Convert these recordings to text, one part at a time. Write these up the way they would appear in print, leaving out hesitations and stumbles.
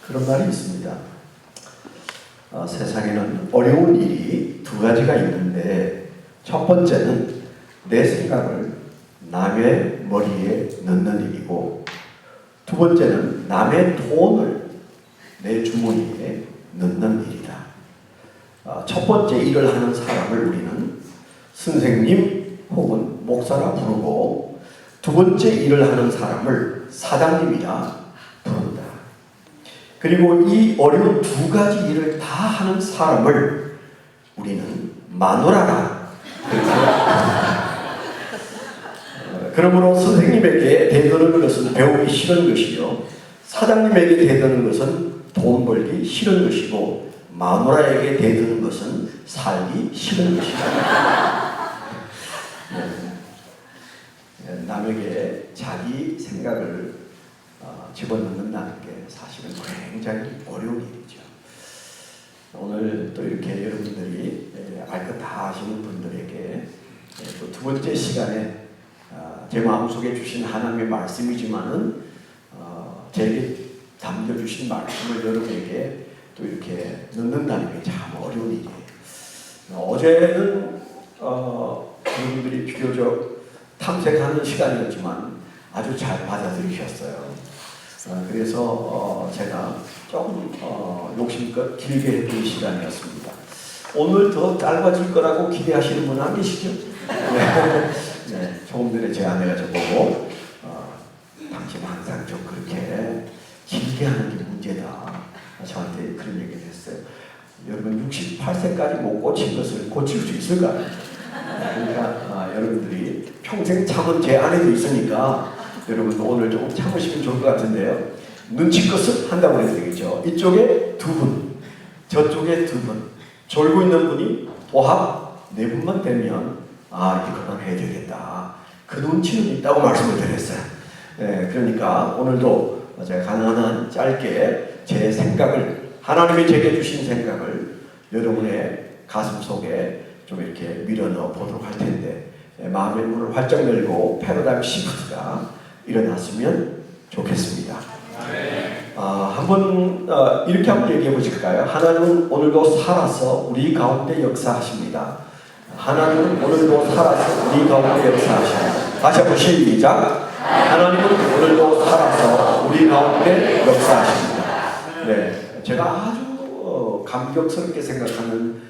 그런 말이 있습니다. 세상에는 어려운 일이 두 가지가 있는데 첫 번째는 내 생각을 남의 머리에 넣는 일이고 두 번째는 남의 돈을 내 주머니에 넣는 일이다. 첫 번째 일을 하는 사람을 우리는 선생님 혹은 목사라 부르고 두 번째 일을 하는 사람을 사장님이라 부른다. 그리고 이 어려운 두 가지 일을 다 하는 사람을 우리는 마누라라. 그러므로 선생님에게 대드는 것은 배우기 싫은 것이요 사장님에게 대드는 것은 돈 벌기 싫은 것이고 마누라에게 대드는 것은 살기 싫은 것이다. 남에게 자기 생각을 집어넣는다는 게 사실은 굉장히 어려운 일이죠. 오늘 또 이렇게 여러분들이 알 것 다 아시는 분들에게 또 두 번째 시간에 제 마음속에 주신 하나님의 말씀이지만은 제게 담겨주신 말씀을 여러분에게 또 이렇게 넣는다는 게 참 어려운 일이에요. 어제는 여러분들이 비교적 탐색하는 시간이었지만 아주 잘 받아들이셨어요. 그래서 제가 조금 욕심껏 길게 했던 시간이었습니다. 오늘 더 짧아질 거라고 기대하시는 분 안 계시죠? 네, 조금 전에 제 아내가 저보고 당신 항상 좀 그렇게 길게 하는 게 문제다. 저한테 그런 얘기를 했어요. 여러분 68세까지 못 고친 것을 고칠 수 있을까요? 그러니까 여러분들이 평생 참은 제 아내도 있으니까 여러분도 오늘 조금 참으시면 좋을 것 같은데요. 눈치껏은 한다고 해야 되겠죠. 이쪽에 두 분, 저쪽에 두 분, 졸고 있는 분이 도합 네 분만 되면 이제 그만해야 되겠다. 그 눈치는 있다고 말씀을 드렸어요. 그러니까 오늘도 제가 가능한 짧게 제 생각을 하나님이 제게 주신 생각을 여러분의 가슴 속에 좀 이렇게 밀어넣어 보도록 할 텐데 마음의 문을 활짝 열고 패러다임 시프트가 일어났으면 좋겠습니다. 한번 이렇게 한번 얘기해 보실까요? 하나님은 오늘도 살아서 우리 가운데 역사하십니다. 하나님은 오늘도 살아서 우리 가운데 역사하십니다. 다시 한번 시작. 하나님은 오늘도 살아서 우리 가운데 역사하십니다. 네, 제가 아주 감격스럽게 생각하는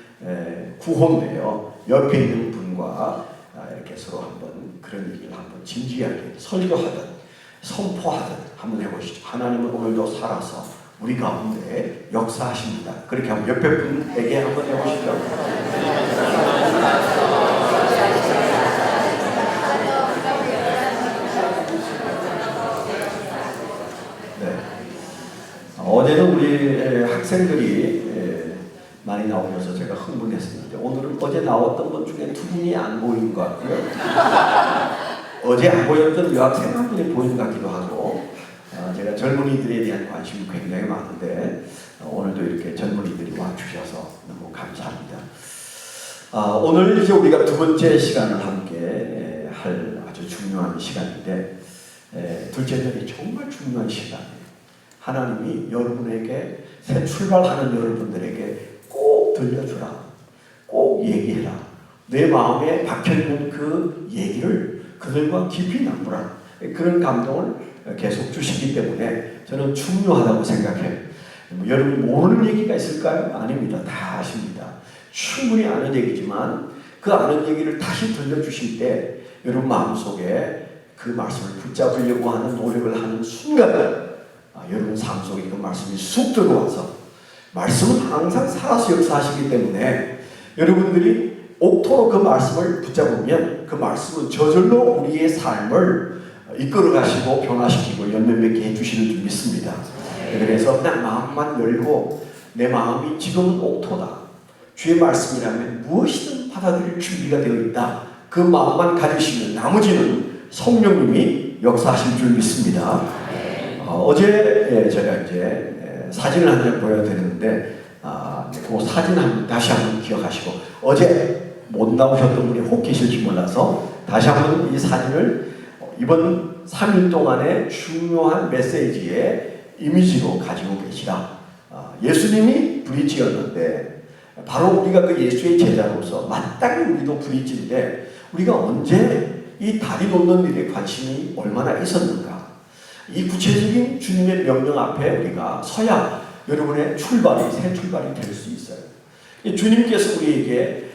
구호인데요. 옆에 있는 분과 이렇게 서로 한번 그런 얘기를 한번 진지하게 설교하듯 선포하듯 한번 해보시죠. 하나님은 오늘도 살아서 우리 가운데 역사하십니다. 그렇게 한번 옆에 분에게 한번 해보시죠. 네. 어제는 우리 학생들이 많이 나오셔서 제가 흥분했습니다. 오늘은 어제 나왔던 분 중에 두 분이 안 보이는 것 같고요. 어제 안 보였던 여학생 한 분이 보이는 것 같기도 하고 제가 젊은이들에 대한 관심이 굉장히 많은데 오늘도 이렇게 젊은이들이 와주셔서 너무 감사합니다. 오늘 이제 우리가 두 번째 시간을 함께 할 아주 중요한 시간인데 둘째 날이 정말 중요한 시간이에요. 하나님이 여러분에게 새 출발하는 여러분들에게 꼭 들려주라. 꼭 얘기해라. 내 마음에 박혀있는 그 얘기를 그들과 깊이 나누라. 그런 감동을 계속 주시기 때문에 저는 중요하다고 생각해요. 여러분이 모르는 얘기가 있을까요? 아닙니다. 다 아십니다. 충분히 아는 얘기지만 그 아는 얘기를 다시 들려주실 때 여러분 마음속에 그 말씀을 붙잡으려고 하는 노력을 하는 순간 여러분 삶 속에 그 말씀이 쑥 들어와서 말씀은 항상 살아서 역사하시기 때문에 여러분들이 옥토로 그 말씀을 붙잡으면 그 말씀은 저절로 우리의 삶을 이끌어 가시고 변화시키고 연면맺게 해주시는 줄 믿습니다. 그래서 그냥 마음만 열고 내 마음이 지금은 옥토다. 주의 말씀이라면 무엇이든 받아들일 준비가 되어 있다. 그 마음만 가지시면 나머지는 성령님이 역사하실 줄 믿습니다. 어제 제가 이제 사진을 한 장 보여야 되는데 그 사진 다시 한번 기억하시고 어제 못 나오셨던 분이 혹 계실지 몰라서 다시 한번 이 사진을 이번 3일 동안의 중요한 메시지에 이미지로 가지고 계시다. 예수님이 브릿지였는데 바로 우리가 그 예수의 제자로서 마땅히 우리도 브릿지인데 우리가 언제 이 다리 놓는 일에 관심이 얼마나 있었는가. 이 구체적인 주님의 명령 앞에 우리가 서야 여러분의 출발이 새 출발이 될 수 있어요. 주님께서 우리에게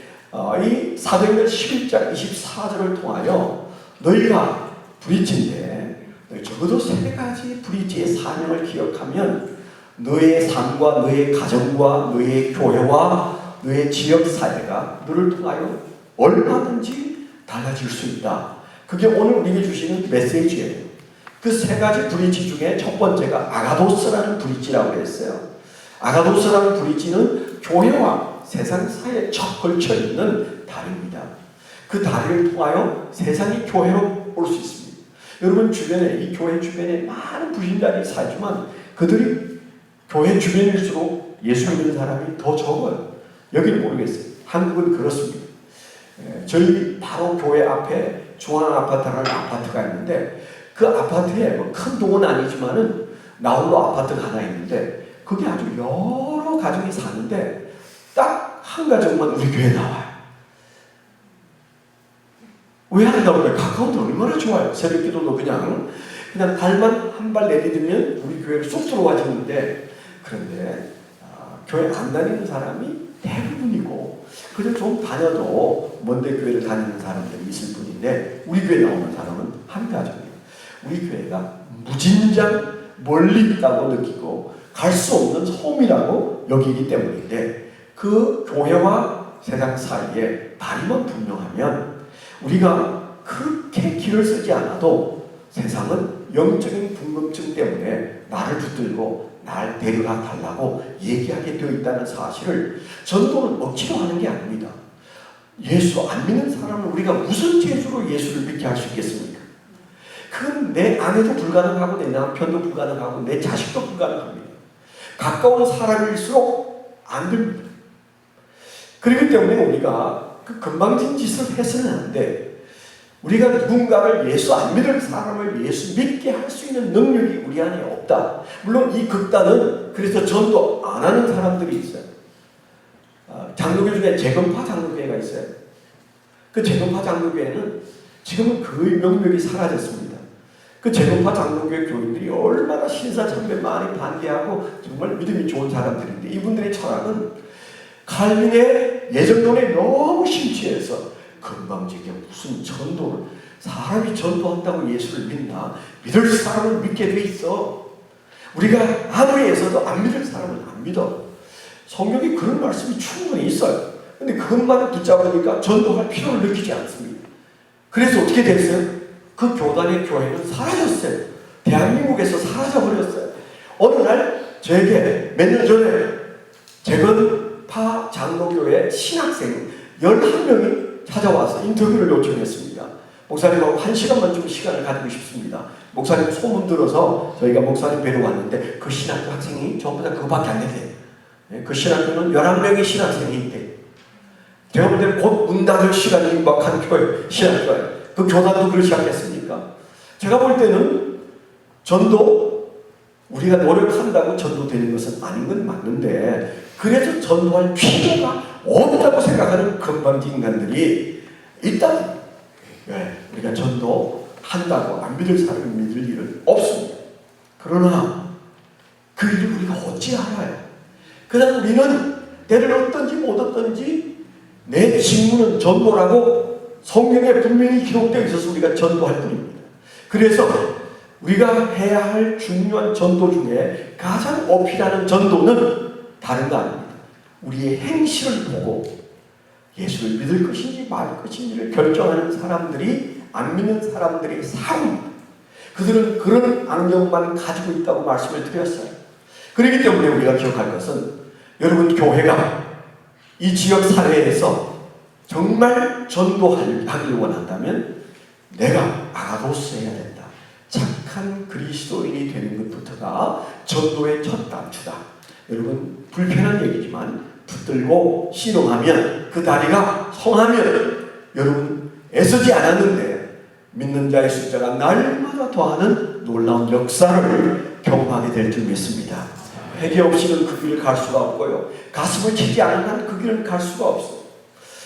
이 사도행전 11장 24절을 통하여 너희가 브릿지인데 적어도 세 가지 브릿지의 사명을 기억하면 너의 삶과 너의 가정과 너의 교회와 너의 지역 사회가 너를 통하여 얼마든지 달라질 수 있다. 그게 오늘 우리에게 주시는 메시지예요. 그 세 가지 브릿지 중에 첫 번째가 아가도스라는 브릿지라고 했어요. 아가도스라는 브릿지는 교회와 세상 사이에 척 걸쳐 있는 다리입니다. 그 다리를 통하여 세상이 교회로 올 수 있습니다. 여러분 주변에 이 교회 주변에 많은 불신자들이 살지만 그들이 교회 주변일수록 예수 믿는 사람이 더 적어요. 여기는 모르겠어요. 한국은 그렇습니다. 저희 바로 교회 앞에 중앙 아파트라는 아파트가 있는데 그 아파트에 뭐 큰 동은 아니지만은 나홀로 아파트가 하나 있는데 그게 아주 여러 가정이 사는데 딱 한 가정만 우리 교회에 나와요. 왜 안 나올까요? 가까운데 얼마나 좋아요. 새벽 기도도 그냥 발만 한 발 내디디면 우리 교회로 쏙 들어와지는데 그런데 교회 안 다니는 사람이 대부분이고 그저 좀 다녀도 먼데 교회를 다니는 사람들이 있을 뿐인데 우리 교회 나오는 사람은 한 가정이에요. 우리 교회가 무진장 멀리 있다고 느끼고 갈 수 없는 섬이라고 여기기 때문인데 그 교회와 세상 사이에 다리만 분명하면 우리가 그렇게 길을 쓰지 않아도 세상은 영적인 궁금증 때문에 나를 붙들고 날 데려가 달라고 얘기하게 되어 있다는 사실을 전도는 억지로 하는 게 아닙니다. 예수 안 믿는 사람은 우리가 무슨 재주로 예수를 믿게 할 수 있겠습니까? 그건 내 아내도 불가능하고 내 남편도 불가능하고 내 자식도 불가능합니다. 가까운 사람일수록 안 됩니다. 그렇기 때문에 우리가 그 건방진 짓을 해서는 안 돼. 우리가 누군가를 예수 안 믿을 사람을 예수 믿게 할 수 있는 능력이 우리 안에 없다. 물론 이 극단은 그래서 전도 안 하는 사람들이 있어요. 장로교 중에 재건파 장로교회가 있어요. 그 재건파 장로교회는 지금은 그 명맥이 사라졌습니다. 그 재건파 장로교회 교인들이 얼마나 신사참배 많이 반대하고 정말 믿음이 좋은 사람들인데 이분들의 철학은 칼빈의 예정론에 너무 심취해서 건방지게 무슨 전도를 사람이 전도한다고 예수를 믿나? 믿을 사람은 믿게 돼 있어. 우리가 아무리 애써도 안 믿을 사람은 안 믿어. 성경에 그런 말씀이 충분히 있어요. 근데 그것만을 붙잡으니까 전도할 필요를 느끼지 않습니다. 그래서 어떻게 됐어요? 그 교단의 교회는 사라졌어요. 대한민국에서 사라져버렸어요. 어느 날 저에게 몇 년 전에 재건파 장로교회 신학생 11명이 찾아와서 인터뷰를 요청했습니다. 목사님하고 1시간만 좀 시간을 가지고 싶습니다. 목사님 소문 들어서 저희가 목사님 뵈러 왔는데 그 신학교 학생이 전부 다 그거밖에 안 되세요. 그 신학교는 11명의 신학생이 있대. 제가 볼 때는 곧 문 닫을 시간이 임박한 교회, 신학교예요. 그 교단도 그렇지 않겠습니까? 제가 볼 때는 전도, 우리가 노력한다고 전도되는 것은 아닌 건 맞는데 그래서 전도할 필요가 없다고 생각하는 건방진 인간들이 있다. 네, 우리가 전도한다고 안 믿을 사람을 믿을 일은 없습니다. 그러나 그 일을 우리가 어찌 알아요? 그냥 우리는 때를 얻든지 못 얻든지 내 직무는 전도라고 성경에 분명히 기록되어 있어서 우리가 전도할 뿐입니다. 그래서 우리가 해야 할 중요한 전도 중에 가장 어필하는 전도는 다른 거 아닙니다. 우리의 행실을 보고 예수를 믿을 것인지 말 것인지를 결정하는 사람들이 안 믿는 사람들의 삶입니다. 그들은 그런 안경만 가지고 있다고 말씀을 드렸어요. 그렇기 때문에 우리가 기억할 것은 여러분 교회가 이 지역 사회에서 정말 전도하기를 원한다면 내가 아가도스해야 된다. 착한 그리스도인이 되는 것부터가 전도의 첫 단추다. 여러분 불편한 얘기지만 붙들고 신앙하면 그 다리가 성하면 여러분 애쓰지 않았는데 믿는 자의 숫자가 날마다 더하는 놀라운 역사를 경험하게 될 줄 믿습니다. 회개 없이는 그 길을 갈 수가 없고요. 가슴을 치지 않은 한 그 길을 갈 수가 없어요.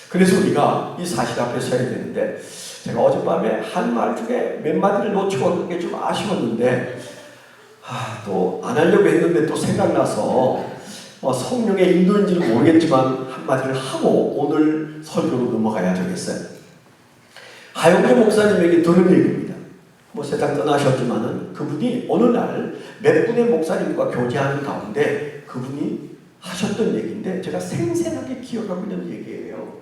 그래서 우리가 이 사실 앞에 서야 되는데, 제가 어젯밤에 한 말 중에 몇 마디를 놓치고 그런 게 좀 아쉬웠는데, 또 안 하려고 했는데 또 생각나서 성령의 인도인지는 모르겠지만 한마디를 하고 오늘 설교로 넘어가야 되겠어요. 하용재 목사님에게 들은 얘기입니다. 세상 떠나셨지만은 그분이 어느 날 몇 분의 목사님과 교제하는 가운데 그분이 하셨던 얘기인데, 제가 생생하게 기억하고 있는 얘기예요.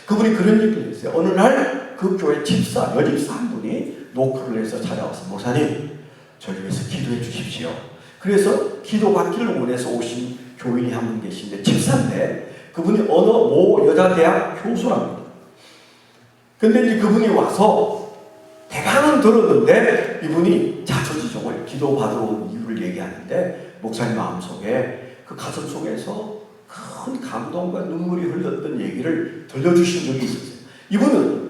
그분이 그런 얘기를 했어요. 어느 날 그 교회 집사, 여집사 한 분이 노크를 해서 찾아와서, 목사님, 저를 위해서 기도해 주십시오. 그래서 기도받기를 원해서 오신 교인이 한 분 계신데, 집사인데 그분이 어느 모 여자대학 교수랍니다. 근데 이제 그분이 와서 대강은 들었는데 이분이 자초지종을 기도받으러 온 이유를 얘기하는데, 목사님 마음속에 그 가슴 속에서 큰 감동과 눈물이 흘렀던 얘기를 들려주신 적이 있었어요. 이분은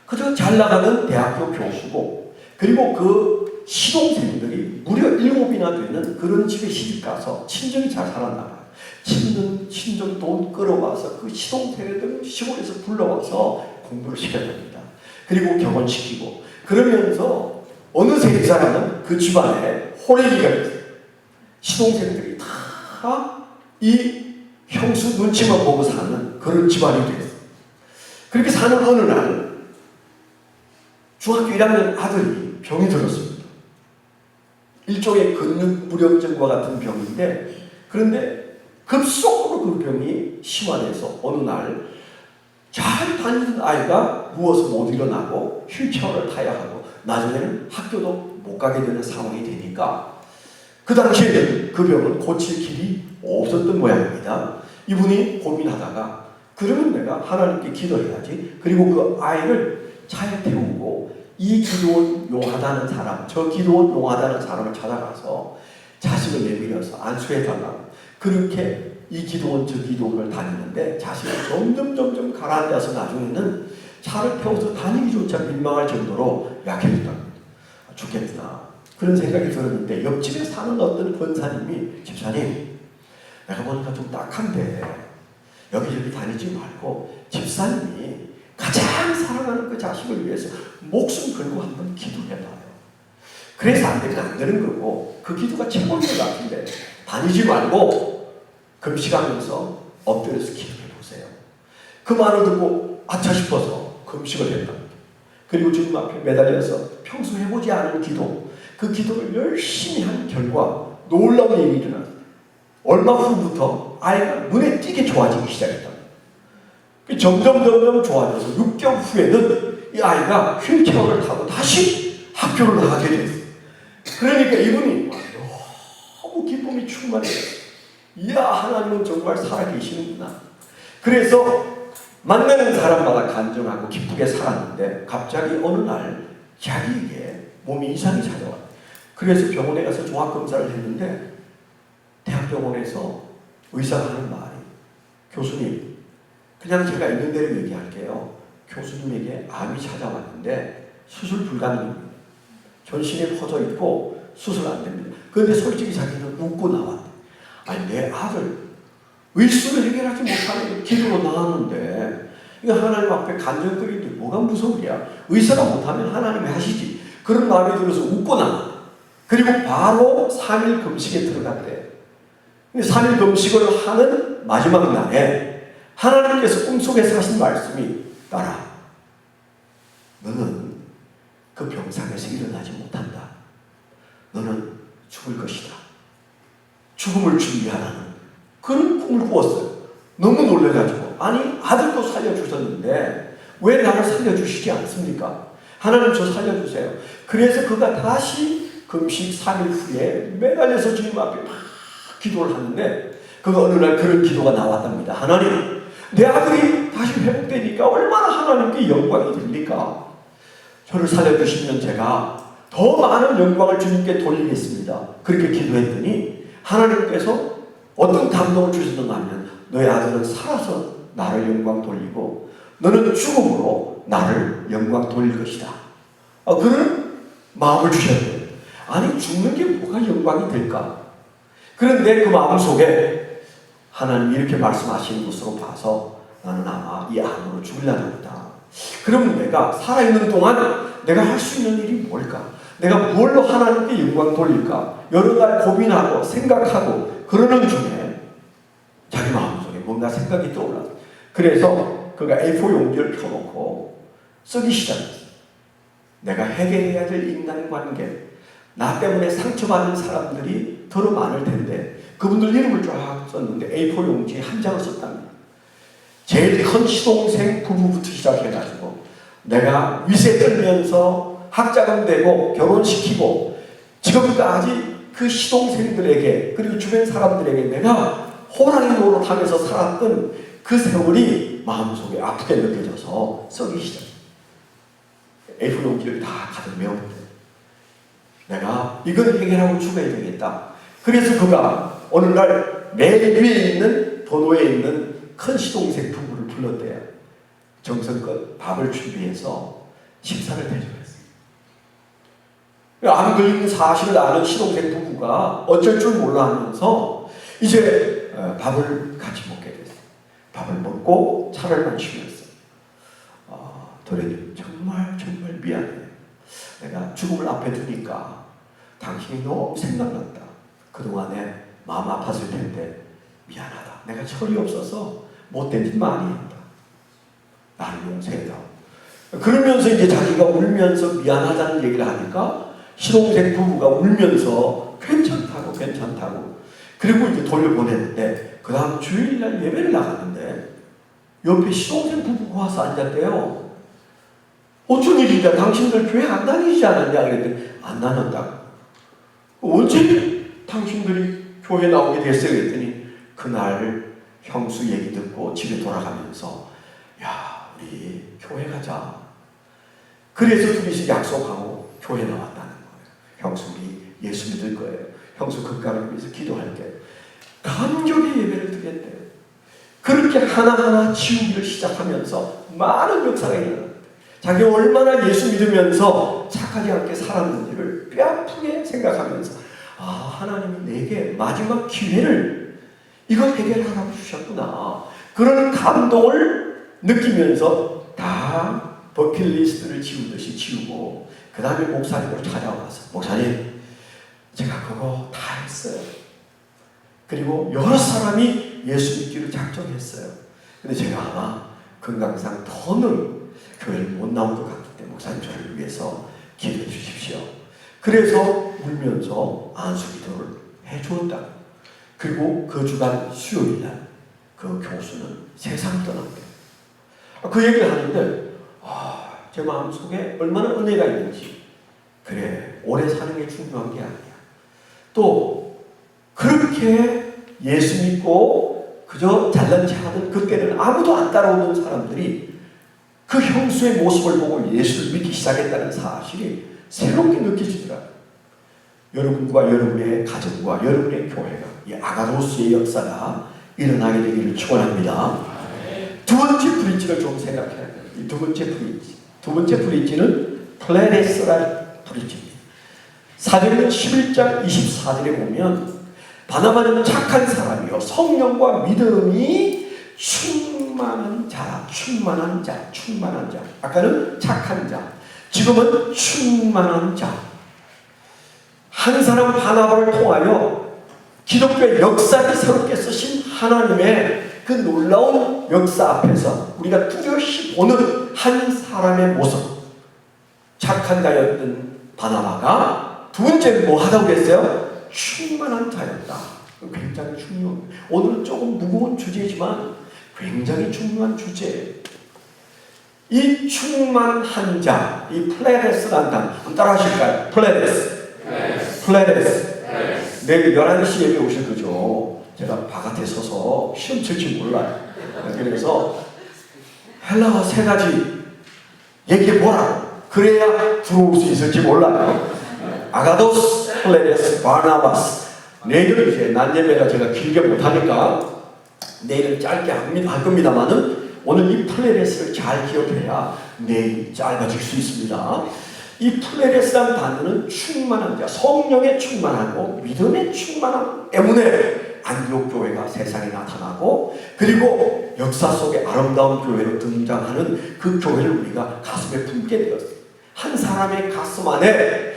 그저 잘 나가는 대학교 교수고, 그리고 그 시동생들이 무려 7이나 되는 그런 집에 시집가서 친정이 잘 살았나 봐요. 친정 돈 끌어와서 그 시동생들 시골에서 불러와서 공부를 시켜줍니다. 그리고 결혼시키고, 그러면서 어느새 이 사람은 그 집안에 호래기가 됐어요. 시동생들이 다 이 형수 눈치만 보고 사는 그런 집안이 됐어요. 그렇게 사는 어느 날 중학교 1학년 아들이 병이 들었습니다. 일종의 근육무령증과 같은 병인데, 그런데 급속으로 그 병이 심화돼서 어느 날 잘 다니던 아이가 누워서 못 일어나고 휠체어를 타야 하고 나중에는 학교도 못 가게 되는 상황이 되니까, 그 당시에는 그 병을 고칠 길이 없었던 모양입니다. 이분이 고민하다가, 그러면 내가 하나님께 기도해야지. 그리고 그 아이를 차에 태우고 이 기도원 용하다는 사람, 저 기도원 용하다는 사람을 찾아가서 자식을 내밀어서 안수해달라고, 그렇게 이 기도원 저 기도원을 다니는데 자식이 점점 가라앉아서 나중에는 차를 태워서 다니기조차 민망할 정도로 약해졌다. 죽겠구나, 그런 생각이 들었는데, 옆집에 사는 어떤 권사님이, 집사님, 내가 보니까 좀 딱한데 여기저기 다니지 말고 집사님이 가장 사랑하는 그 자식을 위해서 목숨 걸고 한번 기도해봐요. 그래서 안 되면 안 되는 거고, 그 기도가 최고인 것 같은데 다니지 말고 금식하면서 엎드려서 기도해보세요. 그 말을 듣고 아차 싶어서 금식을 했답니다. 그리고 주님 앞에 매달려서 평소 해보지 않은 기도, 그 기도를 열심히 한 결과 놀라운 일이 일어났어요. 얼마 후부터 아이가 눈에 띄게 좋아지기 시작했답니다. 점점 좋아져서 6개월 후에는 이 아이가 휠체어를 타고 다시 학교를 나가게 됐어요. 그러니까 이분이 너무 기쁨이 충만해요. 이야, 하나님은 정말 살아계시는구나. 그래서 만나는 사람마다 간절하고 기쁘게 살았는데, 갑자기 어느 날 자기에게 몸이 이상이 찾아와요. 그래서 병원에 가서 종합검사를 했는데, 대학병원에서 의사가 하는 말이, 교수님, 그냥 제가 있는 대로 얘기할게요. 교수님에게 암이 찾아왔는데 수술 불가능입니다. 전신에 퍼져 있고 수술 안 됩니다. 그런데 솔직히 자기는 웃고 나왔대. 아니, 내 아들 의술을 해결하지 못하는 기도로 나왔는데, 이거 하나님 앞에 간절거리는데 뭐가 무서우랴. 의사가 못하면 하나님이 하시지. 그런 마음이 들어서 웃고 나왔대. 그리고 바로 3일 금식에 들어갔대. 3일 금식을 하는 마지막 날에 하나님께서 꿈속에서 하신 말씀이, 딸아, 너는 그 병상에서 일어나지 못한다. 너는 죽을 것이다. 죽음을 준비하라는 그런 꿈을 꾸었어요. 너무 놀라가지고, 아니, 아들도 살려주셨는데 왜 나를 살려주시지 않습니까? 하나님, 저 살려주세요. 그래서 그가 다시 금식 3일 후에 매달려서 주님 앞에 막 기도를 하는데, 그가 어느 날 그런 기도가 나왔답니다. 하나님, 내 아들이 다시 회복되니까 얼마나 하나님께 영광이 됩니까? 저를 살려주시면 제가 더 많은 영광을 주님께 돌리겠습니다. 그렇게 기도했더니 하나님께서 어떤 감동을 주셨는가 하면, 너의 아들은 살아서 나를 영광 돌리고 너는 죽음으로 나를 영광 돌릴 것이다. 그런 마음을 주셨어요. 아니 죽는 게 뭐가 영광이 될까? 그런데 그 마음속에 하나님이 이렇게 말씀하시는 것으로 봐서 나는 아마 이 암으로 죽으려나 보다. 그러면 내가 살아있는 동안 내가 할 수 있는 일이 뭘까? 내가 뭘로 하나님께 영광 돌릴까? 여러 날 고민하고 생각하고 그러는 중에 자기 마음속에 뭔가 생각이 떠올랐어요. 그래서 그가 A4 용지를 펴놓고 쓰기 시작했어요. 내가 해결해야 될 인간관계, 나 때문에 상처받은 사람들이 더러 많을 텐데 그분들 이름을 쫙 썼는데 A4 용지에 한 장을 썼답니다. 제일 큰 시동생 부부부터 시작해가지고 내가 위세 떨면서 학자금 되고 결혼시키고 지금까지 그 시동생들에게 그리고 주변 사람들에게 내가 호랑이 노릇하면서 살았던 그 세월이 마음속에 아프게 느껴져서 쓰기 시작했어요. A4 용지를 다 가득 메웠는데 내가 이걸 해결하고 죽어야 되겠다. 그래서 그가 어느 날 맨 위에 있는 도로에 있는 큰 시동생 부부를 불렀대요. 정성껏 밥을 준비해서 식사를 대접했어요. 암 걸린 사실을 아는 시동생 부부가 어쩔 줄 몰라 하면서 이제 밥을 같이 먹게 됐어요. 밥을 먹고 차를 마시면서 도련님 정말 미안해요. 내가 죽음을 앞에 두니까 당신이 너무 생각났다. 그동안에 마음 아팠을 텐데 미안하다. 내가 철이 없어서 못된 짓 많이 했다. 나를 용서해라. 그러면서 이제 자기가 울면서 미안하다는 얘기를 하니까 시동생 부부가 울면서 괜찮다고 그리고 이제 돌려보냈는데 그 다음 주일날 예배를 나갔는데 옆에 시동생 부부가 와서 앉았대요. 어쩐 일이냐? 당신들 교회 안 다니지 않았냐? 그랬더니 안 다녔다고. 언제 당신들이 교회 나오게 됐어요? 그랬더니 그날 형수 얘기 듣고 집에 돌아가면서 야 우리 교회 가자. 그래서 둘이서 약속하고 교회 나왔다는 거예요. 형수 우리 예수 믿을 거예요. 형수 극가를 위해서 기도할게. 감격의 예배를 드렸대요. 그렇게 하나하나 지우기를 시작하면서 많은 역사가 일어났대요. 자기가 얼마나 예수 믿으면서 착하지 않게 살았는지를 뼈아프게 생각하면서 하나님이 내게 마지막 기회를 이거 해결하라고 주셨구나. 그런 감동을 느끼면서 다 버킷리스트를 지우듯이 지우고 그 다음에 목사님으로 찾아와서 목사님 제가 그거 다 했어요. 그리고 여러 사람이 예수 믿기로 작정했어요. 근데 제가 아마 건강상 더는 교회를 못 나온 것 같기 때문에 목사님 저를 위해서 기도해 주십시오. 그래서 울면서 안수기도를 해주었다. 그리고 그 주간 수요일날 그 교수는 세상을 떠났대요. 그 얘기를 하는데 제 마음속에 얼마나 은혜가 있는지. 그래 오래 사는 게 중요한 게 아니야. 또 그렇게 예수 믿고 그저 잘난 체 하던 그때는 아무도 안 따라오는 사람들이 그 형수의 모습을 보고 예수를 믿기 시작했다는 사실이 새롭게 느껴지더라고요. 여러분과 여러분의 가정과 여러분의 교회가 이 아가도스의 역사가 일어나게 되기를 축원합니다. 두 번째 브릿지를 좀 생각해야 돼요. 이 두 번째 브릿지. 두 번째 브릿지는 플레레스라는 브릿지입니다. 사도행전 11장 24절에 보면 바나바는 착한 사람이요 성령과 믿음이 충만한 자. 아까는 착한 자. 지금은 충만한 자. 한 사람 바나바를 통하여 기독교의 역사를 새롭게 쓰신 하나님의 그 놀라운 역사 앞에서 우리가 뚜렷이 보는 한 사람의 모습. 착한 자였던 바나바가 두 번째 뭐 하다고 그랬어요? 충만한 자였다. 굉장히 중요해요. 오늘은 조금 무거운 주제지만 굉장히 중요한 주제예요. 이 충만한 자, 이 플레레스라는 단어 한번 따라 하실까요? 플레레스. 내일 11시 예배 오실 거죠. 제가 바깥에 서서 시험 칠지 몰라요. 그래서 헬라어 3가지 얘기해보라. 그래야 들어올 수 있을지 몰라요. 아가도스, 플레레스, 바나바스. 내일은 이제 낮 예배가 제가 길게 못하니까 내일은 짧게 할 겁니다만은 오늘 이 플레레스를 잘 기억해야 내일 짧아질 수 있습니다. 이 플레레스란 단어는 충만한 자, 성령에 충만하고 믿음에 충만한 때문에 안디옥 교회가 세상에 나타나고, 그리고 역사 속에 아름다운 교회로 등장하는 그 교회를 우리가 가슴에 품게 되었어요. 한 사람의 가슴 안에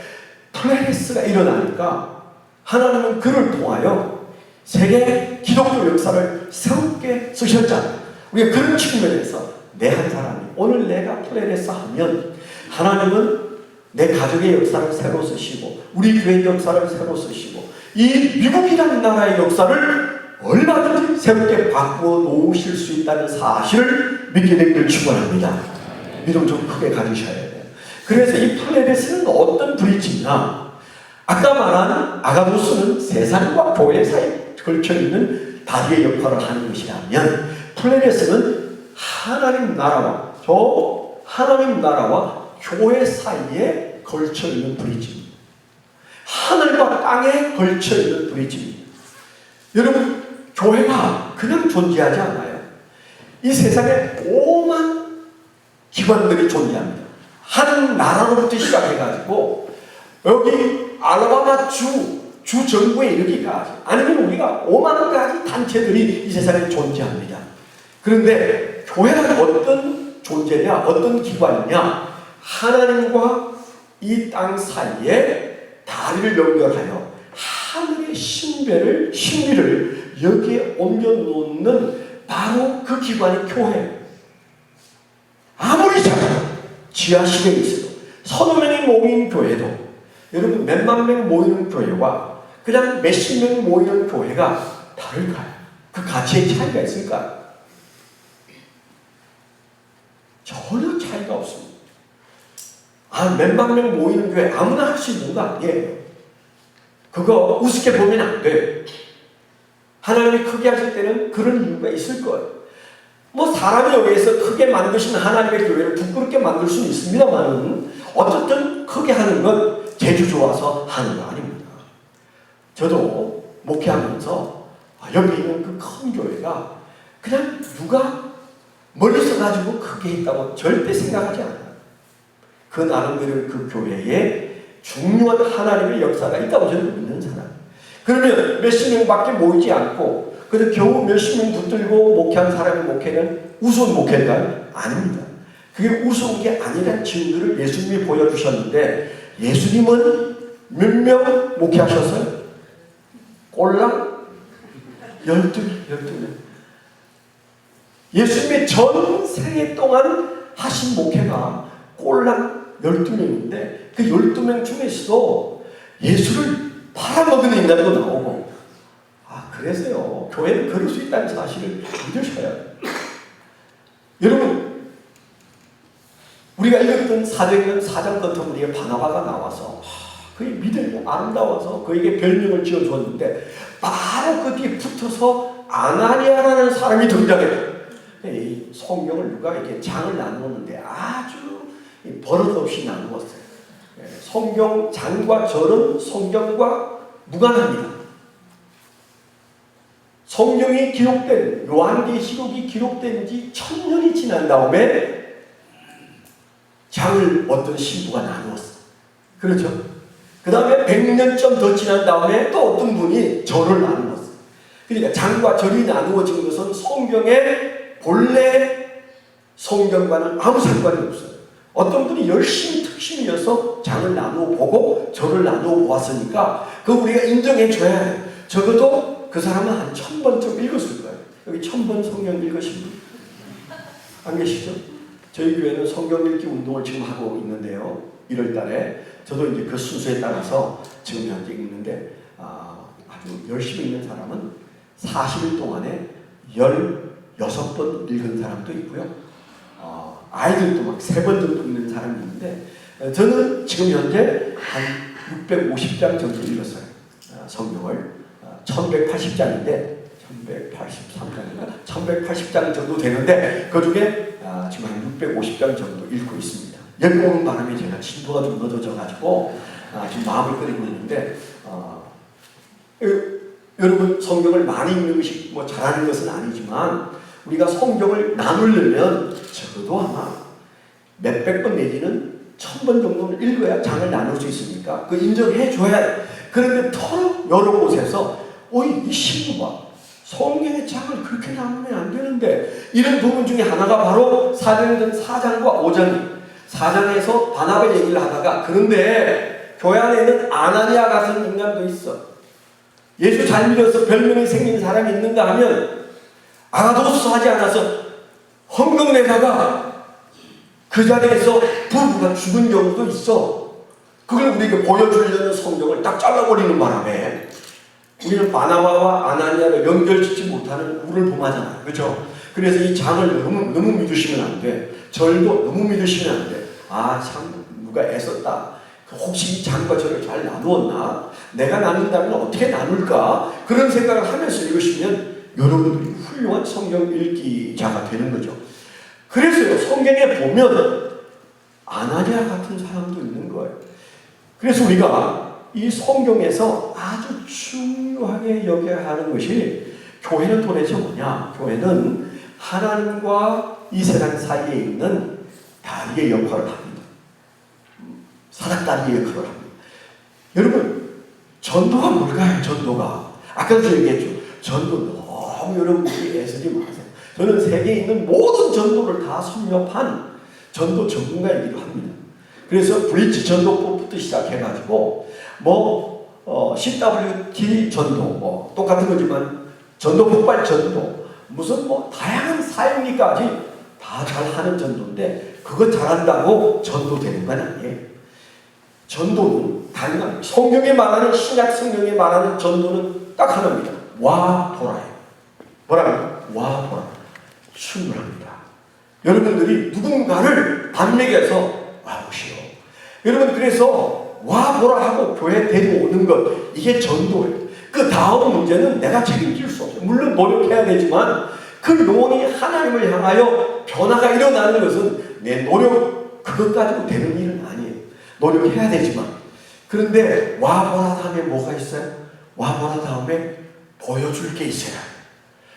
플레레스가 일어나니까 하나님은 그를 통하여 세계 기독교 역사를 새롭게 쓰셨잖아요. 우리가 그런 측면에서 내 한 사람이 오늘 내가 플레레스 하면 하나님은 내 가족의 역사를 새로 쓰시고 우리 교회의 역사를 새로 쓰시고 이 미국이라는 나라의 역사를 얼마든지 새롭게 바꾸어 놓으실 수 있다는 사실을 믿게 되기를 축원합니다. 믿음 좀 크게 가지셔야 돼요. 그래서 이 플레레스는 어떤 브릿지냐, 아까 말한 아가부스는 세상과 교회 사이에 걸쳐있는 다리의 역할을 하는 것이라면, 플레레스는 하나님 나라와 교회 사이에 걸쳐있는 브릿지입니다. 하늘과 땅에 걸쳐있는 브릿지입니다. 여러분, 교회가 그냥 존재하지 않아요. 이 세상에 오만 기관들이 존재합니다. 한 나라로부터 시작해가지고 여기 알라바마 주 정부에 이르기까지, 아니면 우리가 5만 가지 단체들이 이 세상에 존재합니다. 그런데 교회는 어떤 존재냐, 어떤 기관이냐, 하나님과 이 땅 사이에 다리를 연결하여 하늘의 신비를 여기에 옮겨놓는 바로 그 기관이 교회예요. 아무리 작아도 지하실에 있어도 서너 명이 모인 교회도, 여러분 몇만 명 모이는 교회와 그냥 몇십 명 모이는 교회가 다를까요? 그 가치의 차이가 있을까요? 전혀 차이가 없습니다. 몇만 명 모이는 교회 아무나 할 수 있는 거 아니에요. 그거 우습게 보면 안 돼요. 하나님이 크게 하실 때는 그런 이유가 있을 거예요. 뭐 사람에 의해서 크게 만드신 하나님의 교회를 부끄럽게 만들 수는 있습니다만, 어쨌든 크게 하는 건 재주 좋아서 하는 거 아닙니다. 저도 목회하면서 여기 있는 그 큰 교회가 그냥 누가 멀리서 가지고 크게 했다고 절대 생각하지 않아요. 그 나름대로 그 교회에 중요한 하나님의 역사가 있다고 저는 믿는 사람. 그러면 몇십 명밖에 모이지 않고 그래도 겨우 몇십 명 붙들고 목회한 사람의 목회는 우스운 목회인가요? 아닙니다. 그게 우스운 게 아니라는 증거를 예수님이 보여주셨는데, 예수님은 몇 명 목회하셨어요? 꼴랑 12명. 예수님의 전 생애 동안 하신 목회가 꼴랑 12명인데 그 12명 중에서도 예수를 팔아먹은 인간도 나오고, 그래서요, 교회는 그럴 수 있다는 사실을 믿으셔야 해요. 여러분, 우리가 읽었던 사도행전 4장 끝에 바나바가 나와서 그의 믿음이 아름다워서 그에게 별명을 지어줬는데, 바로 그 뒤에 붙어서 아나니아라는 사람이 등장해요. 이 성경을 누가 이렇게 장을 나누었는데 아주 버릇없이 나누었어요. 성경 장과 절은 성경과 무관합니다. 성경이 기록된, 요한계시록이 기록된 지 1000년이 지난 다음에 장을 어떤 신부가 나누었어요. 그렇죠? 그 다음에 100년쯤 더 지난 다음에 또 어떤 분이 절을 나누었어요. 그러니까 장과 절이 나누어진 것은 성경의 본래 성경과는 아무 상관이 없어요. 어떤 분이 열심히 특심이어서 장을 나누어 보고 절을 나누어 보았으니까 그거 우리가 인정해 줘야 해요. 적어도 그 사람은 한 1000번쯤 읽었을 거예요. 여기 1000번 성경 읽으신 분 안 계시죠? 저희 교회는 성경 읽기 운동을 지금 하고 있는데요. 1월 달에 저도 이제 그 순서에 따라서 지금 현재 읽는데, 아주 열심히 읽는 사람은 40일 동안에 16번 읽은 사람도 있고요. 아이들도 막 3번 정도 읽는 사람이 있는데, 저는 지금 현재 한 650장 정도 읽었어요. 성경을. 1180장인데 1183장인가? 1180장 정도 되는데 그 중에 지금 한 650장 정도 읽고 있습니다. 여기 오는 바람에 제가 진도가 좀 늦어져가지고 지금 마음을 끓이고 있는데, 여러분 성경을 많이 읽는 것이 뭐 잘하는 것은 아니지만 우리가 성경을 나누려면 적어도 아마 몇백 번 내지는 1000번 정도는 읽어야 장을 나눌 수 있으니까 그 인정해 줘야 돼. 그런데 더 여러 곳에서 이 신부 봐. 성경의 장을 그렇게 나누면 안 되는데 이런 부분 중에 하나가 바로 사도행전 4장과 5장이에요. 4장에서 바나바 얘기를 하다가 그런데 교회 안에 있는 아나니아 같은 인간도 있어. 예수 잘 믿어서 별명이 생긴 사람이 있는가 하면 알아도서 하지 않아서 헝금내다가 그 자리에서 부부가 죽은 경우도 있어. 그걸 우리에게 보여주려는 성경을 딱 잘라버리는 바람에 우리는 바나바와 아나니아를 연결짓지 못하는 우를 범하잖아요. 그렇죠? 그래서 이 장을 너무 믿으시면 안 돼. 절도 너무 믿으시면 안 돼. 참 누가 애썼다. 혹시 이 장과 절을 잘 나누었나? 내가 나눈다면 어떻게 나눌까? 그런 생각을 하면서 읽으시면 여러분들이 훌륭한 성경 읽기자가 되는 거죠. 그래서요, 성경에 보면 아나니아 같은 사람도 있는 거예요. 그래서 우리가 이 성경에서 아주 중요하게 여겨야 하는 것이 교회는 도대체 뭐냐? 교회는 하나님과 이 세상 사이에 있는 다리의 역할을 합니다. 사닥다리의 역할을 합니다. 여러분, 전도가 뭘까요? 전도가. 아까도 얘기했죠. 전도 너무 여러분들이 애쓰지 마세요. 저는 세계에 있는 모든 전도를 다 섭렵한 전도 전문가이기도 합니다. 그래서 브릿지 전도법부터 시작해가지고 CWT 전도 똑같은 거지만 전도 폭발 전도 무슨 다양한 사역리까지 다 잘하는 전도인데 그거 잘한다고 전도되는 건 아니에요. 전도는 당연한 성경에 말하는 신약 성경에 말하는 전도는 딱 하나입니다. 와 보라요. 뭐라고요? 와 보라. 충분합니다. 여러분들이 누군가를 반맥에서 와 보시오. 여러분 그래서 와 보라 하고 교회 데려오는 것 이게 전도예요. 그 다음 문제는 내가 책임질 수 없어요. 물론 노력해야 되지만 그 영혼이 하나님을 향하여 변화가 일어나는 것은 내 노력 그것 가지고 되는 일은 아니에요. 노력해야 되지만 그런데 와 보라 다음에 뭐가 있어요? 와 보라 다음에 보여줄 게 있어요.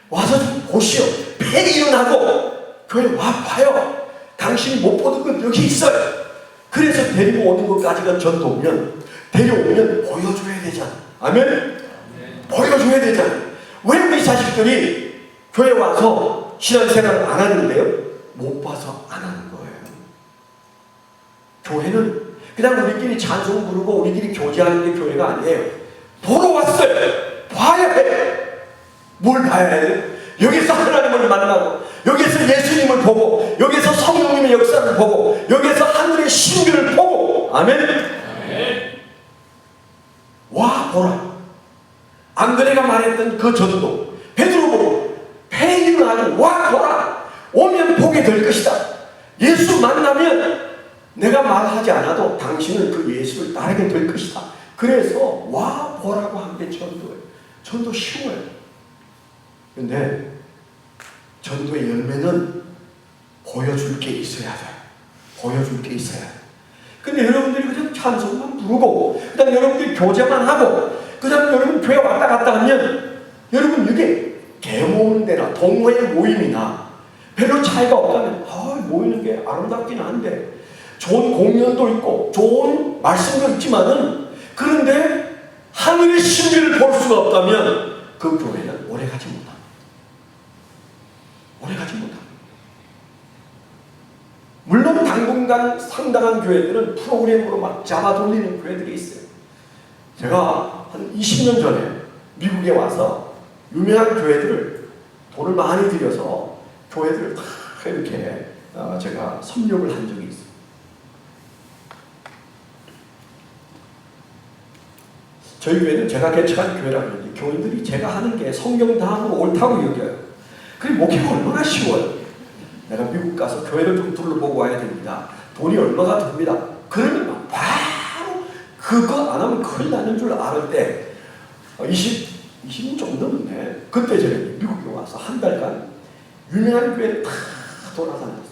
와서 좀 보시오. 폐기일어나고 교회 와 봐요. 당신이 못 보던 건 여기 있어요. 그래서 데리고 오는 것까지가 전도면 데려오면 보여줘야 되잖아. 아멘? 보여줘야 되잖아. 왜 우리 자식들이 교회 와서 신앙생활을 안 하는데요? 못 봐서 안 하는 거예요. 교회는 그냥 우리끼리 찬송 부르고 우리끼리 교제하는 게 교회가 아니에요. 보러 왔어요. 봐야 해. 뭘 봐야 해요? 여기서 하나님을 만나고 여기서 예수님을 보고 여기서 성령님의 역사를 보고 여기서 하늘의 신비를 보고 아멘? 와 보라. 안드레가 말했던 그 전도 베드로 보고 폐인을 하고 와 보라. 오면 보게 될 것이다. 예수 만나면 내가 말하지 않아도 당신은 그 예수를 따르게 될 것이다. 그래서 와 보라고 한 게 전도예요. 전도 쉬워요. 근데 전도의 열매는 보여줄 게 있어야 돼요. 보여줄 게 있어야 돼요. 근데 여러분들이 그냥 찬송만 부르고 그 다음 여러분들이 교제만 하고 그 다음 여러분 교회 왔다 갔다 하면 여러분 이게 개 모으는 데나 동호회 모임이나 별로 차이가 없다면 모이는 게 아름답긴 한데 좋은 공연도 있고 좋은 말씀도 있지만은 그런데 하늘의 신비를 볼 수가 없다면 그 교회는 오래가지 못합니다. 오래가지 못합니다. 물론 당분간 상당한 교회들은 프로그램으로 막 잡아 돌리는 교회들이 있어요. 제가 한 20년 전에 미국에 와서 유명한 교회들을 돈을 많이 들여서 교회들을 다 이렇게 제가 섭렵을 한 적이 있어요. 저희 교회는 제가 개척한 교회라고 하는데 교인들이 제가 하는 게 성경 다음으로 옳다고 여겨요. 그리고 목회가 얼마나 쉬워요. 내가 미국 가서 교회를 좀 둘러보고 와야 됩니다. 돈이 얼마가 듭니다. 그러면 바로 그거 안 하면 큰일 나는 줄 알을 때 20년 좀 넘었네. 그때 제가 미국에 와서 한 달간 유명한 교회를 다 돌아다녔어요.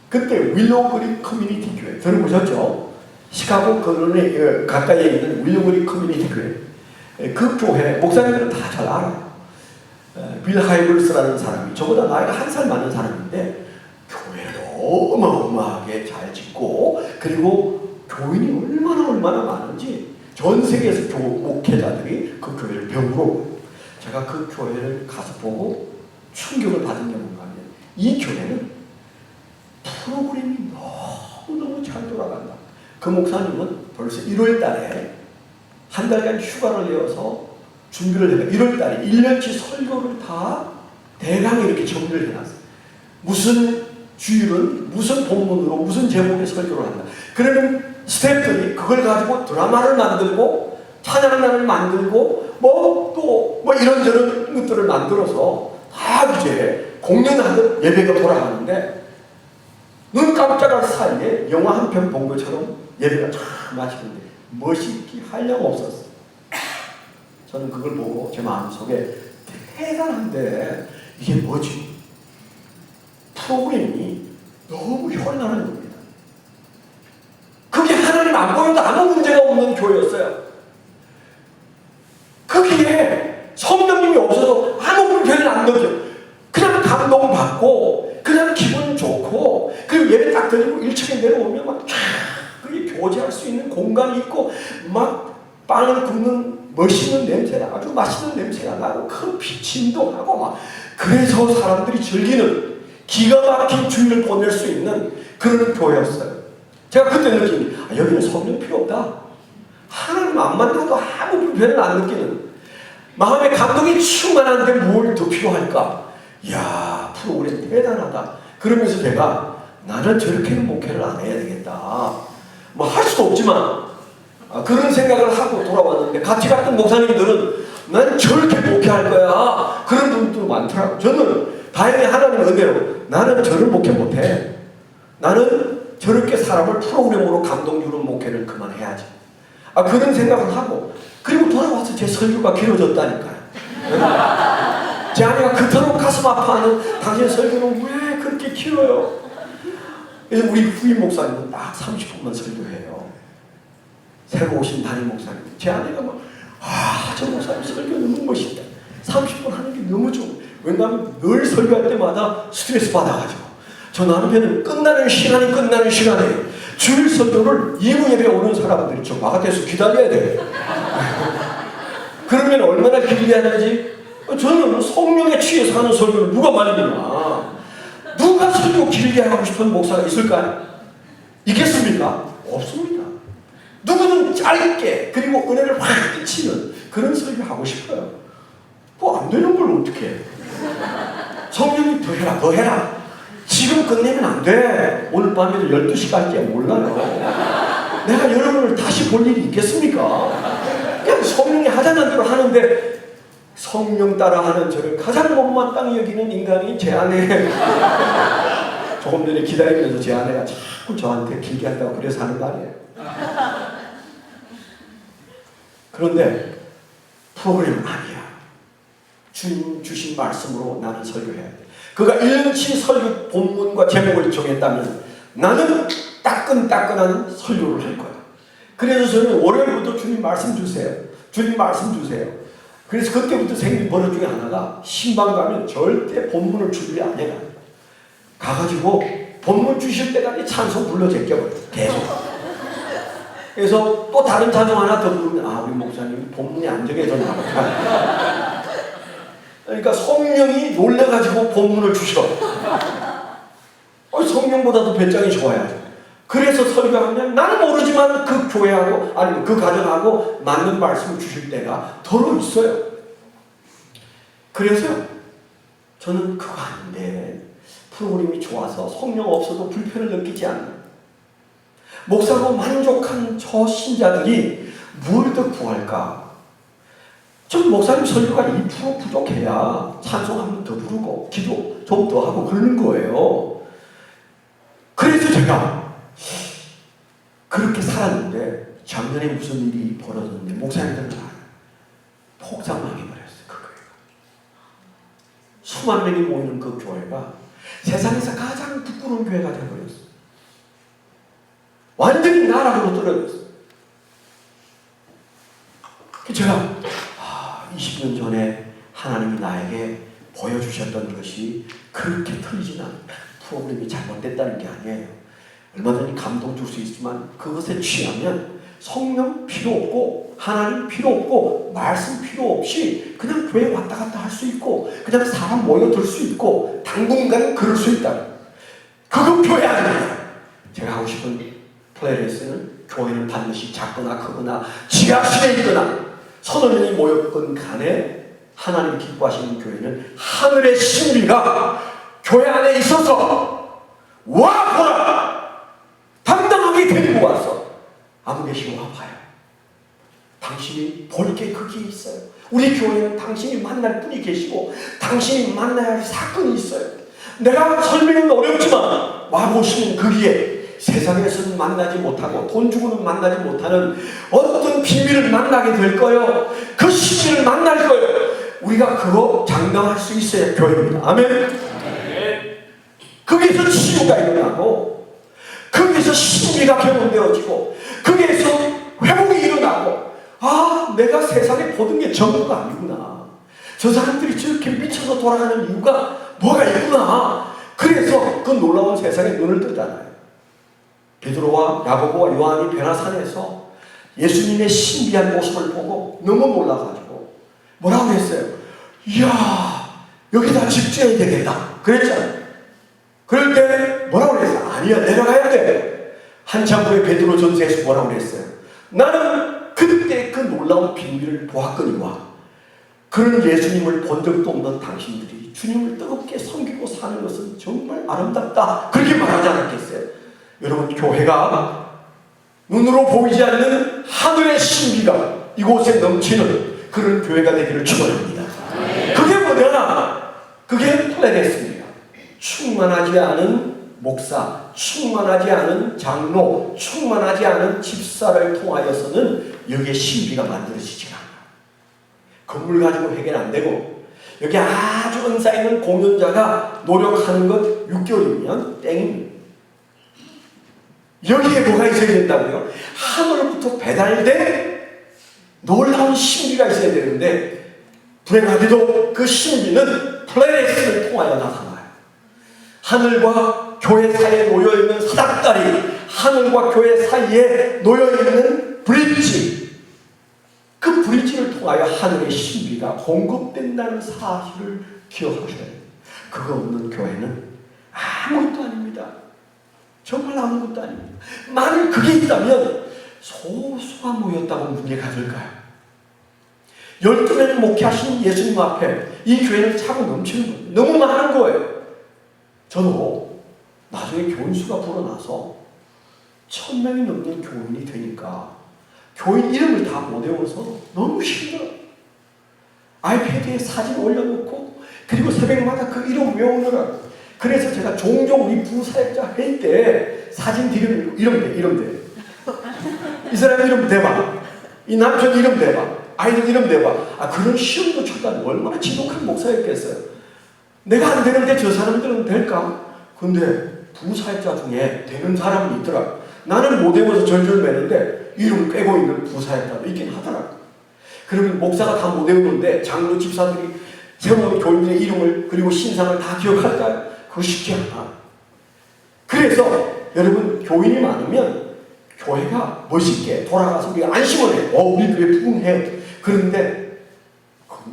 그때 윌로우그린 커뮤니티 교회 들어보셨죠? 시카고 근원에 가까이에 있는 윌로우그린 커뮤니티 교회. 그 교회 목사님들은 다 잘 알아요. 빌 하이블스라는 사람이 저보다 나이가 한 살 많은 사람인데 교회를 어마어마하게 잘 짓고, 그리고 교인이 얼마나 많은지 전 세계에서 목회자들이 그 교회를 병으로, 제가 그 교회를 가서 보고 충격을 받은 게 뭔가 하면, 이 교회는 프로그램이 너무너무 잘 돌아간다. 그 목사님은 벌써 1월 달에 한 달간 휴가를 내어서 준비를 해서 1월 달에 1년치 설교를 다 대강 이렇게 정리를 해놨어요. 무슨 주일은 무슨 본문으로 무슨 제목의 설교를 한다. 그러면 스태프들이 그걸 가지고 드라마를 만들고 찬양단을 만들고 뭐 이런저런 것들을 만들어서 다 이제 공연하듯 예배가 돌아가는데, 눈 깜짝할 사이에 영화 한 편 본 것처럼 예배가 쫙 마치는데 멋있기 한량 없었어요. 저는 그걸 보고 제 마음속에 대단한데 이게 뭐지? 프로그램이 너무 현란한 겁니다. 그게 하나님 안 보여도 아무 문제가 없는 교회였어요. 거기에 성령님이 없어도 아무 불편을 안 느껴. 그냥 감동받고 그냥 기분 좋고, 그리고 예배 딱 드리고 1층에 내려오면 막 그게 교제할 수 있는 공간이 있고, 막 빵을 굽는 멋있는 냄새가, 아주 맛있는 냄새가 나고 커피 진동하고 막, 그래서 사람들이 즐기는 기가 막힌 주일을 보낼 수 있는 그런 교회였어요. 제가 그때 느낀, 여기는 성령 필요 없다. 하나님 안 만나도 아무 불편을 안 느끼는, 마음의 감동이 충만한데 뭘 더 필요할까? 이야, 프로그램 대단하다. 그러면서 제가, 나는 저렇게는 목회를 안 해야 되겠다. 뭐 할 수도 없지만 그런 생각을 하고 돌아왔는데, 같이 갔던 목사님들은 나는 저렇게 목회할 거야, 그런 분들도 많더라고요. 저는 다행히 하나님 은혜로 나는 저런 목회 못해. 나는 저렇게 사람을 프로그램으로 감동 주는 목회를 그만해야지. 그런 생각을 하고, 그리고 돌아와서 제 설교가 길어졌다니까요. 제 아내가 그토록 가슴 아파하는 당신 설교는 왜 그렇게 길어요? 그래서 우리 후임 목사님은 딱 30분만 설교해요. 새로 오신 담임 목사님. 제 아내가 막, 저 목사님 설교 너무 멋있다. 30분 하는 게 너무 좋아. 왜냐하면 늘 설교할 때마다 스트레스 받아가지고, 저 남편은 끝나는 시간에 주일 설교를 2부 예배 오는 사람들이 저 바깥에서 기다려야 돼요. 그러면 얼마나 길게 하는지, 저는 성령에 취해서 하는 설교를 누가 말리나. 누가 설교 길게 하고 싶은 목사가 있을까요? 있겠습니까? 없습니다. 누구는 짧게, 그리고 은혜를 확 끼치는 그런 설교 하고 싶어요. 뭐 안 되는 걸 어떻게 해? 성령이 더 해라. 지금 끝내면 안 돼. 오늘 밤에도 12시까지야 몰라요. 내가 여러분을 다시 볼 일이 있겠습니까? 그냥 성령이 하자는 대로 하는데, 성령 따라 하는 저를 가장 못마땅히 여기는 인간이 제 아내. 조금 전에 기다리면서 제 아내가 자꾸 저한테 길게 한다고 그래서 하는 말이에요. 그런데 프로그램은 아니야. 주님 주신 말씀으로 나는 설교해야 돼. 그가 1년치 설교 본문과 제목을 정했다면 나는 따끈따끈한 설교를 할 거야. 그래서 저는 월요일부터 주님 말씀 주세요. 주님 말씀 주세요. 그래서 그때부터 생긴 버릇 중에 하나가, 신방 가면 절대 본문을 준비 안 해요. 가가지고 본문 주실 때까지 찬송 불러 제껴버려요. 계속. 그래서 또 다른 찬송 하나 더 부르면, 우리 목사님 본문이 안 정해졌나 보다. 그러니까 성령이 놀래가지고 본문을 주셔. 성령보다도 배짱이 좋아야죠. 그래서 설교하면 나는 모르지만 그 교회하고 아니면 그 가정하고 맞는 말씀을 주실 때가 더러 있어요. 그래서 저는 그거 아닌데, 프로그램이 좋아서 성령 없어도 불편을 느끼지 않는, 목사로 만족한 저 신자들이 뭘 더 구할까? 전 목사님 설교가 2% 부족해야 찬송 한 번 더 부르고 기도 좀 더 하고 그러는 거예요. 그래서 제가 그렇게 살았는데, 작년에 무슨 일이 벌어졌는데 목사님들은 폭삭망해버렸어요. 그 교회가. 수만 명이 모이는 그 교회가 세상에서 가장 부끄러운 교회가 되어버렸어요. 완전히 나락으로 떨어졌어요. 제가 20년 전에 하나님이 나에게 보여주셨던 것이 그렇게 틀리진 않다. 프로그램이 잘못됐다는 게 아니에요. 얼마든지 감동 줄 수 있지만 그것에 취하면 성령 필요 없고 하나님 필요 없고 말씀 필요 없이 그냥 교회 왔다 갔다 할 수 있고 그냥 사람 모여들 수 있고 당분간 그럴 수 있다. 그건 교회 아닙니다. 제가 하고 싶은 플레이리스트는 교회는 반드시 작거나 크거나 지하실에 있거나 서너 명이 모였건 간에 하나님 기뻐하시는 교회는 하늘의 신비가 교회 안에 있어서 와 보라! 당당하게 데리고 와서 아무 계시고 와봐요. 당신이 볼 게 거기에 있어요. 우리 교회는 당신이 만날 분이 계시고 당신이 만나야 할 사건이 있어요. 내가 설명은 어렵지만 와보시면 거기에 세상에서는 만나지 못하고 돈 주고는 만나지 못하는 어떤 비밀을 만나게 될 거예요. 그 신비를 만날 거예요. 우리가 그거 장담할 수 있어야 교회입니다. 아멘. 거기에서 치유가 일어나고 거기에서 신비가 경험되어지고 거기에서 회복이 일어나고 아 내가 세상에 보던 게 전부가 아니구나. 저 사람들이 저렇게 미쳐서 돌아가는 이유가 뭐가 있구나. 그래서 그 놀라운 세상에 눈을 뜨잖아요. 베드로와 야고보와 요한이 베라산에서 예수님의 신비한 모습을 보고 너무 놀라가지고 뭐라고 했어요? 이야 여기다 집 지어야 되겠다 그랬잖아요. 그럴 때 뭐라고 그랬어요? 아니야 내려가야 돼. 한참 후에 베드로 전서에서 뭐라고 그랬어요? 나는 그때 그 놀라운 비밀을 보았거니와 그런 예수님을 본 적도 없는 당신들이 주님을 뜨겁게 섬기고 사는 것은 정말 아름답다 그렇게 말하지 않았겠어요? 여러분 교회가 눈으로 보이지 않는 하늘의 신비가 이곳에 넘치는 그런 교회가 되기를 축원합니다. 그게 뭐냐? 그게 플레데스입니다. 충만하지 않은 목사, 충만하지 않은 장로, 충만하지 않은 집사를 통하여서는 여기에 신비가 만들어지지가 않아요. 건물 가지고 해결 안 되고 여기 아주 은사 있는 공연자가 노력하는 것 6개월이면 땡입니다. 여기에 뭐가 있어야 된다고요? 하늘로부터 배달된 놀라운 신비가 있어야 되는데 불행하게도 그 신비는 플레레스를 통하여 나타나요. 하늘과 교회 사이에 놓여있는 사닥다리, 하늘과 교회 사이에 놓여있는 브릿지, 그 브릿지를 통하여 하늘의 신비가 공급된다는 사실을 기억하셔야 돼요. 그거 없는 교회는 아무것도 아닙니다. 정말 아무것도 아닙니다. 만일 그게 있다면 소수가 모였다고 문제가 될까요? 12명을 목회하신 예수님 앞에 이 교회는 차고 넘치는 거예요. 너무 많은 거예요. 저도 나중에 교인수가 불어나서 1000명이 넘는 교인이 되니까 교인 이름을 다 못 외워서 너무 힘들어요. 아이패드에 사진 올려놓고 그리고 새벽마다 그 이름 외우느라 그래서 제가 종종 우리 부사역자 회의 때 사진 뒤로 이름 대. 이 사람 이름 대봐. 이 남편 이름 대봐. 아이들 이름 대봐. 아 그런 시험도 쳤다니 얼마나 지독한 목사였겠어요. 내가 안 되는데 저 사람들은 될까? 근데 부사역자 중에 되는 사람이 있더라. 나는 못 외워서 절절 매는데 이름 빼고 있는 부사역자도 있긴 하더라. 그러면 목사가 다 못 외우는데 장로 집사들이 새로운 교인들의 이름을 그리고 신상을 다 기억할까요? 그거 쉽지 않아. 그래서 여러분 교인이 많으면 교회가 멋있게 돌아가서 우리가 안심을 해. 우리 교회 부흥해. 그런데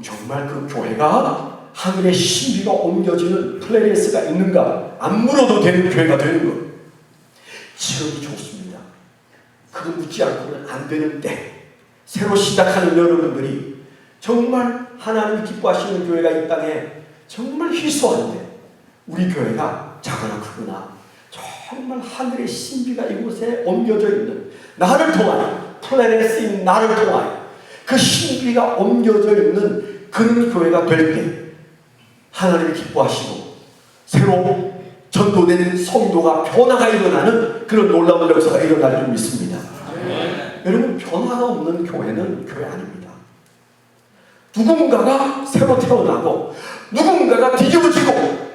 정말 그 교회가 하늘의 신비가 옮겨지는 플레레스가 있는가 안 물어도 되는 교회가 되는 것. 지금이 좋습니다. 그거 묻지 않고는 안 되는 때 새로 시작하는 여러분들이 정말 하나님이 기뻐하시는 교회가 이 땅에 정말 희소한데 우리 교회가 작거나 크거나 정말 하늘의 신비가 이곳에 옮겨져 있는 나를 통하여 플레레스인 나를 통하여 그 신비가 옮겨져 있는 그런 교회가 될 때 하나님이 기뻐하시고 새로 전도된 성도가 변화가 일어나는 그런 놀라운 역사가 일어날 줄 믿습니다. 여러분 변화가 없는 교회는 교회 아닙니다. 누군가가 새로 태어나고 누군가가 뒤집어지고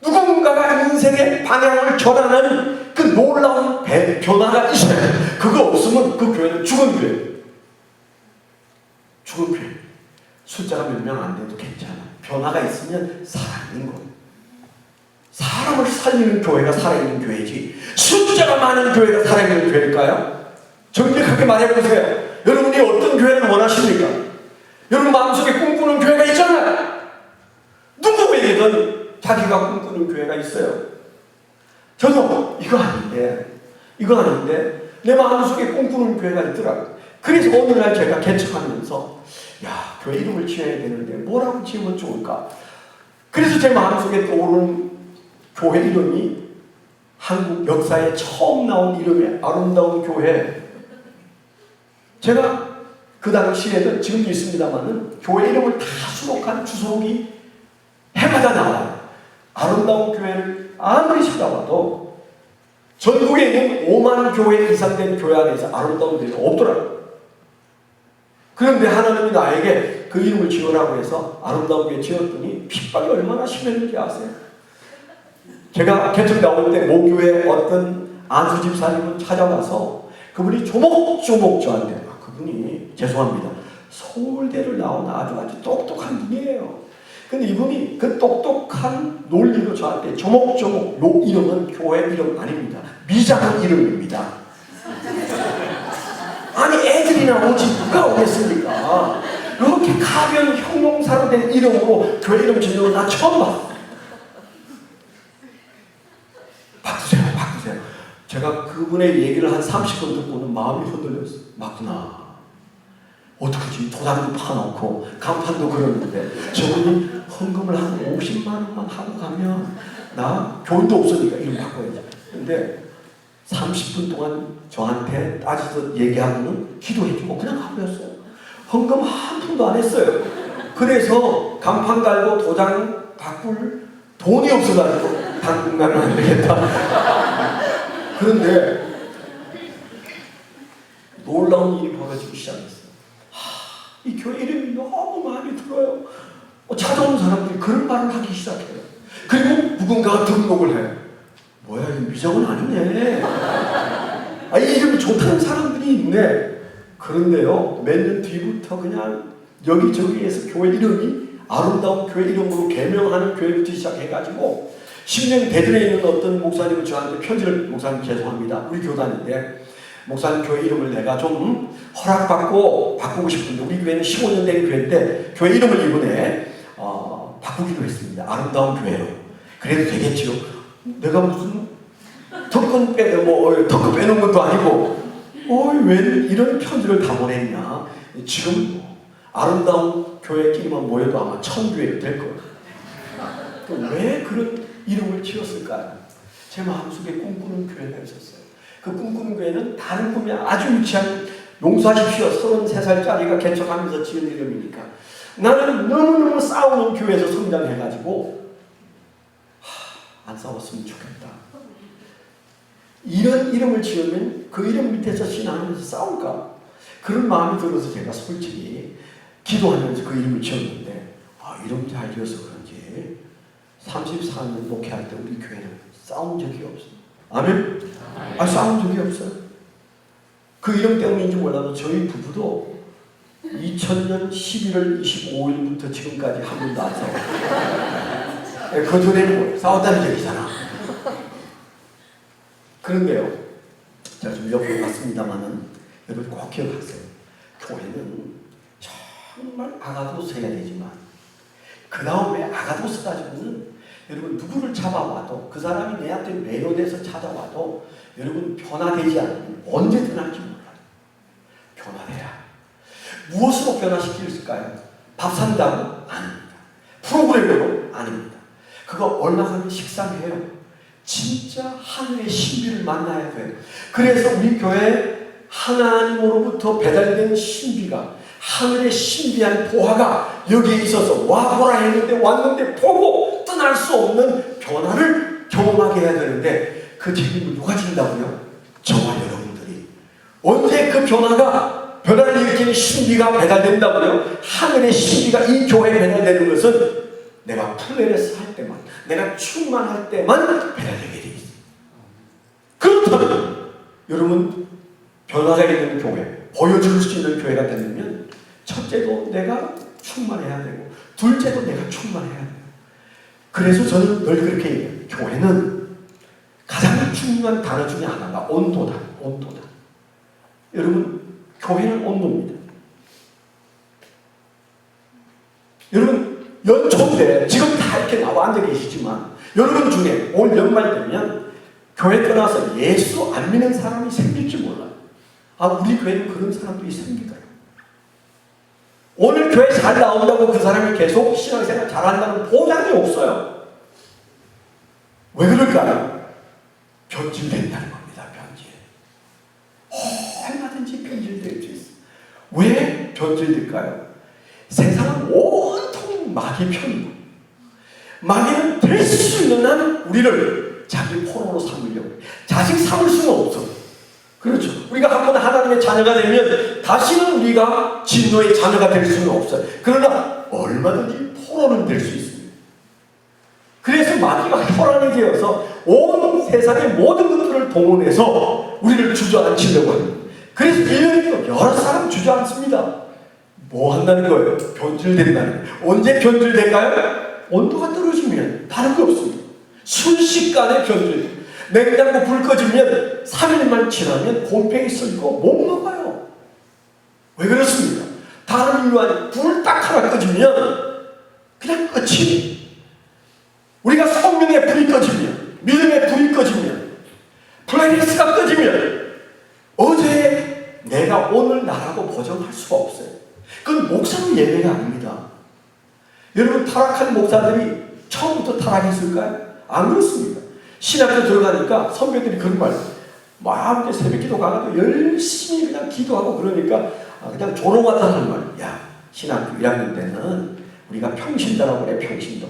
누군가가 인생의 방향을 전환하는 그 놀라운 변화가 있어야 돼요. 그거 없으면 그 교회는 죽은 교회예요. 죽은 교회. 숫자가 몇 명 안 돼도 괜찮아. 변화가 있으면 살아있는 거예요. 사람을 살리는 교회가 살아있는 교회지 숫자가 많은 교회가 살아있는 교회일까요? 정직하게 말해보세요. 여러분이 어떤 교회를 원하십니까? 여러분 마음속에 꿈꾸는 교회가 있잖아요. 누구에게든 자기가 꿈꾸는 교회가 있어요. 저도 이거 아닌데 내 마음속에 꿈꾸는 교회가 있더라고요. 그래서 어느 날 제가 개척하면서 야, 교회 이름을 지어야 되는데 뭐라고 지으면 좋을까? 그래서 제 마음속에 떠오르는 교회 이름이 한국 역사에 처음 나온 이름의 아름다운 교회. 제가 그 당시에는 지금도 있습니다만은 교회 이름을 다 수록한 주소록이 해마다 나와요. 아름다운 교회를 아무리 찾아봐도 전국에 있는 5만 교회 이상 된 교회 안에서 아름다운 교회가 없더라고요. 그런데 하나님이 나에게 그 이름을 지으라고 해서 아름다운 교회 지었더니 핍박이 얼마나 심했는지 아세요? 제가 개척 나올 때 모교회 어떤 안수집사님을 찾아가서 그분이 조목조목 저한테 그분이 죄송합니다. 서울대를 나온 아주 똑똑한 분이에요. 근데 이분이 그 똑똑한 논리로 저한테 조목조목 요 이름은 교회 이름 아닙니다. 미장 이름입니다. 아니 애들이나 오지 누가 오겠습니까? 이렇게 가변 형용사로 된 이름으로 교회 이름 짓는 건 나 처음 봤어. 바꾸세요. 제가 그분의 얘기를 한 30분 듣고는 마음이 흔들렸어요. 맞구나. 어떡하지? 도장도 파놓고 간판도 그러는데 저분이 헌금을 한 50만 원만 하고 가면 나 교인도 없으니까 이름 바꿔야지. 근데 30분 동안 저한테 따지듯 얘기하고는 기도해주고 그냥 가버렸어요. 헌금 한 푼도 안 했어요. 그래서 간판 달고 도장 바꿀 돈이 없어가지고 당분간은 안 되겠다. 그런데 놀라운 일이 벌어지기 시작했어요. 이 교회 이름이 너무 마음에 들어요. 찾아오는 사람들이 그런 말을 하기 시작해요. 그리고 누군가가 등록을 해요. 뭐야, 이 미장은 아니네. 이 이름이 좋다는 사람들이 있네. 그런데요, 몇 년 뒤부터 그냥 여기저기에서 교회 이름이 아름다운 교회 이름으로 개명하는 교회부터 시작해가지고 10년 대전에 있는 어떤 목사님은 저한테 편지를, 목사님 죄송합니다. 우리 교단인데 목사님 교회 이름을 내가 좀 허락받고 바꾸고 싶은데 우리 교회는 15년 된 교회인데 교회 이름을 이번에 바꾸기로 했습니다. 아름다운 교회로. 그래도 되겠지요. 내가 무슨 턱끈 빼놓은 것도 아니고 왜 이런 편지를 다 보냈냐. 지금 아름다운 교회끼리만 모여도 아마 1000교회가 될 거예요. 왜 그런 이름을 지었을까요? 제 마음속에 꿈꾸는 교회가 있었어요. 그 꿈꾸는 교회는 다른 꿈이 아주 유치한 용서하십시오. 33살짜리가 개척하면서 지은 이름이니까. 나는 너무너무 싸우는 교회에서 성장해가지고 안 싸웠으면 좋겠다. 이런 이름을 지으면 그 이름 밑에서 신앙하면서 싸울까? 그런 마음이 들어서 제가 솔직히 기도하면서 그 이름을 지었는데 이름 잘 지어서 그런지 34년 목회할 때 우리 교회는 싸운 적이 없어요. 아멘? 싸운 적이 없어요. 그 이름 때문인지 몰라도 저희 부부도 2000년 11월 25일부터 지금까지 한 번도 안 싸워요. 그 전에는 싸웠다는 얘기잖아. 그런데요, 제가 좀 옆에 갔습니다만은 여러분 꼭 기억하세요. 교회는 정말 아가도스 해야 되지만 그 다음에 아가도스 가지고는 여러분 누구를 잡아와도 그 사람이 내한테 매료돼서 찾아와도 여러분 변화되지 않으면 언제든 할지 몰라요. 변화돼야. 무엇으로 변화시킬까요? 밥 산다고? 아닙니다. 프로그램으로? 아닙니다. 그거 얼마 전에 식상해요. 진짜 하늘의 신비를 만나야 돼요. 그래서 우리 교회 하나님으로부터 배달된 신비가, 하늘의 신비한 보화가 여기에 있어서 와보라 했는데 왔는데 보고 떠날 수 없는 변화를 경험하게 해야 되는데 그 책임을 누가 진다고요? 저와 여러분들이. 언제 그 변화를 일으키는 신비가 배달된다고요? 하늘의 신비가 이 교회에 배달되는 것은 내가 플레레스 할 때만, 내가 충만할 때만 배달되게 되어 있어요. 그렇다면 여러분 변화가 있는 교회, 보여줄 수 있는 교회가 되려면 첫째도 내가 충만해야 되고 둘째도 내가 충만해야 돼요. 그래서 저는 늘 그렇게 얘기해요. 교회는 가장 중요한 단어 중에 하나가 온도다. 온도다. 여러분, 교회는 온도입니다. 여러분, 연초 때 지금 다 이렇게 나와 앉아 계시지만 여러분 중에 올 연말 되면 교회 떠나서 예수 안 믿는 사람이 생길지 몰라요. 아, 우리 교회는 그런 사람들이 생기더라고요. 오늘 교회 잘 나온다고 그 사람이 계속 신앙생활 잘한다는 보장이 없어요. 왜 그럴까요? 변질된다는 겁니다. 변질. 얼마든지 변질될 수 있어요. 왜 변질될까요? 세상은 온통 마귀 편이고 마귀는 될 수 있는 한 우리를 자기 포로로 삼으려고 해요. 자식 삼을 수는 없어. 그렇죠. 우리가 한번 하나님의 자녀가 되면 다시는 우리가 진노의 자녀가 될 수는 없어요. 그러나 얼마든지 포로는 될 수 있습니다. 그래서 마귀가 혈안이 되어서 온 세상의 모든 것들을 동원해서 우리를 주저앉히려고 합니다. 그래서 1년에 여러 사람 주저앉습니다. 뭐 한다는 거예요? 변질된다는 거예요. 언제 변질될까요? 온도가 떨어지면 다른 거 없습니다. 순식간에 변질. 냉장고 불 꺼지면 3일만 지나면 곰팡이 썩고 못 먹어요. 왜 그렇습니까? 다른 이유 아니 불 딱 하나 꺼지면 그냥 끝이. 우리가 성령의 불이 꺼지면, 믿음의 불이 꺼지면, 플레이리스트가 꺼지면 어제 내가 오늘 나라고 보정할 수가 없어요. 그건 목사의 예외가 아닙니다. 여러분, 타락한 목사들이 처음부터 타락했을까요? 안 그렇습니다. 신학교 들어가니까 선배들이 그런 말, 막 새벽 기도 가가지고 열심히 그냥 기도하고 그러니까 그냥 조롱하다 하는 말. 야, 신학교 1학년 때는 우리가 평신도라고 그래, 평신도.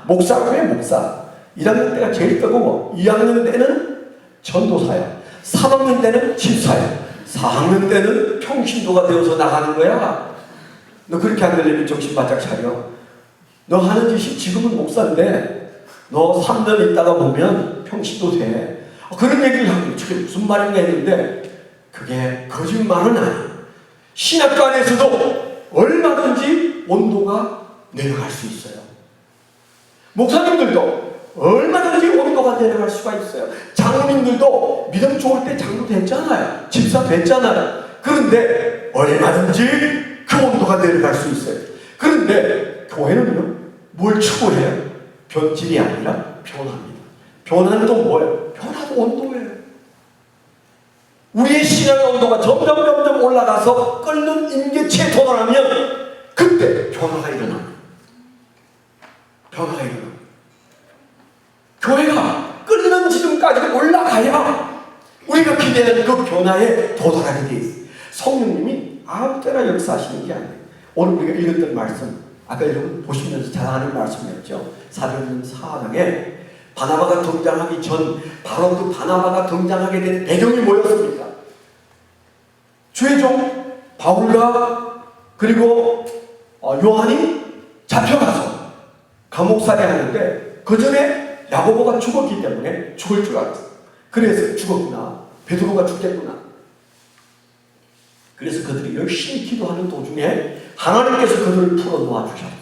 목사라고 해, 목사. 1학년 때가 제일 뜨거워. 2학년 때는 전도사야. 3학년 때는 집사야. 4학년 때는 평신도가 되어서 나가는 거야. 너 그렇게 안 되려면 정신 바짝 차려. 너 하는 짓이 지금은 목사인데 너 3년 있다가 보면 평신도 돼. 그런 얘기를 하고 저게 무슨 말인가 했는데 그게 거짓말은 아니에요. 신학교 안에서도 얼마든지 온도가 내려갈 수 있어요. 목사님들도 얼마든지 온도가 내려갈 수가 있어요. 장로님들도 믿음 좋을 때 장로 됐잖아요. 집사 됐잖아요. 그런데 얼마든지 그 온도가 내려갈 수 있어요. 그런데 교회는요, 뭘 추구해요? 변질이 아니라 변화입니다. 변화는 또 뭐예요? 변화도 온도예요. 우리의 신앙의 온도가 점점 올라가서 끓는 임계치에 도달하면 그때 변화가 일어납니다. 변화가 일어납니다. 교회가 끓는 지점까지 올라가야 우리가 기대하는 그 변화에 도달하게 되어 있어요. 성령님이 아무 때나 역사하시는 게 아니에요. 오늘 우리가 읽었던 말씀, 아까 여러분 보시면서 잘 아는 말씀이었죠. 사도행전 4장에 바나바가 등장하기 전 바로 그 바나바가 등장하게 된 배경이 뭐였습니까? 주의 종 바울과 그리고 요한이 잡혀가서 감옥살이 하는데 그 전에 야고보가 죽었기 때문에 죽을 줄 알았어요. 그래서 죽었구나. 베드로가 죽겠구나. 그래서 그들이 열심히 기도하는 도중에 하나님께서 그들을 풀어놓아 주셨어요.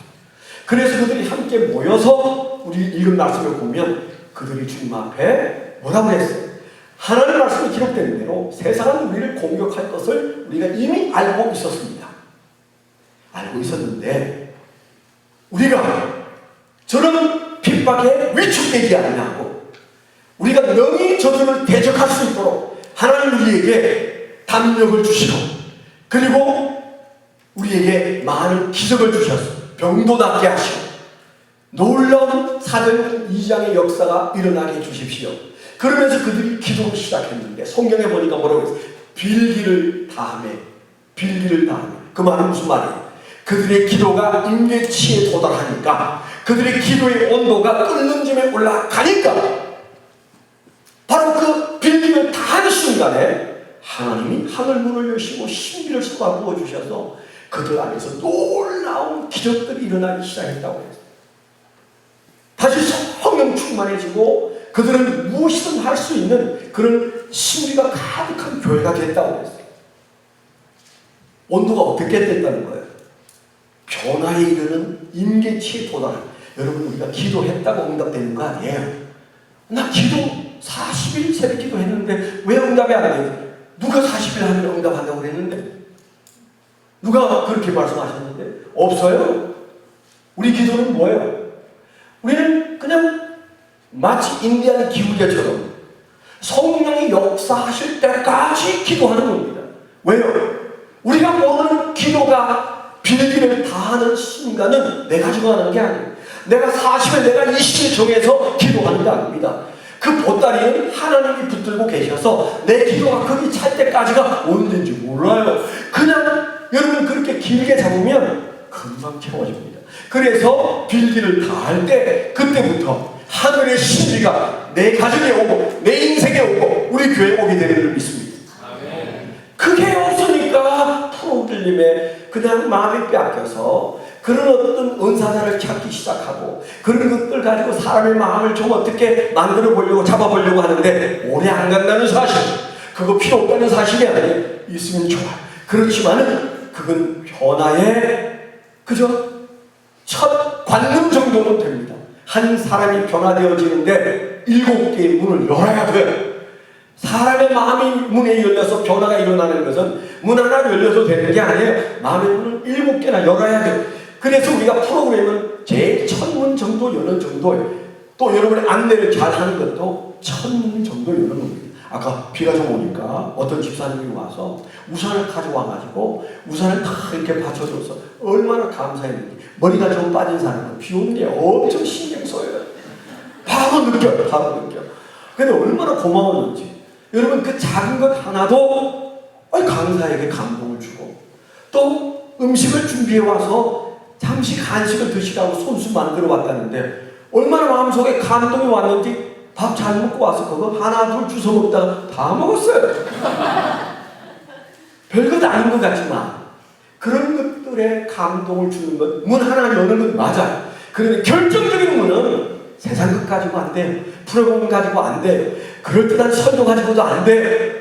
그래서 그들이 함께 모여서 우리 읽은 말씀을 보면 그들이 주님 앞에 뭐라고 했어요? 하나님 말씀이 기록된 대로 세상은 우리를 공격할 것을 우리가 이미 알고 있었습니다. 알고 있었는데 우리가 저런 핍박에 위축되지 않냐고 우리가 능히 저들을 대적할 수 있도록 하나님 우리에게 담력을 주시고 그리고 우리에게 많은 기적을 주셨어요. 병도 낫게 하시고 놀라운 사도행전 2장의 역사가 일어나게 해주십시오. 그러면서 그들이 기도를 시작했는데 성경에 보니까 뭐라고 했어요? 빌기를 다하며 빌기를 다하며 그 말은 무슨 말이에요? 그들의 기도가 임계치에 도달하니까 그들의 기도의 온도가 끓는 점에 올라가니까 바로 그 빌기를 다하는 순간에 하나님이 하늘 문을 여시고 신비를 쏟아 부어주셔서 그들 안에서 놀라운 기적들이 일어나기 시작했다고 했어요. 다시 성령 충만해지고 그들은 무엇이든 할 수 있는 그런 신비가 가득한 교회가 됐다고 했어요. 온도가 어떻게 됐다는 거예요? 변화에 이르는 임계치에 도달한 여러분, 우리가 기도했다고 응답되는 거 아니에요. 나 기도 40일 새벽 기도했는데 왜 응답이 안 돼요? 누가 40일 하면 응답한다고 그랬는데? 누가 그렇게 말씀하셨는데? 없어요. 우리 기도는 뭐예요? 우리는 그냥 마치 인디안 기후제처럼 성령이 역사하실 때까지 기도하는 겁니다. 왜요? 우리가 모르는 기도가 빌기를 다하는 순간은 내가 정하는 게 아니에요. 내가 40일, 내가 20일 정해서 기도하는 게 아닙니다. 그 보따리는 하나님이 붙들고 계셔서 내 기도가 거기 찰 때까지가 언제인지 몰라요. 그냥 여러분 그렇게 길게 잡으면 금방 채워집니다. 그래서 빌기를 다 할 때 그때부터 하늘의 신비가 내 가정에 오고 내 인생에 오고 우리 교회에 오게 되는 줄 믿습니다. 그게 없으니까 프로빌림에 그냥 마음이 빼앗겨서 그런 어떤 은사자를 찾기 시작하고 그런 것들 가지고 사람의 마음을 좀 어떻게 만들어 보려고 잡아보려고 하는데 오래 안 간다는 사실, 그거 필요 없다는 사실이 아니에요. 있으면 좋아요. 그렇지만은 그건 변화의 그저 첫 관문 정도는 됩니다. 한 사람이 변화되어지는데 7개의 문을 열어야 돼요. 사람의 마음이 문에 열려서 변화가 일어나는 것은 문 하나 열려도 되는 게 아니에요. 마음의 문을 7개나 열어야 돼요. 그래서 우리가 프로그램은 제일 1000문 정도 여는 정도예요. 또 여러분의 안내를 잘 하는 것도 1000문 정도 여는 겁니다. 아까 비가 좀 오니까 어떤 집사님이 와서 우산을 가져와가지고 우산을 다 이렇게 받쳐줘서 얼마나 감사했는지. 머리가 좀 빠진 사람은 비 오는 게 엄청 신경 써요. 바로 느껴요. 바로 느껴요. 근데 얼마나 고마웠는지. 여러분 그 작은 것 하나도 강사에게 감동을 주고 또 음식을 준비해 와서 잠시 간식을 드시라고 손수 만들어 왔다는데 얼마나 마음속에 감동이 왔는지 밥 잘 먹고 와서 그거 하나 둘 주워 먹다가 다 먹었어요. 별것 아닌 것 같지만 그런 것들에 감동을 주는 것, 문 하나 여는 건 맞아요. 그런데 결정적인 문은 세상 것 가지고 안 돼요. 프로그램 가지고 안 돼요. 그럴듯한 설교 가지고도 안 돼요.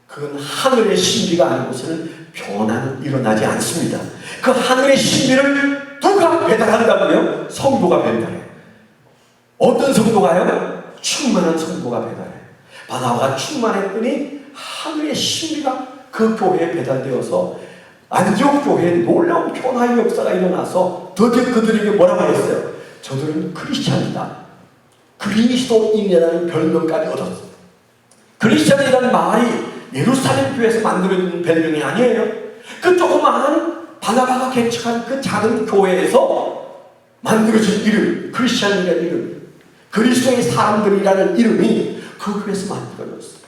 그건 하늘의 신비가 아닌 곳에는 변화는 일어나지 않습니다. 그 하늘의 신비를 누가 배달한다고요? 성도가 배달해요. 어떤 성도가요? 충만한 성도가 배달해요. 바나바가 충만했더니 하늘의 신비가 그 교회에 배달되어서 안디옥 교회에 놀라운 변화의 역사가 일어나서 드디어 그들에게 뭐라고 했어요? 저들은 크리스찬이다. 그리스도인이라는 별명까지 얻었어요. 크리스찬이라는 말이 예루살렘 교회에서 만들어진 별명이 아니에요. 그 조그마한 바나바가 개척한 그 작은 교회에서 만들어진 이름, 크리스찬이라는 이름, 그리스도의 사람들이라는 이름이 그 교회에서 만들어졌어요.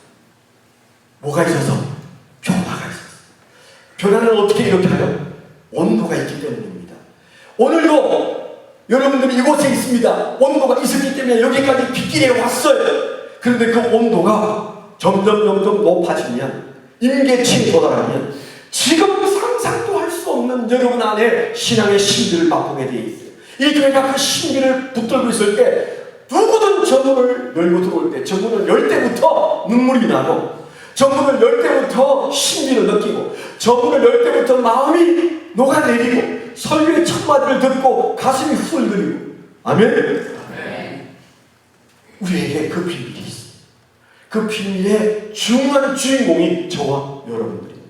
뭐가 있어서? 변화가 있었어요. 변화는 어떻게 이렇게 하죠? 온도가 있기 때문입니다. 오늘도 여러분들이 이곳에 있습니다. 온도가 있었기 때문에 여기까지 빗길에 왔어요. 그런데 그 온도가 점점 높아지면 임계치에 도달하면 지금 상상도 할 수 없는 여러분 안에 신앙의 신비를 맛보게 되어 있어요. 이 교회가 그 신비를 붙들고 있을 때 누구든 저 문을 열고 들어올 때, 저 문을 열 때부터 눈물이 나고, 저 문을 열 때부터 신비를 느끼고, 저 문을 열 때부터 마음이 녹아내리고, 설교의 첫 마디를 듣고 가슴이 후들거리고. 아멘? 우리에게 그 비밀이 있어요. 그 비밀의 중요한 주인공이 저와 여러분들입니다.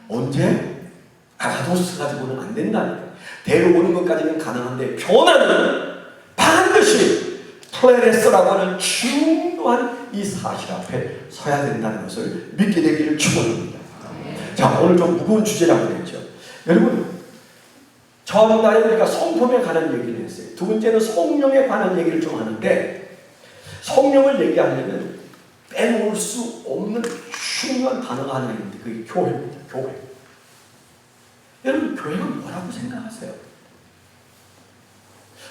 언제? 아가도스 가지고는 안 된다니까. 데려오는 것까지는 가능한데 변화는 반드시 플레레스라고 하는 중요한 이 사실 앞에 서야 된다는 것을 믿게 되기를 축원합니다. 자, 오늘 좀 무거운 주제라고 그랬죠. 여러분, 전날에 우리가 성품에 관한 얘기를 했어요. 두 번째는 성령에 관한 얘기를 좀 하는데, 성령을 얘기하려면 빼놓을 수 없는 중요한 단어가 하나 있는데 그게 교회입니다. 교회. 여러분, 교회가 뭐라고 생각하세요?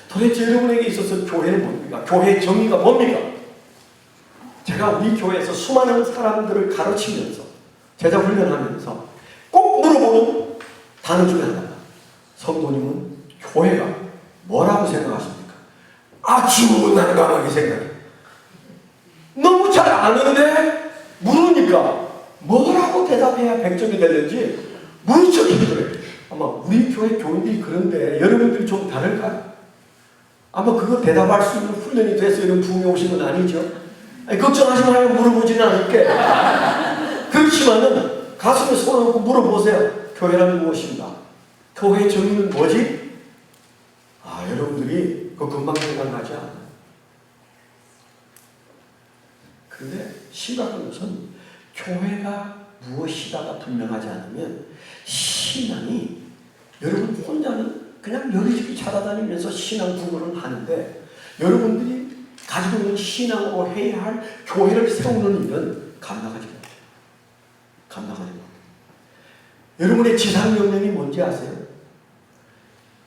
도대체 여러분에게 있어서 교회는 뭡니까? 교회의 정의가 뭡니까? 제가 우리 교회에서 수많은 사람들을 가르치면서 제자 훈련하면서 꼭 물어보는 단어 중에 하나가, 성도님은 교회가 뭐라고 생각하십니까? 아주 난감하게 생각해요. 너무 잘 아는데 물으니까 뭐라고 대답해야 100점이 되는지 무척 힘들어요. 아마 우리 교회 교인들이 그런데 여러분들이 좀 다를까요? 아마 그거 대답할 수 있는 훈련이 돼서 이런 부흥에 오신 건 아니죠. 아니, 걱정하지 마요. 물어보지는 않을게. 그렇지만은 가슴에 손을 얹고 물어보세요. 교회란 무엇인가? 교회의 정의는 뭐지? 아, 여러분들이 그거 금방 생각나지 않아요. 근데 심각한 것은 교회가 무엇이다가 분명하지 않으면 신앙이 여러분 혼자는 그냥 여기저기 찾아다니면서 신앙 구걸을 하는데 여러분들이 가지고 있는 신앙으로 해야 할 교회를 세우는 일은 감당하지 못해요. 감당하지 못해요. 여러분의 지상명령이 뭔지 아세요?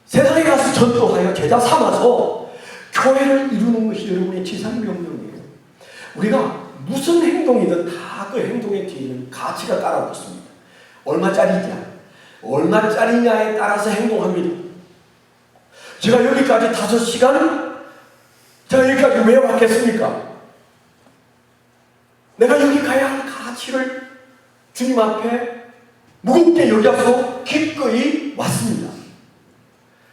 세상에 가서 전도하여 제자 삼아서 교회를 이루는 것이 여러분의 지상명령이에요. 우리가 무슨 행동이든 다 그 행동의 뒤에는 가치가 따라 붙습니다. 얼마짜리냐에 따라서 행동합니다. 제가 여기까지 5시간 제가 여기까지 왜 왔겠습니까? 내가 여기 가야 할 가치를 주님 앞에 무겁게 여겨서 기꺼이 왔습니다.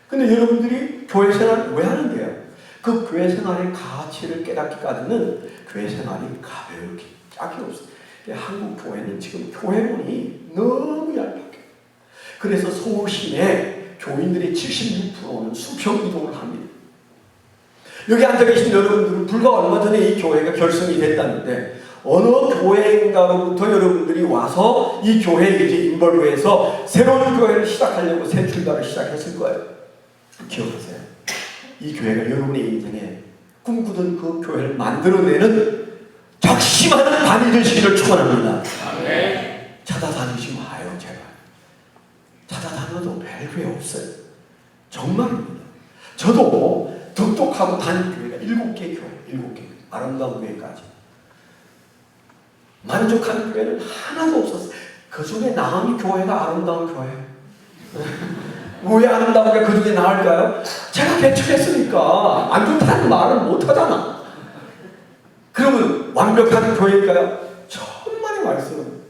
근데 여러분들이 교회 생활 왜 하는데요? 그 교회 생활의 가치를 깨닫기까지는 교회 생활이 가벼울게 짝이 없어요. 한국 교회는 지금 교회론이 너무 얄팍해요. 그래서 서울시내 교인들의 76%는 수평 이동을 합니다. 여기 앉아 계신 여러분들은 불과 얼마 전에 이 교회가 결성이 됐다는데 어느 교회인가로부터 여러분들이 와서 이 교회에 이제 인벌브해서 새로운 교회를 시작하려고 새 출발을 시작했을 거예요. 기억하세요. 이 교회가 여러분의 인생에 꿈꾸던 그 교회를 만들어내는 작심하는 밤이 되시기를 축원합니다. 찾아다니지 마요, 제발. 찾아다녀도 별교회 없어요. 정말입니다. 저도 독특하고 다닌 교회가 7개 교회, 7개 아름다운 교회까지. 만족하는 교회는 하나도 없었어요. 그 중에 나은이 교회가 아름다운 교회. 왜 아름다운 게 그 중에 나을까요? 제가 개척했으니까 안 좋다는 말을 못하잖아. 그러면 완벽한 교회일까요? 천만의 말씀.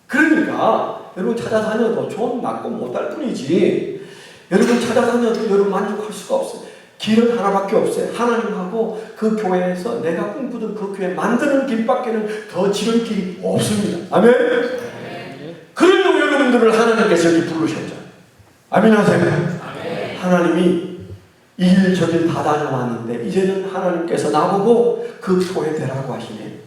그러니까 여러분 찾아다녀도 좀 낫고 못할 뿐이지 여러분 찾아다녀도 여러분 만족할 수가 없어요. 길은 하나밖에 없어요. 하나님하고 그 교회에서 내가 꿈꾸던 그 교회 만드는 길밖에는 더 지름길이 없습니다. 아멘? 그러려고 여러분들을 하나님께서 여기 부르셨잖아요. 아멘 하세요? 아멘. 하나님이 이 길 저 길 다 다녀왔는데 이제는 하나님께서 나보고 그 교회 되라고 하시네.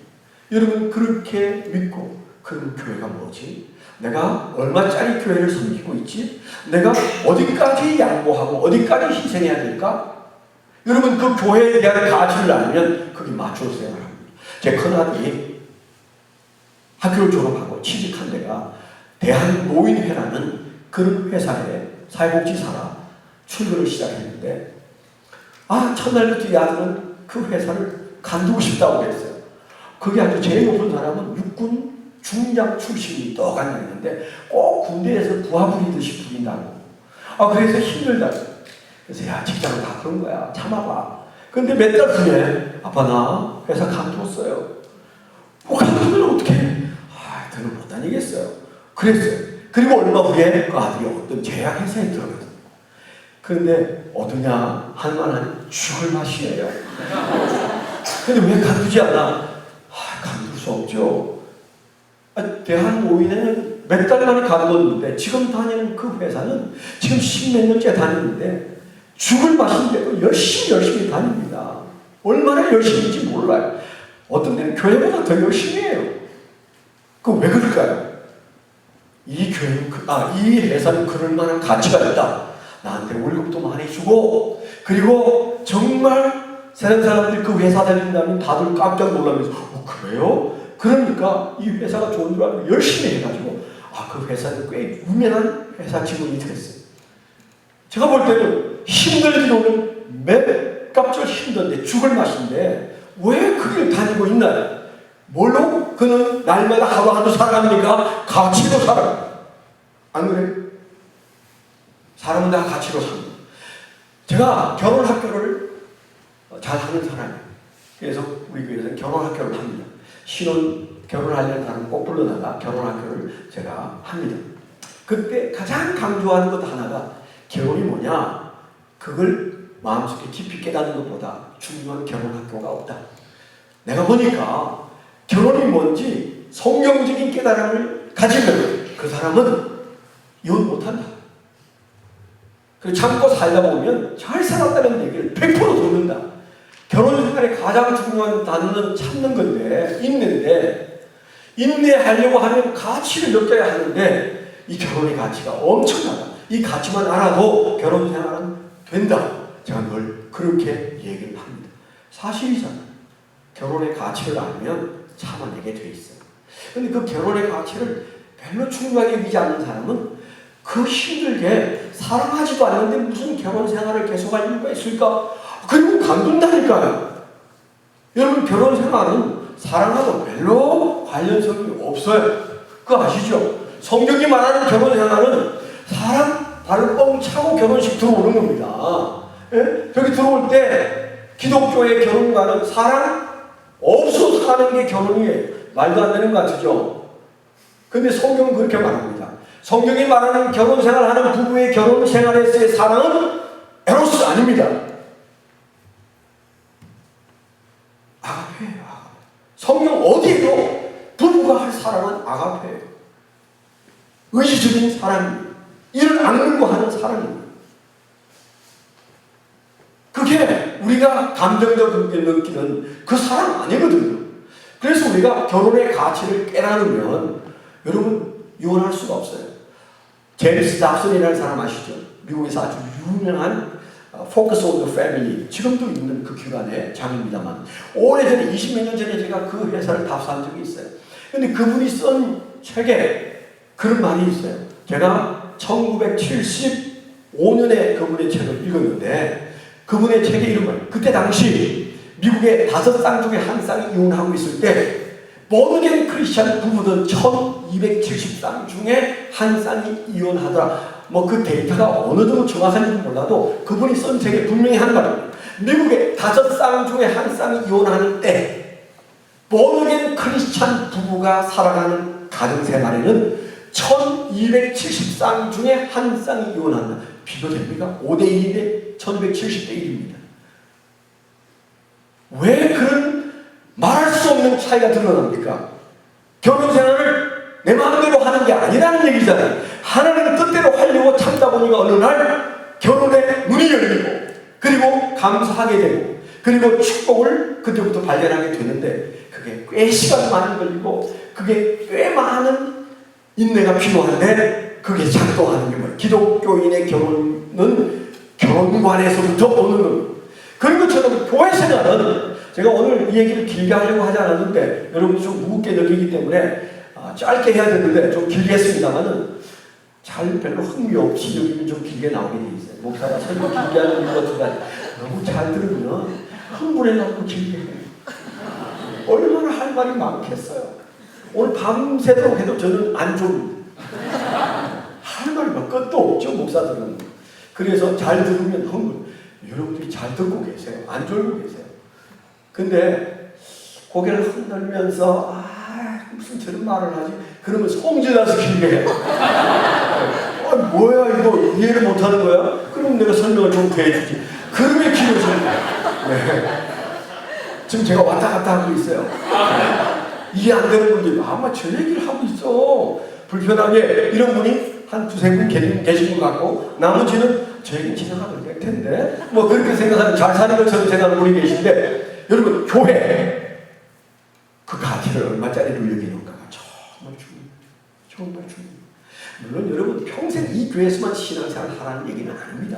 여러분 그렇게 믿고 그럼 교회가 뭐지? 내가 얼마짜리 교회를 섬기고 있지? 내가 어디까지 양보하고 어디까지 희생해야 될까? 여러분 그 교회에 대한 가치를 알면 그게 맞춰서 생각합니다. 제 큰아들이 학교를 졸업하고 취직한 데가 대한노인회라는 그런 회사에 사회복지사라 출근을 시작했는데 첫날부터 이 아들은 그 회사를 간두고 싶다고 했어요. 그게 아주 제일 높은 사람은 육군 중장 출신이 떡 앉아있는데 꼭 군대에서 부하 부리듯이 부린다고. 그래서 힘들다고. 그래서 야 직장은 다 그런 거야. 참아봐. 근데 몇 달 후에 아빠 나 회사 간두었어요. 간두면 어떡해. 저는 못 다니겠어요. 그랬어요. 그리고 얼마 후에 그 아들이 어떤 제약회사에 들어갔어요. 그런데 어떠냐 할만한 죽을 맛이에요. 근데 왜 간두지 않아? 간둘 수 없죠. 대한노인회는 몇 달 만에 간두었는데 지금 다니는 그 회사는 지금 10몇 년째 다니는데 죽을 맛인데도 열심히 다닙니다. 얼마나 열심인지 몰라요. 어떤 데는 교회보다 더 열심히 해요. 그럼 왜 그럴까요? 이 교회는 이 회사는 그럴 만한 가치가 있다. 나한테 월급도 많이 주고 그리고 정말 세상 사람들이 그 회사 다닌다면 다들 깜짝 놀라면서 그래요? 그러니까 이 회사가 좋은 줄 알고 열심히 해가지고 그 회사는 꽤 유명한 회사 직원이 됐어요. 제가 볼 때는 힘들기로는 몇 값절 힘든데 죽을 맛인데 왜 그 길 다니고 있나요? 뭘로? 그는 날마다 하루하루 살아갑니까? 가치로 살아요. 안 그래요? 사람은 다 가치로 삽니다. 제가 결혼학교를 잘 하는 사람이에요. 그래서 우리 교회에서는 결혼학교를 합니다. 신혼 결혼하려는 사람 꼭 불러다가 결혼학교를 제가 합니다. 그때 가장 강조하는 것 하나가 결혼이 뭐냐? 그걸 마음속에 깊이 깨닫는 것보다 중요한 결혼학교가 없다. 내가 보니까 결혼이 뭔지 성경적인 깨달음을 가지면 그 사람은 이혼 못한다. 그리고 참고 살다 보면 잘 살았다는 얘기를 100% 듣는다. 결혼 생활에 가장 중요한 단어는 참는 건데, 인내하려고 하면 가치를 느껴야 하는데, 이 결혼의 가치가 엄청나다. 이 가치만 알아도 결혼 생활은 된다. 제가 늘 그렇게 얘기를 합니다. 사실이잖아요. 결혼의 가치를 알면 참아내게 돼 있어요. 근데 그 결혼의 가치를 별로 중요하게 여기지 않는 사람은 그 힘들게 사랑하지도 않는데 무슨 결혼 생활을 계속할 이유가 있을까? 그리고 간둔다니까요. 여러분, 결혼 생활은 사랑하고 별로 관련성이 없어요. 그거 아시죠? 성경이 말하는 결혼 생활은 사람 발뻥 차고 결혼식 들어오는 겁니다. 예? 여기 들어올 때 기독교의 결혼과는 사랑 없어서 하는 게 결혼이에요. 말도 안 되는 것 같으죠? 근데 성경은 그렇게 말합니다. 성경이 말하는 결혼 생활하는 부부의 결혼 생활에서의 사랑은 에로스 아닙니다. 아가페예요. 아가페. 성경 어디에도 부부가 할 사랑은 아가페예요. 의지적인 사랑입니다. 이를 악물고 하는 사랑입니다. 그게 우리가 감정적으로 느끼는 그 사랑 아니거든요. 그래서 우리가 결혼의 가치를 깨달으면 여러분 이혼할 수가 없어요. 제임스 잡슨이라는 사람 아시죠? 미국에서 아주 유명한 Focus on the Family, 지금도 있는 그 기관의 장입니다만, 오래전에 20몇 년 전에 제가 그 회사를 답사한 적이 있어요. 근데 그분이 쓴 책에 그런 말이 있어요. 제가 1975년에 그분의 책을 읽었는데, 그분의 책의 이름은, 그때 당시 미국의 5쌍 중에 한 쌍이 이혼하고 있을 때 모든 크리스찬 부부들 1270쌍 중에 한 쌍이 이혼하더라. 뭐 그 데이터가 어느 정도 정확한지는 몰라도 그분이 쓴 책에 분명히 한 말입니다. 미국의 5쌍 중에 한 쌍이 이혼하는 때 모든 크리스찬 부부가 살아가는 가정생활에는 1270쌍 중에 한 쌍이 이혼한다. 비교됩니까? 5대1인데 1270대 1입니다. 왜 그런 말할 수 없는 차이가 드러납니까? 결혼 생활을 내 마음대로 하는 게 아니라는 얘기잖아요. 하나님의 뜻대로 하려고 참다 보니까 어느 날 결혼에 문이 열리고, 그리고 감사하게 되고, 그리고 축복을 그때부터 발견하게 되는데, 그게 꽤 시간 많이 걸리고, 그게 꽤 많은 인내가 필요한데, 그게 작동하는 게 뭐예요? 기독교인의 결혼은 결혼관에서부터 오는 겁니다. 그리고 저는 교회 생활은, 제가 오늘 이 얘기를 길게 하려고 하지 않았는데 여러분이 좀 무겁게 느끼기 때문에 짧게 해야 되는데 좀 길게 했습니다만은, 잘 별로 흥미 없이 여기는 좀 길게 나오게 돼 있어요. 목사가 설교 길게 하는 이유가 두 가지. 너무 잘 들으면 흥분해갖고 길게 해요. 얼마나 할 말이 많겠어요. 오늘 밤새도록 해도 저는 안 졸립니다. 할 말이 몇 끝도 없죠, 목사들은. 그래서 잘 들으면 흥분. 여러분들이 잘 듣고 계세요. 안 졸고 계세요. 근데 고개를 흔들면서 무슨 저런 말을 하지? 그러면 성질나서 길게 해. 뭐야 이거 이해를 못하는 거야? 그럼 내가 설명을 좀 더 해주지. 그러면 길어져요. 네. 지금 제가 왔다 갔다 하고 있어요. 이해 안 되는 분들이 아마 저 얘기를 하고 있어. 불편하게 이런 분이 한 두세 분 계신 것 같고, 나머지는 저 얘기는 지나가면 될 텐데 뭐 그렇게 생각하는, 잘 사는 것처럼 생각하는 분이 계신데, 여러분 교회 그 가치를 얼마짜리로 여기는가가 정말 중요해요. 정말 중요해요. 물론 여러분 평생 이 교회에서만 신앙생활 하라는 얘기는 아닙니다.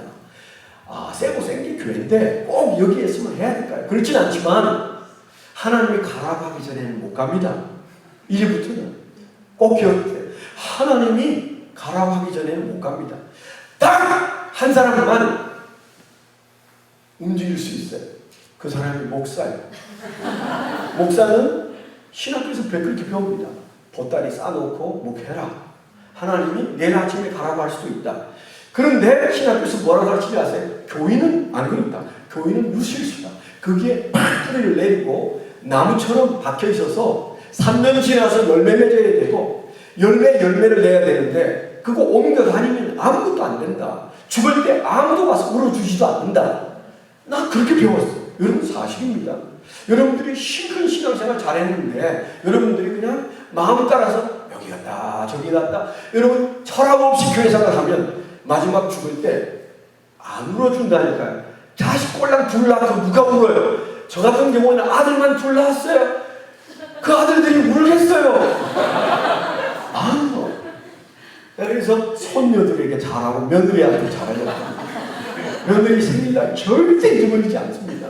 세고 생긴 교회인데 꼭 여기에서만 해야 될까요? 그렇진 않지만 하나님이 가라고 하기 전에는 못 갑니다. 이제부터는 꼭 기억하세요. 하나님이 가라고 하기 전에는 못 갑니다. 딱 한 사람만 움직일 수 있어요. 그 사람이 목사예요. 목사는 신학교에서 그렇게 배웁니다. 보따리 싸놓고 목회라. 하나님이 내일 아침에 가라고 할 수도 있다. 그런데 신학교에서 뭐라고 가르치지 아세요? 교인은 안 그렇다. 교인은 유실수다. 거기에 뿌리를 내리고 나무처럼 박혀 있어서 3년 지나서 열매 맺어야 되고, 열매를 내야 되는데 그거 옮겨 다니면 아무것도 안 된다. 죽을 때 아무도 와서 울어주지도 않는다. 나 그렇게 배웠어요. 여러분 사실입니다. 여러분들이 힘든 신앙생활 잘했는데 여러분들이 그냥 마음 따라서 여기 갔다 저기 갔다 여러분 철학 없이 교회 생활하면 마지막 죽을 때 안 울어준다니까요. 자식 꼴랑 둘 낳고 누가 울어요? 저 같은 경우는 아들만 둘 낳았어요. 그 아들들이 울겠어요. 아, 그래서 손녀들에게 잘하고 며느리한테 잘하려고 며느리 생일날 절대 잊어버리지 않습니다.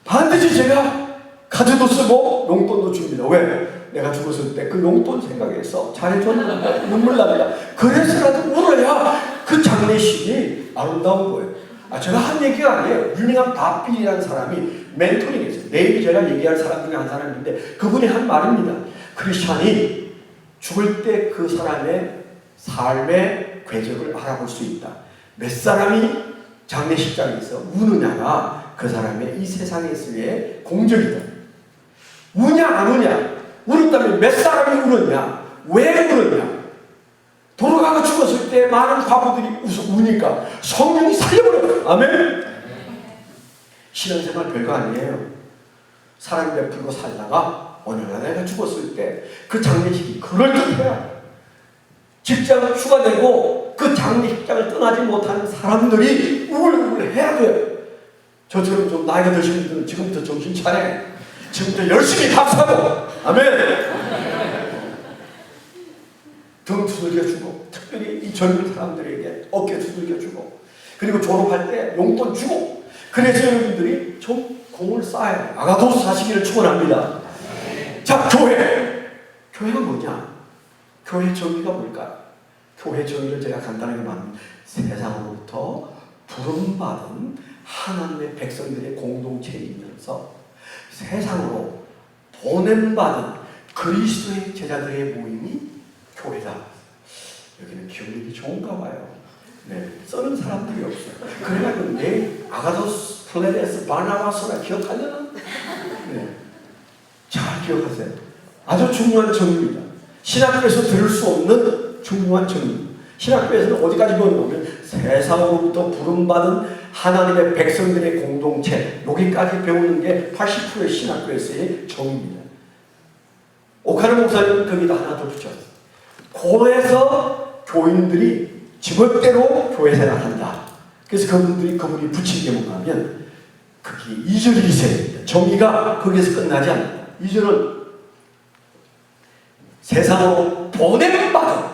반드시 제가 카드도 쓰고 용돈도 줍니다. 왜? 내가 죽었을 때 그 용돈 생각해서 잘해줬는데 눈물 납니다. 그래서라도 울어야 그 장례식이 아름다운 거예요. 제가 한 얘기가 아니에요. 유명한 바필이라는 사람이 멘토링 했어요. 내일 제가 얘기할 사람 중에 한 사람인데 그분이 한 말입니다. 크리스찬이 죽을 때 그 사람의 삶의 궤적을 알아볼 수 있다. 몇 사람이 장례식장에서 우느냐가 그 사람의 이 세상에서의 공적이다. 우냐 안 우냐, 울었다면 몇 사람이 울었냐, 왜 울었냐. 돌아가고 죽었을 때 많은 과부들이 우니까 성령이 살려버려요. 아멘. 신앙생활 별거 아니에요. 사랑 베풀고 살다가 어느 날 내가 죽었을 때 그 장례식이 그럴듯해야 직장을 휴가내고 그 장례식장을 떠나지 못하는 사람들이 우울해야 돼요. 저처럼 좀 나이가 드신 분들은 지금부터 정신 차려. 지금부터 열심히 감사하고 아멘. 등 두들겨주고 특별히 이 젊은 사람들에게 어깨 두들겨주고 그리고 졸업할 때 용돈 주고 그래서 여러분들이 좀 공을 쌓아야 아가도스 하시기를 축원합니다. 자, 교회가 뭐냐? 교회 정의가 뭘까? 교회 정의를 제가 간단하게 말하면 세상으로부터 부름받은 하나님의 백성들의 공동체이면서 세상으로 보냄받은 그리스도의 제자들의 모임이 교회다. 여기는 기억력이 좋은가 봐요. 네, 써는 사람들이 없어요. 그래가지고 내 아가도스, 플레레스, 바나바스라 기억하려나? 네, 잘 기억하세요. 아주 중요한 정의입니다. 신학교에서 들을 수 없는 중요한 정의입니다. 신학교에서는 어디까지 배우냐면 세상으로부터 부름받은 하나님의 백성들의 공동체, 여기까지 배우는 게 80%의 신학교에서의 정의입니다. 오카르 목사님은 거기다 하나 더 붙였어요. 고에서 교인들이 지멋대로 교회 생활한다. 그래서 그분이 붙인 게 뭔가 하면 그게 2절이 있어야 됩니다. 정의가 거기에서 끝나지 않는다. 2절은 세상으로 보냄받은,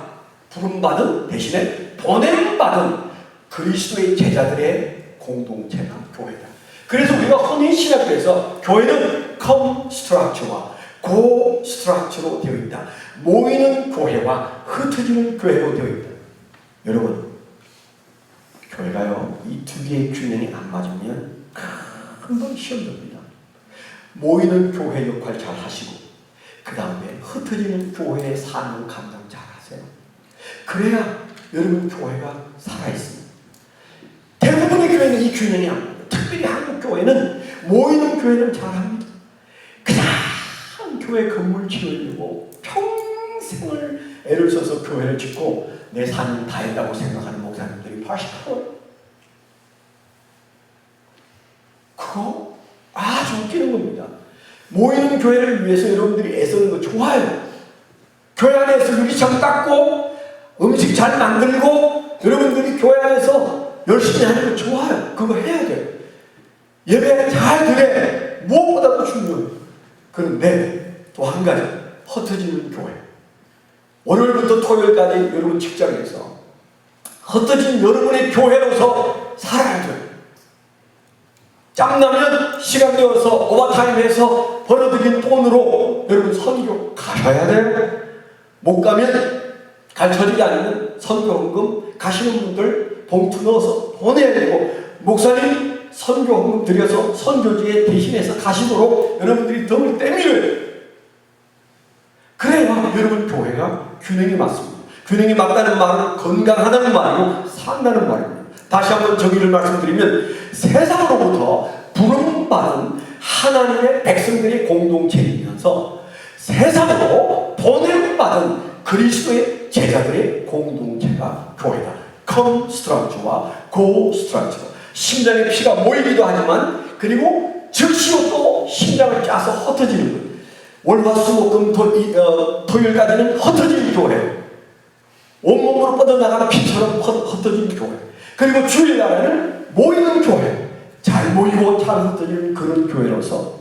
부름받은 대신에 보냄받은 그리스도의 제자들의 공동체가 교회다. 그래서 우리가 흔히 신학교에서 교회는 컴스트럭처와 고스트럭처로 되어 있다. 모이는 교회와 흩어지는 교회로 되어 있다. 여러분, 교회가요, 이 두 개의 균형이 안 맞으면 금방 시험됩니다. 모이는 교회 역할 잘 하시고 그 다음에 흩어지는 교회의 사명 감당 잘 하세요. 그래야 여러분 교회가 살아있습니다. 대부분의 교회는 이 균형이 안 맞아요. 특별히 한국 교회는 모이는 교회는 잘합니다. 그냥 교회 건물 지으려고 평생을 애를 써서 교회를 짓고 내 사명 다 했다고 생각하는 목사님들이 80%예요. 그거 아주 웃기는 겁니다. 모이는 교회를 위해서 여러분들이 애쓰는 거 좋아요. 교회 안에서 유리창 닦고 음식 잘 만들고 여러분들이 교회 안에서 열심히 하는 거 좋아요. 그거 해야 돼요. 예배 잘 드려. 무엇보다도 중요해요. 그런데 또 한 가지, 흩어지는 교회. 월요일부터 토요일까지 여러분 직장에서 흩어진 여러분의 교회로서 살아야 돼요. 짬나면 시간 내어서 오버타임해서 벌어들인 돈으로 여러분 선교 가셔야 돼요. 못 가면 가르쳐지지 않는 선교헌금 가시는 분들 봉투 넣어서 보내야 되고 목사님 선교헌금 드려서 선교지에 대신해서 가시도록 여러분들이 등을 떼밀어요. 그래야 여러분 교회가 균형이 맞습니다. 균형이 맞다는 말은 건강하다는 말이고 산다는 말입니다. 다시 한번 정의를 말씀드리면 세상으로부터 부름받은 하나님의 백성들의 공동체이면서 세상으로 보냄받은 그리스도의 제자들의 공동체가 교회다. 컨스트럭처와 고스트럭처. 심장에 피가 모이기도 하지만 그리고 즉시로 또 심장을 짜서 흩어지는 거예요. 월화수목금 토요일까지는 흩어지는 교회. 온몸으로 뻗어나가는 피처럼 흩어지는 교회. 그리고 주일날에는 모이는 교회. 잘 모이고 잘 흩어지는 그런 교회로서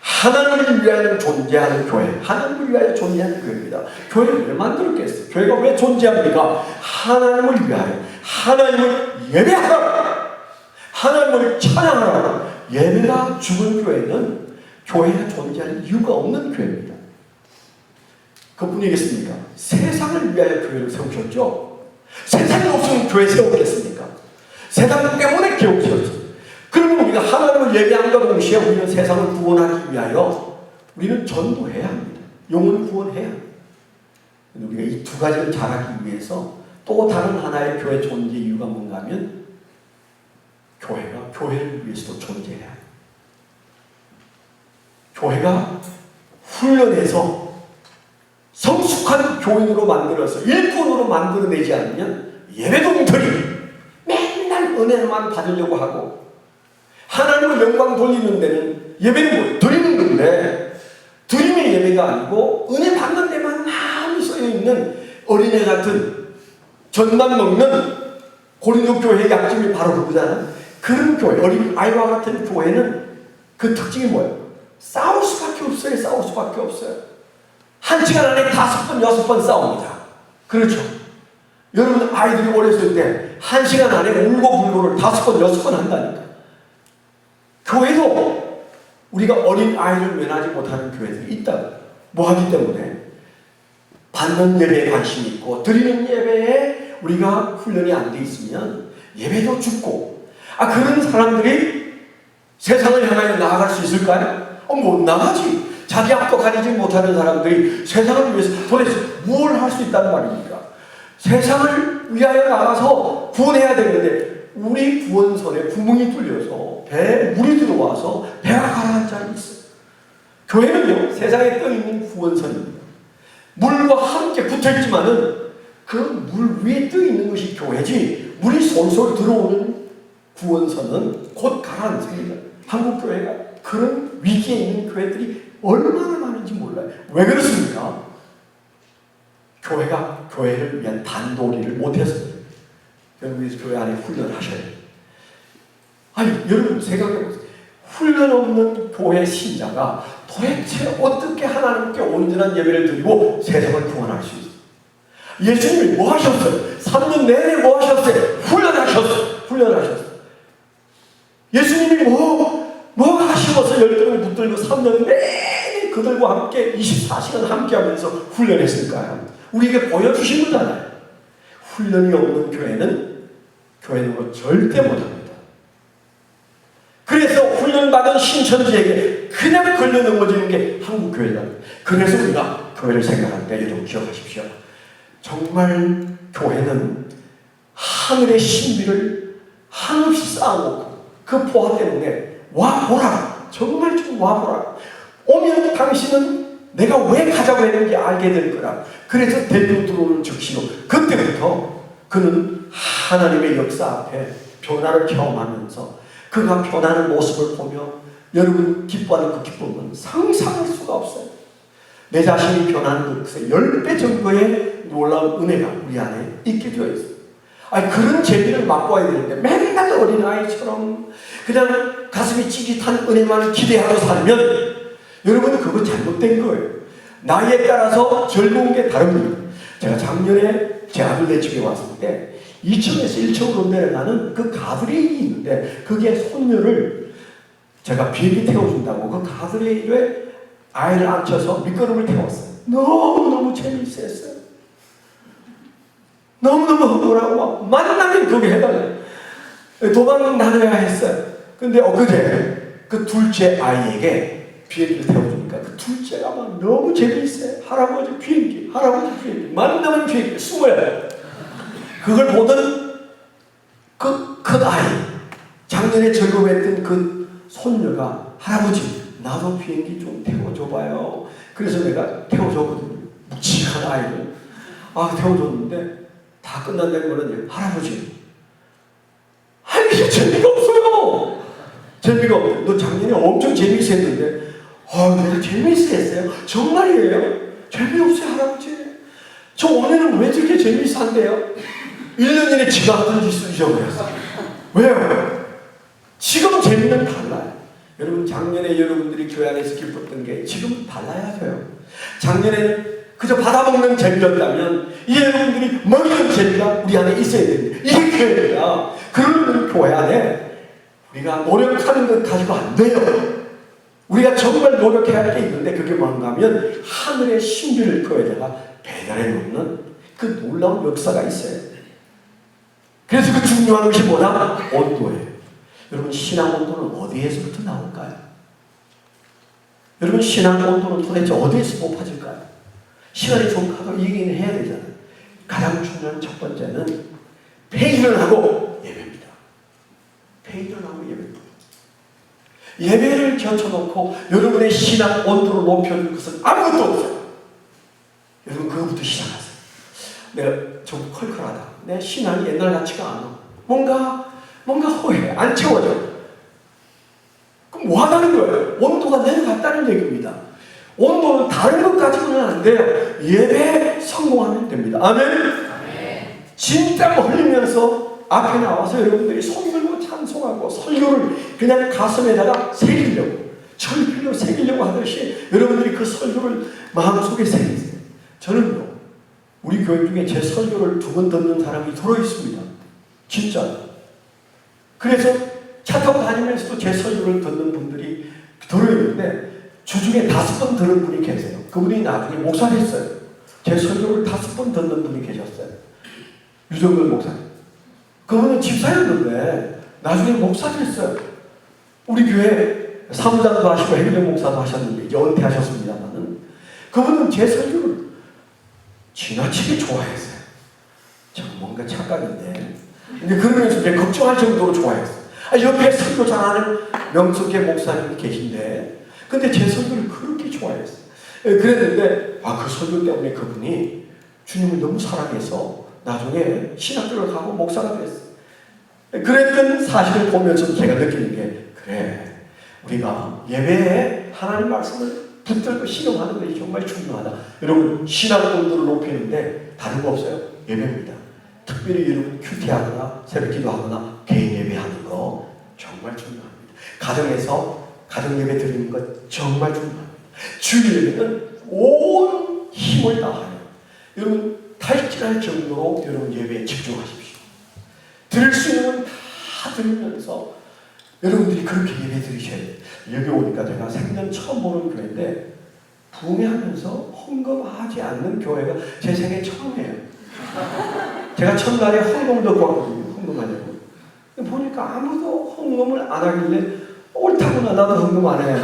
하나님을 위하여 존재하는 교회, 하나님을 위하여 존재하는 교회입니다. 교회를 왜 만들었겠어요? 교회가 왜 존재합니까? 하나님을 위하여, 하나님을 예배하라, 하나님을 찬양하라. 예배가 죽은 교회는 교회가 존재할 이유가 없는 교회입니다. 그뿐이겠습니까? 세상을 위하여 교회를 세우셨죠? 세상이 없으면 교회 세우겠습니까? 세상 때문에 교회 세웠어요. 그러면 우리가 하나님을 예배함과 동시에 우리는 세상을 구원하기 위하여 우리는 전도해야 합니다. 영혼을 구원해야 합니다. 우리가 이 두 가지를 잘하기 위해서 또 다른 하나의 교회 존재 이유가 뭔가 하면 교회가 교회를 위해서도 존재해야 합니다. 교회가 훈련해서 성숙한 교인으로 만들어서 일꾼으로 만들어내지 않으면 예배동들이 맨날 은혜만 받으려고 하고 하나님을 영광 돌리는 데는 예배는 뭐 드리는 건데 드림의 예배가 아니고 은혜 받는 데만 많이 써여있는 어린애 같은 젖만 먹는 고린도 교회의 약점이 바로 그거잖아요. 그런 교회, 어린 아이와 같은 교회는 그 특징이 뭐예요? 싸울 수밖에 없어요. 싸울 수밖에 없어요. 한 시간 안에 5번, 6번 싸웁니다. 그렇죠? 여러분 아이들이 어렸을 때 1시간 안에 울고 불고를 5번, 6번 한다니까. 교회도 우리가 어린 아이를 면하지 못하는 교회들이 있다고. 뭐 하기 때문에? 받는 예배에 관심이 있고 드리는 예배에 우리가 훈련이 안 돼 있으면 예배도 죽고 그런 사람들이 세상을 향하여 나아갈 수 있을까요? 못 나가지. 자기 앞도 가리지 못하는 사람들이 세상을 위해서 도대체 무엇을 할 수 있다는 말입니까? 세상을 위하여 나가서 구원해야 되는데 우리 구원선에 구멍이 뚫려서 배에 물이 들어와서 배가 가라앉아 있어요. 교회는요, 세상에 떠있는 구원선입니다. 물과 함께 붙어있지만은 그 물 위에 떠있는 것이 교회지 물이 솔솔 들어오는 구원선은 곧 가라앉습니다. 한국교회가 그런 위기에 있는 교회들이 얼마나 많은지 몰라요. 왜 그렇습니까? 교회가 교회를 위한 단도리를 못해서 여러분 교회 안에 훈련을 하셔야 돼요. 여러분 생각해보세요. 훈련 없는 교회 신자가 도대체 어떻게 하나님께 온전한 예배를 드리고 세상을 구원할 수 있어요? 예수님이 뭐 하셨어요? 3년 내내 뭐 하셨어요? 훈련하셨어요. 예수님이 뭐가 아쉬워서 열등을 붙들고 3년 내내 그들과 함께 24시간 함께 하면서 훈련했을까요? 우리에게 보여주신 거잖아요. 훈련이 없는 교회는 교회로 절대 못합니다. 그래서 훈련받은 신천지에게 그냥 걸려 넘어지는 게 한국교회다. 그래서 우리가 교회를 생각할 때 여러분 기억하십시오. 정말 교회는 하늘의 신비를 한없이 쌓아놓고 그 보화 때문에 와보라. 정말 좀 와보라. 오면 당신은 내가 왜 가자고 했는지 알게 될 거라. 그래서 데리고 들어오는 즉시로 그때부터 그는 하나님의 역사 앞에 변화를 경험하면서 그가 변하는 모습을 보며 여러분 기뻐하는 그 기쁨은 상상할 수가 없어요. 내 자신이 변하는 것에 10배 정도의 놀라운 은혜가 우리 안에 있게 되어 있어요. 그런 재미를 맛봐야 되는데 맨날 어린아이처럼 그냥 가슴이 찌릿한 은혜만을 기대하고 살면 여러분 그거 잘못된 거예요. 나이에 따라서 즐거운 게 다릅니다. 제가 작년에 제 아들네 집에 왔을 때 2층에서 1층으로 내려가는 그 가드레일이 있는데 그게 손녀를 제가 비행기 태워준다고 그 가드레일에 아이를 앉혀서 밑거름을 태웠어요. 너무너무 재미있었어요. 너무너무 흥분하고 만나면 그게 해달래요. 도망 다녀야 했어요. 근데 엊그제 그 둘째 아이에게 비행기를 태워주니까 그 둘째가 막 너무 재미있어요. 할아버지 비행기, 만나면 비행기, 숨어요. 그걸 보던 그 큰 아이, 작년에 즐거워했던 그 손녀가 할아버지 나도 비행기 좀 태워줘봐요. 그래서 내가 태워줬거든요. 묵직한 아이를 태워줬는데 다 다 끝난다는 거는 할아버지 아니 재미가 없어요. 재미가 없어. 너 작년에 엄청 재미있어 했는데 내가 재미있어 했어요? 정말이에요? 재미없어요 할아버지. 저 올해는 왜 저렇게 재미있어 한대요? 1년 전에 지가 하던 짓을 잊어버렸어요. 왜요? 지금 재미는 달라요. 여러분 작년에 여러분들이 교회 안에서 기뻤던 게 지금 달라야 돼요. 작년에는 그저 받아먹는 재미였다면 이제 여러분들이 먹는 재미가 우리 안에 있어야 됩니다. 이게 교회입니다. 그러면 교회 안에 우리가 노력하는 것 가지고 안 돼요. 우리가 정말 노력해야 할 게 있는데 그게 뭔가 하면 하늘의 신비를 교회에다가 배달해 놓는 그 놀라운 역사가 있어요. 그래서 그 중요한 것이 뭐냐? 온도예요. 여러분 신앙 온도는 어디에서부터 나올까요? 여러분 신앙 온도는 도대체 어디에서 높아질까요? 시간이 좀 가도 이 얘기는 해야 되잖아요. 가장 중요한 첫 번째는 회의를 하고 예배입니다. 회의를 하고 예배입니다. 예배를 겨쳐놓고 여러분의 신앙 온도를 높여줄 것은 아무것도 없어요. 여러분 그거부터 시작하세요. 내가 좀 컬컬하다. 내 신앙이 옛날 같지가 않아. 뭔가 허해. 안 채워져. 그럼 뭐 하다는 거예요? 온도가 내려갔다는 얘기입니다. 온도는 다른 것 가지고는 안 돼요. 예배에 성공하면 됩니다. 아멘? 진땀 흘리면서 앞에 나와서 여러분들이 손 들고 찬송하고 설교를 그냥 가슴에다가 새기려고 철필로 새기려고 하듯이 여러분들이 그 설교를 마음속에 새기세요. 저는요 우리 교회 중에 제 설교를 2번 듣는 사람이 들어있습니다. 진짜. 그래서 차 타고 다니면서도 제 설교를 듣는 분들이 들어있는데 주중에 5번 들은 분이 계세요. 그분이 나중에 목사를 했어요. 제 설교를 5번 듣는 분이 계셨어요. 유정근 목사님. 그분은 집사였는데 나중에 목사를 했어요. 우리 교회 사무장도 하시고 행정 목사도 하셨는데 이제 은퇴하셨습니다만은 그분은 제 설교를 지나치게 좋아했어요. 참 뭔가 착각인데. 근데 그러면서 이제 걱정할 정도로 좋아했어요. 옆에 설교 잘하는 명석계 목사님이 계신데 근데 제 설교를 그렇게 좋아했어요. 그랬는데 그 설교 때문에 그분이 주님을 너무 사랑해서 나중에 신학교를 가고 목사가 됐어요. 그랬던 사실을 보면서 제가 느끼는 게 그래 우리가 예배에 하나님 말씀을 붙들고 신용하는 것이 정말 중요하다. 여러분 신앙 온도를 높이는데 다른 거 없어요. 예배입니다. 특별히 여러분 큐티하거나 새벽 기도하거나 개인 예배하는 거 정말 중요합니다. 가정에서 가정 예배 드리는 것 정말 중요합니다. 주일 예배는 온 힘을 다하여 여러분 탈진할 정도로 여러분 예배에 집중하십시오. 드릴 수 있는 건 다 드리면서 여러분들이 그렇게 예배 드리셔야 돼요. 여기 오니까 제가 생전 처음 보는 교회인데 부흥회하면서 헌금하지 않는 교회가 제 생애 처음이에요. 제가 첫날에 헌금을 넣고 왔거든요. 헌금하려고. 보니까 아무도 헌금을 안 하길래 옳다구나 나도 헌금 안 해야지.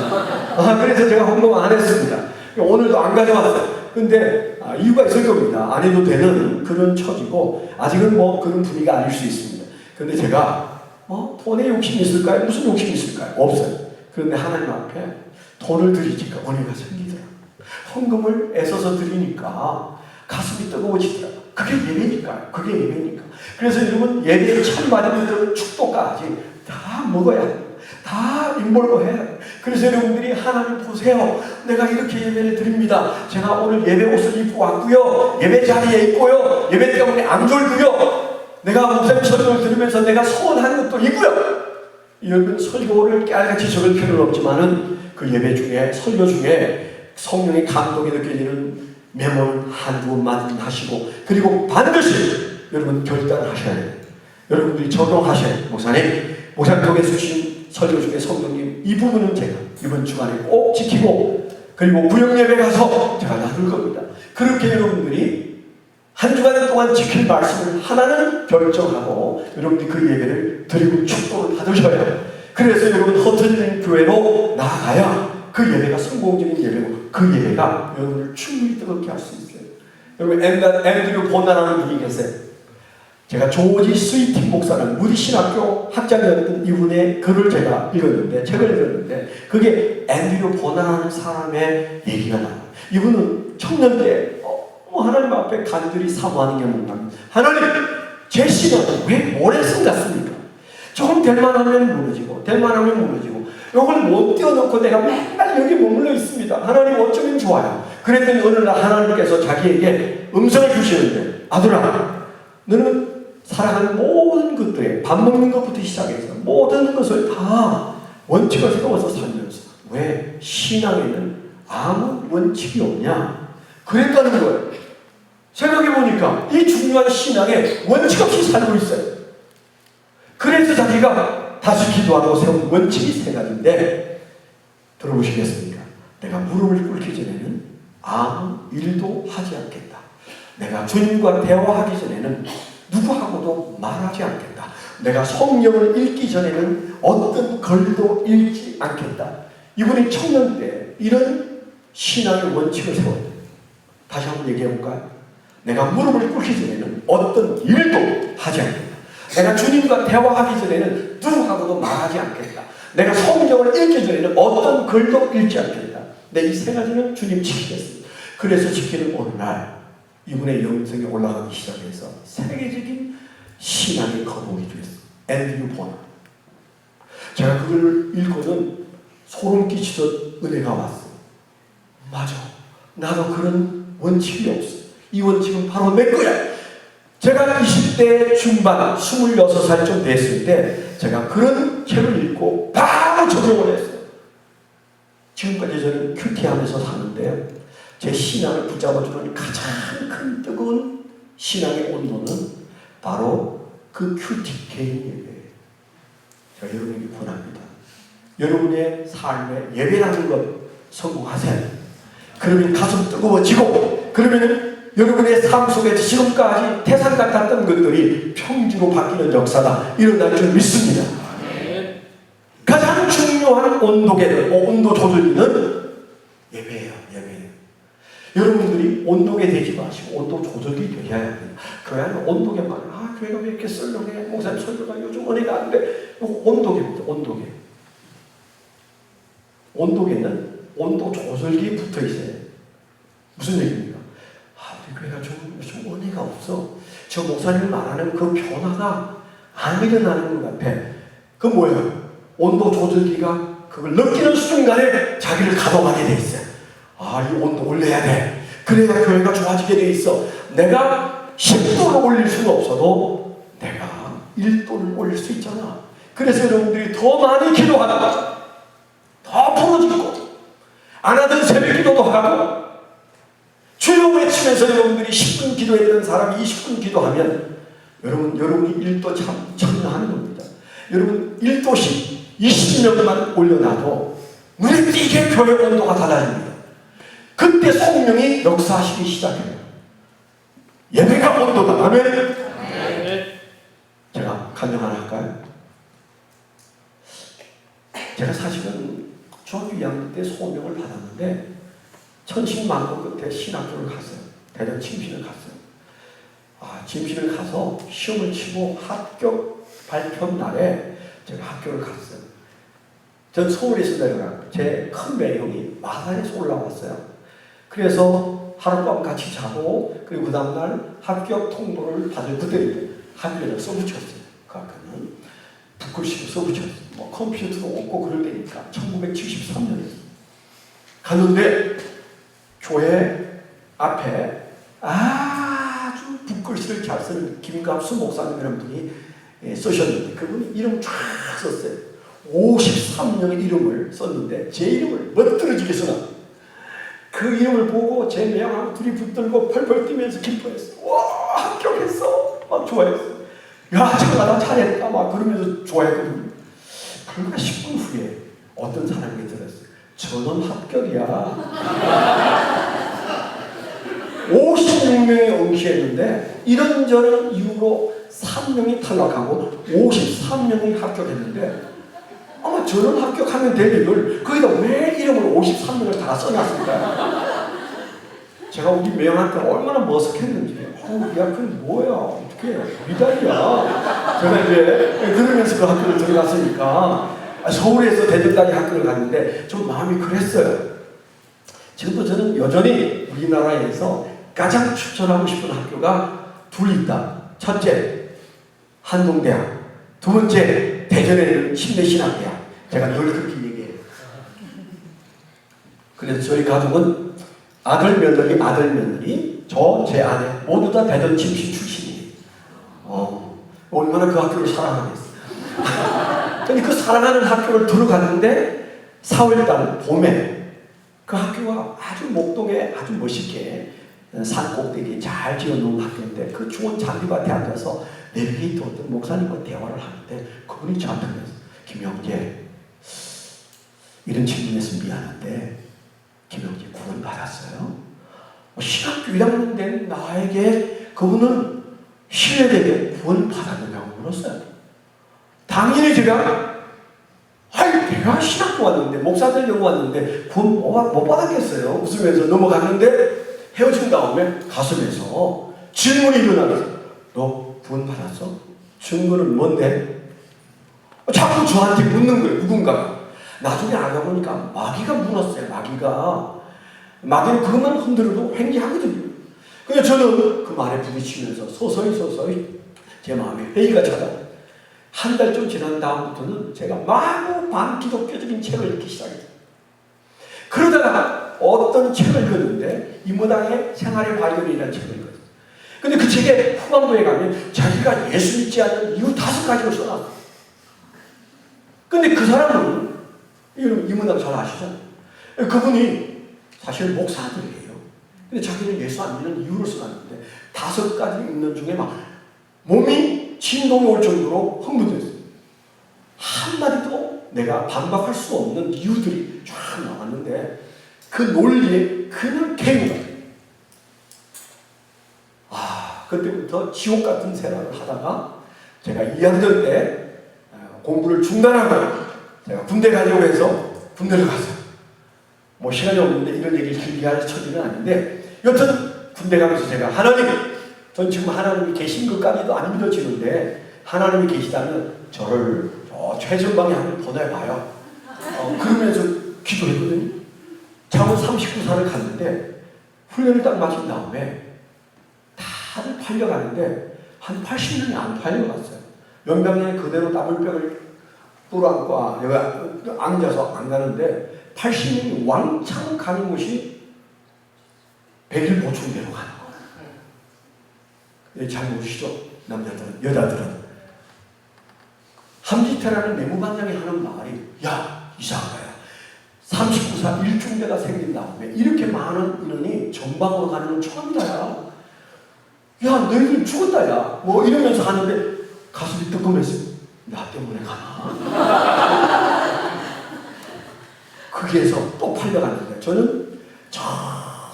그래서 제가 헌금 안 했습니다. 오늘도 안 가져왔어요. 근데 이유가 있을 겁니다. 안 해도 되는 그런 처지고 아직은 뭐 그런 분위기가 아닐 수 있습니다. 근데 제가 돈에 욕심이 있을까요? 무슨 욕심이 있을까요? 없어요. 그런데 하나님 앞에 돈을 드리니까 은혜가 생기더라. 헌금을 애써서 드리니까 가슴이 뜨거워지더라. 그게 예배니까요. 그게 예배니까. 그래서 여러분 예배에 참받은 분들은 축도까지 다 먹어야 합니다. 다 인볼로 해요. 그래서 여러분들이 하나님 보세요. 내가 이렇게 예배를 드립니다. 제가 오늘 예배 옷을 입고 왔고요. 예배 자리에 있고요. 예배 때문에 안 졸고요. 내가 목사님 설교를 들으면서 내가 소원한 것도 있고요. 여러분 설교를 깨알같이 적을 필요는 없지만은 그 예배 중에 설교 중에 성령의 감동이 느껴지는 메모는 한두 번만 하시고 그리고 반드시 여러분 결단하셔야 돼요. 여러분들이 적용하셔야 돼요. 목사님 통해서 주신 설교 중에 성령님 이 부분은 제가 이번 주간에 꼭 지키고 그리고 구역예배 가서 제가 나눌 겁니다. 그렇게 여러분들이 한 주간 동안 지킬 말씀을 하나는 결정하고 여러분들이 그 예배를 드리고 축도를 받으셔야 해요. 그래서 여러분 흩어지는 교회로 나아가야 그 예배가 성공적인 예배고 그 예배가 여러분을 충분히 뜨겁게 할 수 있어요. 여러분 앤드류 본나라는 분이 계세요. 제가 조지 스위팅 목사는 무디 신학교 학장이었던 이분의 글을 제가 읽었는데 책을 읽었는데 그게 앤드류 본나라는 사람의 얘기가 나와요. 이분은 청년 때 하나님 앞에 간절히 사모하는 게 뭔가? 하나님, 제 신앙은 왜 모래성 같습니까? 조금 될만하면 무너지고 될만하면 무너지고 이걸 못 띄워놓고 내가 맨날 여기 머물러 있습니다. 하나님 어쩌면 좋아요. 그랬더니 어느 날 하나님께서 자기에게 음성을 주시는데, 아들아, 너는 살아가는 모든 것들에 밥 먹는 것부터 시작해서 모든 것을 다 원칙을 세워서 살면서 왜 신앙에는 아무 원칙이 없냐? 그랬다는 거예요. 생각해보니까 이 중요한 신앙에 원칙 없이 살고 있어요. 그래서 자기가 다시 기도하고 세운 원칙이 세 가지인데, 들어보시겠습니까? 내가 무릎을 꿇기 전에는 아무 일도 하지 않겠다. 내가 주님과 대화하기 전에는 누구하고도 말하지 않겠다. 내가 성경을 읽기 전에는 어떤 글도 읽지 않겠다. 이분이 청년 때 이런 신앙의 원칙을 세웠다. 다시 한번 얘기해볼까요? 내가 무릎을 꿇기 전에는 어떤 일도 하지 않겠다. 내가 주님과 대화하기 전에는 누구하고도 말하지 않겠다. 내가 성경을 읽기 전에는 어떤 글도 읽지 않겠다. 내 이 세 가지는 주님 지키겠습니다. 그래서 지키는 어느 날 이분의 영성이 올라가기 시작해서 세계적인 신앙의 거목이 되었어요. 앤드류 보너. 제가 그걸 읽고는 소름 끼치던 은혜가 왔어요. 맞아. 나도 그런 원칙이 없어. 이 원칙은 바로 내 거야. 제가 20대 중반 26살쯤 됐을 때 제가 그런 책을 읽고 바로 적용을 했어요. 지금까지 저는 큐티하면서 사는데 제 신앙을 붙잡아주는 가장 큰 뜨거운 신앙의 온도는 바로 그 큐티 개인 예배예요. 제가 여러분에게 권합니다. 여러분의 삶에 예배라는 것 성공하세요. 그러면 가슴 뜨거워지고, 그러면 여러분의 삶 속에 지금까지 태산 같았던 것들이 평지로 바뀌는 역사가 일어날 줄 믿습니다. 가장 중요한 온도 조절기는 예배예요. 예배예요. 여러분들이 온도계 되지 마시고 온도 조절기 되어야 합니다. 교회 안에 온도계만, 교회가 왜 이렇게 썰렁해? 목사님 설교가 요즘 은혜가 안 돼. 온도계입니다. 온도계. 온도계는 온도 조절기에 붙어 있어요. 무슨 얘기입니까? 우리 교회가 좀 은혜가 없어. 저 목사님 말하는 그 변화가 안 일어나는 것 같아. 그 뭐예요? 온도 조절기가 그걸 느끼는 순간에 자기를 가동하게 돼 있어요. 이 온도 올려야 돼. 그래야 교회가 좋아지게 돼 있어. 내가 10도를 올릴 수는 없어도 내가 1도를 올릴 수 있잖아. 그래서 여러분들이 더 많이 기도하는 거죠. 더 부러지고 안 하던 새벽 기도도 하고, 주여 외치면서 여러분들이 10분 기도했던 사람이 20분 기도하면 여러분이 1도 참여하는 겁니다. 여러분 1도씩 20명만 올려놔도 눈에 띄게 교회 온도가 달라집니다. 그때 성령이 역사하시기 시작해요. 예배가 온도다. 아멘. 제가 간증 하나 할까요? 제가 사실은 중학교 2학년 때 소명을 받았는데 천신만고 끝에 신학교를 갔어요. 대전 침신을 갔어요. 침신을 가서 시험을 치고 합격 발표 날에 제가 학교를 갔어요. 전 서울에서 내려가요. 제 큰 매형이 마산에서 올라왔어요. 그래서 하룻밤 같이 자고, 그리고 그 다음날 합격 통보를 받을 그때 학교에다 써붙였어요. 그 학교는 붓글씨로 써붙였어요. 컴퓨터도 없고 그럴 때니까 1973년이었어요. 갔는데 교회 앞에 아주 붓글씨를 잘 쓰는 김갑수 목사님이라는 분이 쓰셨는데, 그분이 이름 쫙 썼어요. 53명의 이름을 썼는데 제 이름을 멋들어지게 써놨어요. 그 이름을 보고 제 매형하고 둘이 붙들고 펄펄 뛰면서 기뻐했어요. 와, 합격했어. 막 좋아했어요. 야, 나 잘했다. 막 그러면서 좋아했거든요. 불과 10분 후에 어떤 사람이 들었어요. 저는 합격이야. 56명이 응시했는데 이런저런 이유로 3명이 탈락하고 53명이 합격했는데, 아마 저는 합격하면 될 일을 거기다 왜 이름을 53명을 다 써놨을까요? 제가 우리 매형한테 얼마나 머쓱했는지. 야, 그건 뭐야? 어떻게 미달이야. 제가 이제 그러면서 그 학교를 들어갔으니까 서울에서 대전까지 학교를 갔는데 좀 마음이 그랬어요. 지금도 저는 여전히 우리나라에서 가장 추천하고 싶은 학교가 둘 있다. 첫째, 한동대학. 두 번째, 대전에 있는 신대신학대학. 제가 늘 그렇게 얘기해요. 그래서 저희 가족은 아들, 며느리, 제 아내 모두 다 대전 침시 출신이에요. 얼마나 그 학교를 사랑하겠어요. 근데 그 사랑하는 학교를 들어갔는데 4월달 봄에 그 학교가 아주 목동에 아주 멋있게 산 꼭대기에 잘 지어놓은 학교인데 그 좋은 잔디밭에 앉아서 내비게이터 어떤 목사님과 대화를 하는데 그분이 저한테 그랬어요. 김영재, 이런 질문에서 미안한데 김영재 구원 받았어요? 신학교 1학년 된 나에게 그분은 신뢰되게 구원 받았느냐고 물었어요. 당연히 제가 내가 신학교 왔는데 목사 되려고 왔는데 구원 못 받았겠어요. 웃으면서 넘어갔는데 헤어진 다음에 가슴에서 질문이 일어나면서 너 구원 받았어? 증거는 뭔데? 자꾸 저한테 묻는 거예요. 누군가가. 나중에 알아보니까 마귀가 물었어요. 마귀는 그것만 흔들어도 횡재하거든요. 그래서 저는 그 말에 부딪히면서 서서히 제 마음에 회의가 찾아와요. 한 달쯤 지난 다음부터는 제가 마구 반기독교적인 책을 읽기 시작했어요. 그러다가 어떤 책을 읽었는데 이무당의 생활의 발견이라는 책을 읽었어요. 근데 그 책의 후반부에 가면 자기가 예수 믿지 않는 이유 5가지를 써놨어요. 근데 그 사람은 이무당 잘 아시잖아요. 그분이 사실 목사들이에요. 근데 자기는 예수 안 믿는 이유를 써놨는데 5가지 읽는 중에 막 몸이 진동이 올 정도로 흥분됐어요. 한마디도 내가 반박할 수 없는 이유들이 쫙 나왔는데 그 논리에 그냥 개우가. 그때부터 지옥 같은 생활을 하다가 제가 2학년 때 공부를 중단하고 제가 군대 가려고 해서 군대를 갔어요. 뭐 시간이 없는데 이런 얘기를 길게 할 처지는 아닌데 여튼 군대 가면서 제가 전 지금 하나님이 계신 것까지도 안 믿어지는데 하나님이 계시다면 저를 최전방에 한번 보내봐요. 그러면서 기도했거든요. 창원 39사를 갔는데 훈련을 딱 마친 다음에 다들 팔려가는데 한 80년이 안 팔려갔어요. 연병에 그대로 따블벽을 뚫어안고 여기 앉아서 안 가는데 80년이 왕창 가는 곳이 100일 보충대로 가는 거예요. 잘 모르시죠? 남자들은, 여자들은. 함지태라는 내무반장이 하는 말이 야, 이상한 거야. 39사 1중대가 생긴 다음에 이렇게 많은 인원이 전방으로 가는 건 처음이다. 야, 너희들 죽었다, 야. 뭐 이러면서 하는데 가슴이 뜨끔했어요. 나 때문에 가나? 거기에서 또 팔려갔는데 저는 저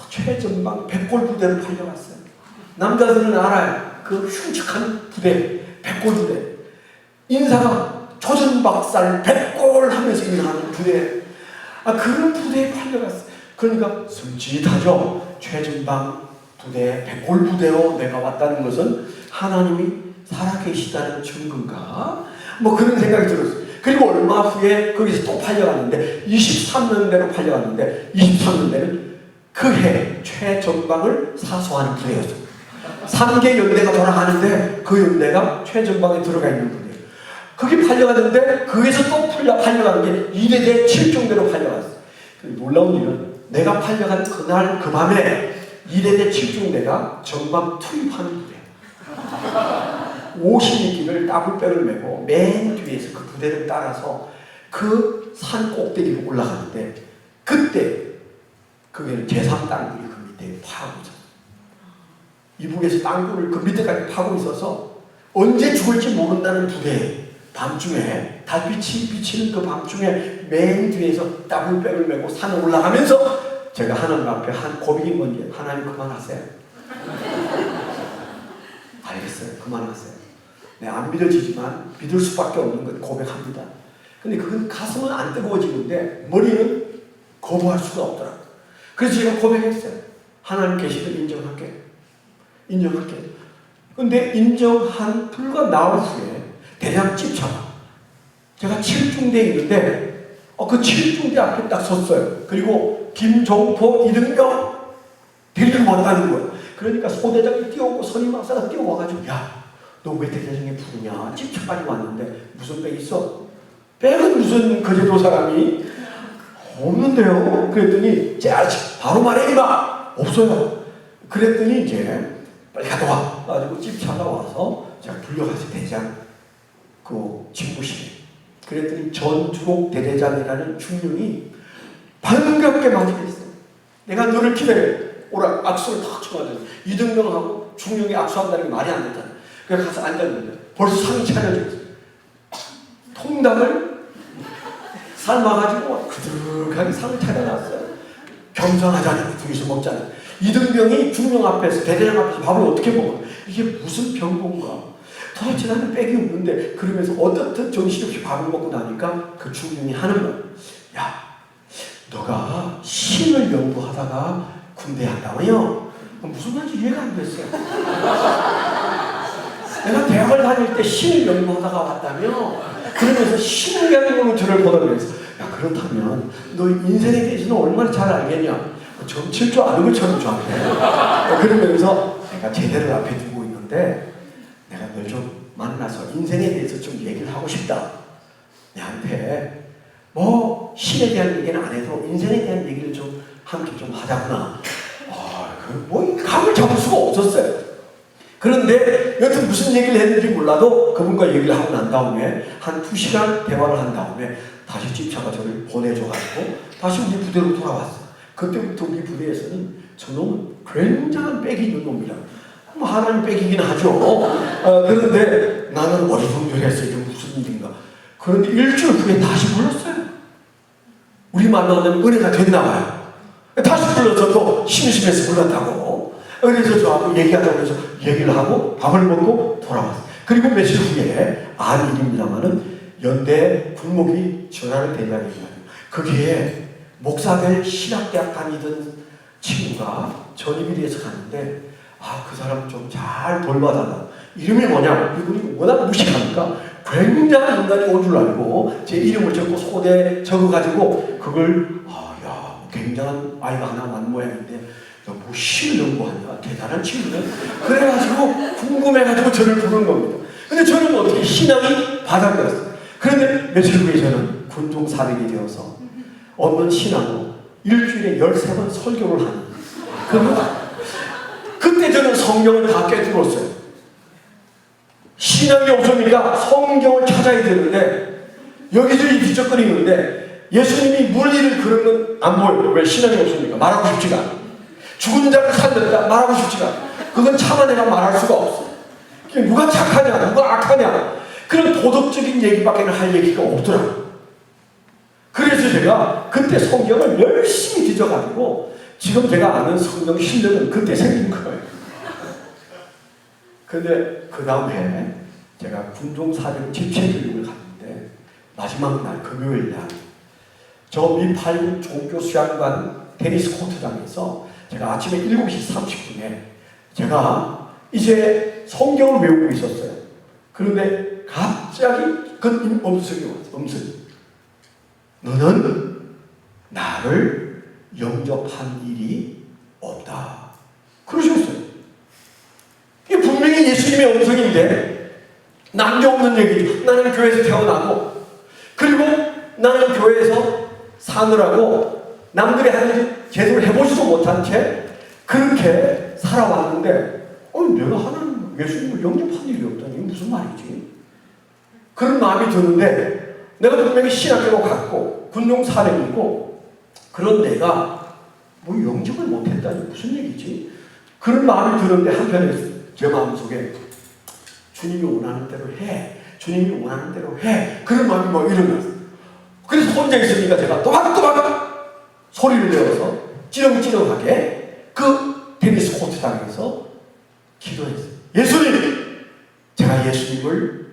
최전방 백골 부대로 팔려갔어요. 남자들은 알아요. 그 흉측한 부대, 백골 부대. 인사가 조선박살 백골 하면서 인사하는 부대. 그런 부대에 팔려갔어요. 그러니까 섬찟하죠. 최전방 부대, 백골 부대로 내가 왔다는 것은 하나님이 살아계시다는 증거인가? 뭐 그런 생각이 들었어요. 그리고 얼마 후에 거기서 또 팔려갔는데 23년대로 팔려갔는데 23년대는 그 해 최전방을 사수하는 부대였어요. 3개 연대가 돌아가는데 그 연대가 최전방에 들어가 있는 부대예요. 거기 팔려갔는데 거기서 또 팔려가는 게 2대대 7중대로 팔려갔어요. 놀라운 일은 내가 팔려간 그날 그 밤에 2대대 7중대가 전방 투입하는 부대예요. 50미끼를 따블백을 메고 맨 뒤에서 그 부대를 따라서 그 산 꼭대기로 올라가는데 그때 그게 제3땅굴이 그 밑에 파고 있었어요. 이북에서 땅굴을 그 밑에까지 파고 있어서 언제 죽을지 모른다는 부대에 밤중에 달빛이 비치는 그 밤중에 맨 뒤에서 따블백을 메고 산에 올라가면서 제가 하나님 앞에 한 고백이 뭔지 하나님 그만하세요. 알겠어요. 그만하세요. 네, 안 믿어지지만 믿을 수밖에 없는 것 고백합니다. 근데 그건 가슴은 안 뜨거워지는데 머리는 거부할 수가 없더라고요. 그래서 제가 고백했어요. 하나님 계시를 인정할게. 근데 인정한 불과 나흘 후에 대장 집차가 제가 7중대에 있는데 그 7중대 앞에 딱 섰어요. 그리고 김종포, 이등병 데리고 왔다는 거예요. 그러니까 소대장이 뛰어오고 선임 박사가 뛰어와가지고 야, 너 왜 대대장에 부르냐? 집차까지 왔는데 무슨 백 있어? 백은 무슨 거제도 사람이? 없는데요? 그랬더니 바로 말해 임마! 없어요. 그랬더니 이제 빨리 갔다 와. 가지고 집차가 와서 제가 불려가서 대장 그 집무실에. 그랬더니 전주록 대대장이라는 중령이 반갑게 맞이했어요. 내가 너를 기다려. 오라 악수를 탁 쳐가지고 이등병하고 중령이 악수한다는 게 말이 안 되잖아. 그래서 가서 앉았는데 벌써 상이 차려져 있어요. 통닭을 삶아가지고 그득하게 상을 차려놨어요. 겸상하자니 둘이서 먹자니. 이등병이 중령 앞에서 대대장 앞에서 밥을 어떻게 먹어? 이게 무슨 병건가? 도대체 나는 빽이 없는데 그러면서 어떻든 정신없이 밥을 먹고 나니까 그 중령이 하는 말. 야, 너가 신을 연구하다가 군대 한다고요? 무슨 말인지 이해가 안 됐어요. 내가 대학을 다닐 때 신을 연구하다가 왔다며? 그러면서 신을 연구로 저를 보다면서 야, 그렇다면 너 인생에 대해서는 얼마나 잘 알겠냐? 점칠 줄 아는 것처럼 저한테 그러면서 내가 제대를 앞에 두고 있는데 내가 널 좀 만나서 인생에 대해서 좀 얘기를 하고 싶다. 내한테 뭐 신에 대한 얘기는 안 해도 인생에 대한 얘기를 좀 함께 좀 하자구나. 뭐 감을 잡을 수가 없었어요. 그런데 여튼 무슨 얘기를 했는지 몰라도 그분과 얘기를 하고 난 다음에 한 2시간 대화를 한 다음에 다시 집차가 저를 보내줘가지고 다시 우리 부대로 돌아왔어요. 그때부터 우리 부대에서는 저놈은 굉장한 빽이 있는 놈이라. 뭐 하나님 빽이긴 하죠. 그런데 나는 어리둥절했어요. 이게 무슨 일인가. 그런데 일주일 후에 다시 불렀어요. 우리 만나면 은혜가 됐나 봐요. 다시 불러서 또 심심해서 불렀다고. 그래서 저하고 얘기하자고 해서 얘기를 하고 밥을 먹고 돌아왔어요. 그리고 며칠 후에 안일입니다마는 연대 군목이 전화를 대장했어요. 거기에 목사들 신학대학 다니던 친구가 전입이 돼서 갔는데 그 사람 좀 잘 돌봐달라. 이름이 뭐냐? 이분이 워낙 무식하니까 굉장한 인간이 온 줄 알고 제 이름을 적고 소대에 적어가지고 그걸 굉장한 아이가 하나 만 모양인데 뭐 신을 연구하냐? 대단한 친구네. 그래가지고 궁금해가지고 저를 부른 겁니다. 근데 저는 어떻게 신앙이 바닥이었어요. 그런데 며칠 후에 저는 군종 사령이 되어서 없는 신앙으로 일주일에 13번 설교를 하는 그때 저는 성경을 다 깨뜨렸어요. 신앙이 없으니까 성경을 찾아야 되는데 여기저기 뒤적거리는데 예수님이 물리를 그런 건 안 보여요. 왜? 신앙이 없으니까 말하고 싶지가 않아. 죽은 자를 살렸다 말하고 싶지가 않아. 그건 차마 내가 말할 수가 없어. 누가 착하냐 누가 악하냐 그런 도덕적인 얘기밖에 할 얘기가 없더라고요. 그래서 제가 그때 성경을 열심히 뒤져가지고 지금 제가 아는 성경 실력은 그때 생긴 거예요. 근데 그 다음 해 제가 군종사령 집체교육을 갔는데 마지막 날 금요일 날 저 미8군 종교 수양관 테니스 코트장에서 제가 아침에 7시 30분에 제가 이제 성경을 외우고 있었어요. 그런데 갑자기 그 음성이 왔어요. 음성이. 너는 나를 영접한 일이 없다. 그러셨어요. 이게 분명히 예수님의 음성인데 남겨없는 얘기죠. 나는 교회에서 태어나고 그리고 나는 교회에서 사느라고 남들이 하는 일 제대로 해보지도 못한 채 그렇게 살아왔는데 내가 하나님 예수님을 영접한 일이 없다니 이게 무슨 말이지? 그런 마음이 드는데 내가 분명히 신학교로 갔고 군용사령이고 그런 내가 뭐 영접을 못했다니 무슨 얘기지? 그런 마음이 드는데 한편에 제 마음속에 주님이 원하는 대로 해. 주님이 원하는 대로 해. 그런 마음이 막 일어났어요. 그래서 혼자 있으니까 제가 또박또박 소리를 내어서 찌렁찌렁하게 그 테니스 코트장에서 기도했어요. 예수님! 제가 예수님을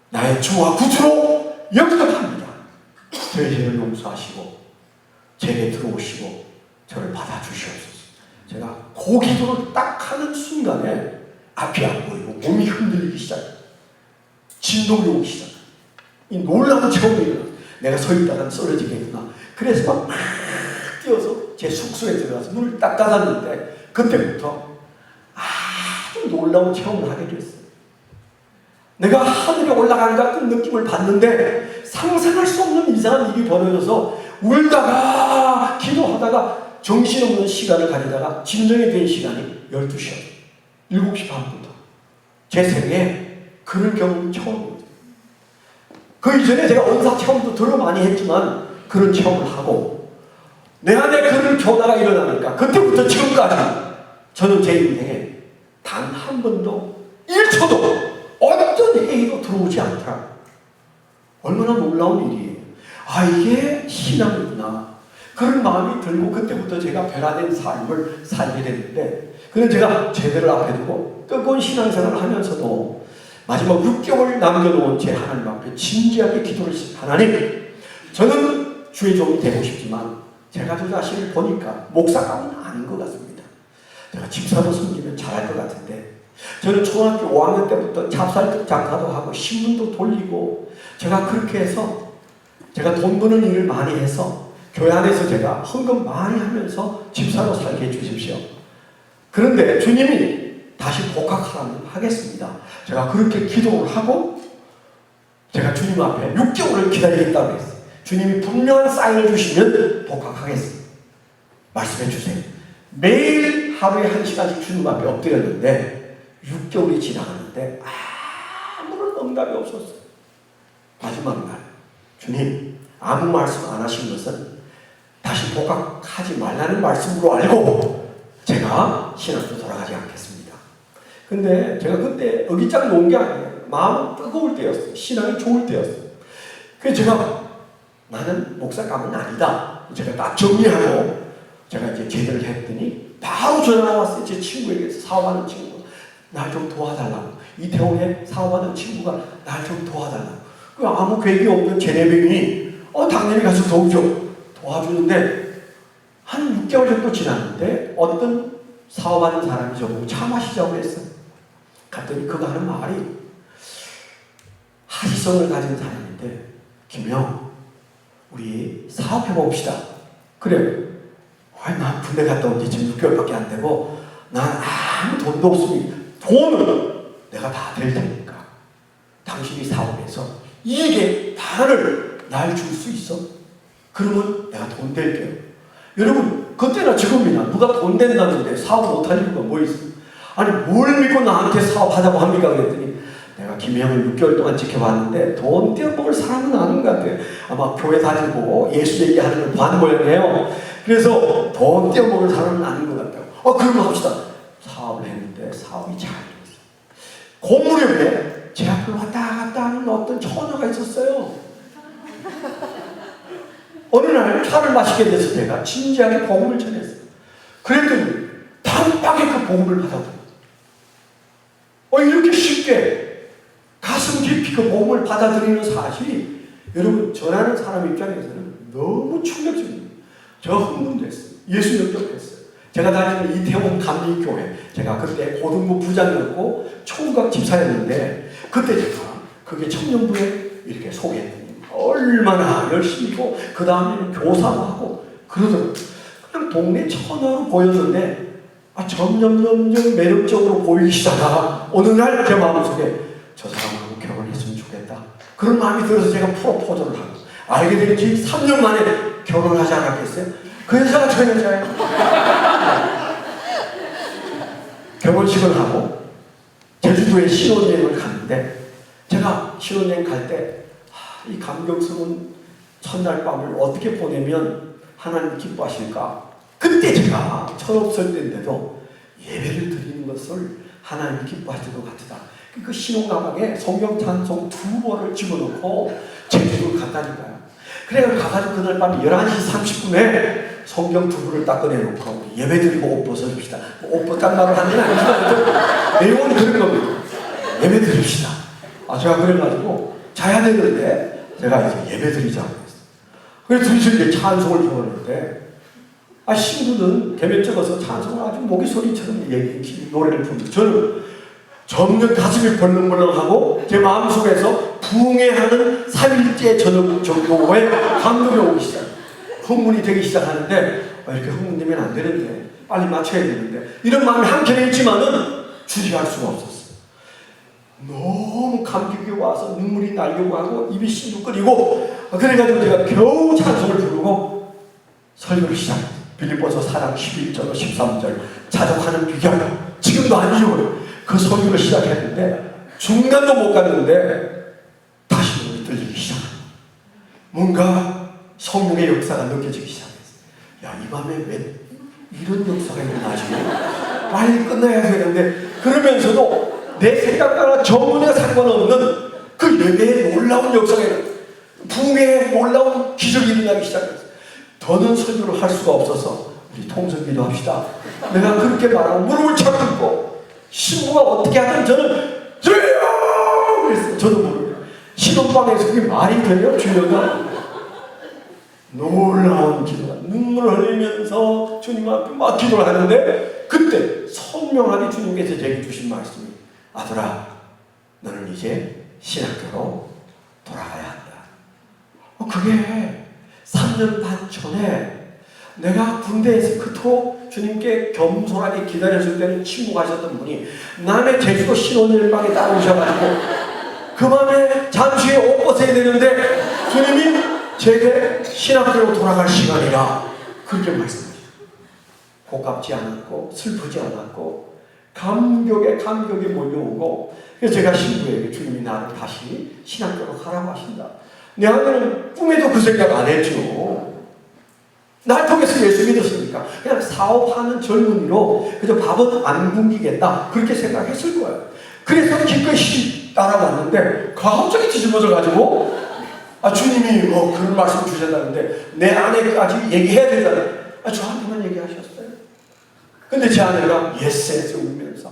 나의 주와 구주로 영접합니다. 저의 죄를 용서하시고 제게 들어오시고 저를 받아주시옵소서. 제가 그 기도를 딱 하는 순간에 앞이 안 보이고 몸이 흔들리기 시작해요. 진동이 오기 시작해요. 이 놀라운 체험이 일어나요. 내가 서 있다가 쓰러지겠구나. 그래서 막 뛰어서 제 숙소에 들어가서 문을 딱 닫았는데 그때부터 놀라운 체험을 하게 됐어요. 내가 하늘에 올라간 것 같은 느낌을 받는데 상상할 수 없는 이상한 일이 벌어져서 울다가 기도하다가 정신없는 시간을 가지다가 진정이 된 시간이 12시였어요. 7시 반부터. 제 생애에 그런 경험이 처음이에요. 그 이전에 제가 은사 체험도 더러 많이 했지만 그런 체험을 하고 내 안에 그런 변화가 일어나니까 그때부터 지금까지 저는 제 인생에 단 한 번도 1초도 어떤 회의도 들어오지 않더라. 얼마나 놀라운 일이에요. 아, 이게 신앙이구나. 그런 마음이 들고 그때부터 제가 변화된 삶을 살게 됐는데, 그는 제가 제대를 앞에 두고 뜨거운 신앙생활을 하면서도 마지막 6개월 남겨놓은 제 하나님 앞에 진지하게 기도를 했습니다. 하나님, 저는 주의 종이 되고 싶지만 제가 저 자신을 보니까 목사감은 아닌 것 같습니다. 제가 집사로 섬기면 잘할 것 같은데, 저는 초등학교 5학년 때부터 잡살 장사도 하고 신문도 돌리고 제가 그렇게 해서 제가 돈 버는 일을 많이 해서 교회 안에서 제가 헌금 많이 하면서 집사로 살게 해주십시오. 그런데 주님이 다시 복학하라면 하겠습니다. 제가 그렇게 기도를 하고 제가 주님 앞에 6개월을 기다리겠다고 했어요. 주님이 분명한 사인을 주시면 복학하겠습니다. 말씀해 주세요. 매일 하루에 1시간씩 주님 앞에 엎드렸는데 6개월이 지나갔는데 아무런 응답이 없었어요. 마지막 날 주님 아무 말씀 안 하신 것은 다시 복학하지 말라는 말씀으로 알고 제가 신학교 돌아가지 않겠습니다. 근데 제가 그때 어깃장 놓은 게 아니에요. 마음은 뜨거울 때였어요. 신앙이 좋을 때였어요. 그래서 제가 나는 목사감은 아니다. 제가 딱 정리하고 제가 이제 제대를 했더니 바로 전화가 왔어요. 제 친구에게 사업하는 친구. 날 좀 도와달라고. 이태원에 사업하는 친구가 날 좀 도와달라고. 그 아무 계획이 없는 제네병이 당연히 가서 도와주는데 한 6개월 정도 지났는데 어떤 사업하는 사람이 저보고 차 마시자고 했어요. 갔더니 그가 하는 말이 하시성을 가진 사람인데 김영 우리 사업해 봅시다. 그래. 난 군대 갔다 온 지 지금 6개월밖에 안 되고 난 아무 돈도 없으니 돈은 내가 다 될 테니까 당신이 사업해서 이익의 반을 날 줄 수 있어? 그러면 내가 돈 댈게요. 여러분 그때나 지금이나 누가 돈 댄다는데 사업 못할 이유가 뭐 있어요? 아니 뭘 믿고 나한테 사업하자고 합니까? 그랬더니 내가 김혜영을 6개월 동안 지켜봤는데 돈 떼어먹을 사람은 아닌 것 같아요. 아마 교회 다니고 예수 얘기하는 걸 반 모양이에요. 그래서 돈 떼어먹을 사람은 아닌 것 같아요. 그러면 합시다. 사업을 했는데 사업이 잘 됐어요. 그 무렵에 제 앞을 왔다 갔다 하는 어떤 처녀가 있었어요. 어느 날 차를 마시게 돼서 제가 진지하게 복음을 전했어요. 그랬더니 단박에 그 복음을 받아들였어요. 이렇게 쉽게 가슴 깊이 그 복음을 받아들이는 사실이 여러분 전하는 사람 입장에서는 너무 충격적입니다. 저 흥분됐어요. 예수 영접했어요. 제가 다니는 이태원 감리교회, 제가 그때 고등부 부장이었고 총각 집사였는데 그때 제가 그게 청년부에 이렇게 소개했더니 얼마나 열심히고 그 다음에는 교사도 하고 그러더라고요. 그냥 동네 처녀로 보였는데 점점 매력적으로 보이기 시작하다가 어느 날 제 마음속에 저 사람하고 결혼했으면 좋겠다. 그런 마음이 들어서 제가 프로포즈를 하고 알게 된 지 3년 만에 결혼하지 않았겠어요? 그 여자가 저 여자예요. 결혼식을 하고 제주도에 신혼여행을 갔는데 제가 신혼여행 갈 때 이 감격스러운 첫날 밤을 어떻게 보내면 하나님 기뻐하실까? 그때 제가 철없을 때인데도 예배를 드리는 것을 하나님 기뻐하실 것 같다. 그 신혼 가방에 성경 찬송 2번을 집어넣고 제주도를 갔다니까요. 그래서 가가지고 그날 밤 11시 30분에 성경 2부를 딱 꺼내놓고 예배 드리고 옷 벗어줍시다. 옷 벗단 말을 하는 건 아니지만 내용은 그런 겁니다. 예배 드립시다. 제가 그래가지고 자야 되는데 제가 이제 예배 드리자고 했어요. 그래서 둘이서 이제 찬송을 부르는데 신부는 개면 적어서 찬송을 아주 모기 소리처럼 노래를 부르는데 저는 점점 가슴이 벌렁벌렁하고 제 마음속에서 부흥회하는 3일째 저녁 정도의 감동이 오기 시작해요. 흥분이 되기 시작하는데 이렇게 흥분되면 안 되는데 빨리 맞춰야 되는데 이런 마음이 한켠에 있지만은 주지할 수가 없었어요. 너무 감격이 와서 눈물이 나려고 하고 입이 시룩거리고, 그래가지고 제가 겨우 찬송을 부르고 설교를 시작했어요. 빌립보서 4장 11절 13절 자족하는 비결, 지금도 안 잊어버려요. 그 설교를 시작했는데 중간도 못 갔는데 다시 눈이 들리기 시작합니다. 뭔가 성령의 역사가 느껴지기 시작했어요. 야, 이 밤에 왜 이런 역사가 일어나지? 빨리 끝나야 되는데, 그러면서도 내 생각과는 전혀 상관없는 그 예배의 놀라운 역사가 부흥의 놀라운 기적이 일어나기 시작했어요. 더는 설교를 할 수가 없어서 우리 통성기도 합시다. 내가 그렇게 말하고 무릎을 차고 신부가 어떻게 하든 저는 주여! 그랬어요. 저도 모르겠어요. 신혼방에서 그게 말이 돼요? 주여가? 놀라운 기도가, 눈물을 흘리면서 주님 앞에 막 기도를 하는데, 그때 선명하게 주님께서 제게 주신 말씀이, 아들아, 너는 이제 신학교로 돌아가야 한다. 그게 3년 반 전에 내가 군대에서 그토록 주님께 겸손하게 기다렸을 때는 침묵하셨던 분이 남의 제주도 신혼일방에 따라오셔가지고 그 밤에 잠시 후에 옷 벗어야 되는데 주님이 제게 신학교로 돌아갈 시간이라 그렇게 말씀하셨어요. 고깝지 않았고 슬프지 않았고 감격이 몰려오고, 그래서 제가 신부에게 주님이 나를 다시 신학교로 가라고 하신다. 내 아내는 꿈에도 그 생각 안 했죠. 날 통해서 예수 믿었으니까 그냥 사업하는 젊은이로 그저 밥은 안 굶기겠다 그렇게 생각했을 거예요. 그래서 기꺼이 따라왔는데 갑자기 뒤집어져 가지고 주님이 그런 말씀 주셨다는데 내 아내까지 얘기해야 되잖아요. 저한테만 얘기하셨어요. 근데 제 아내가 예스 울면서,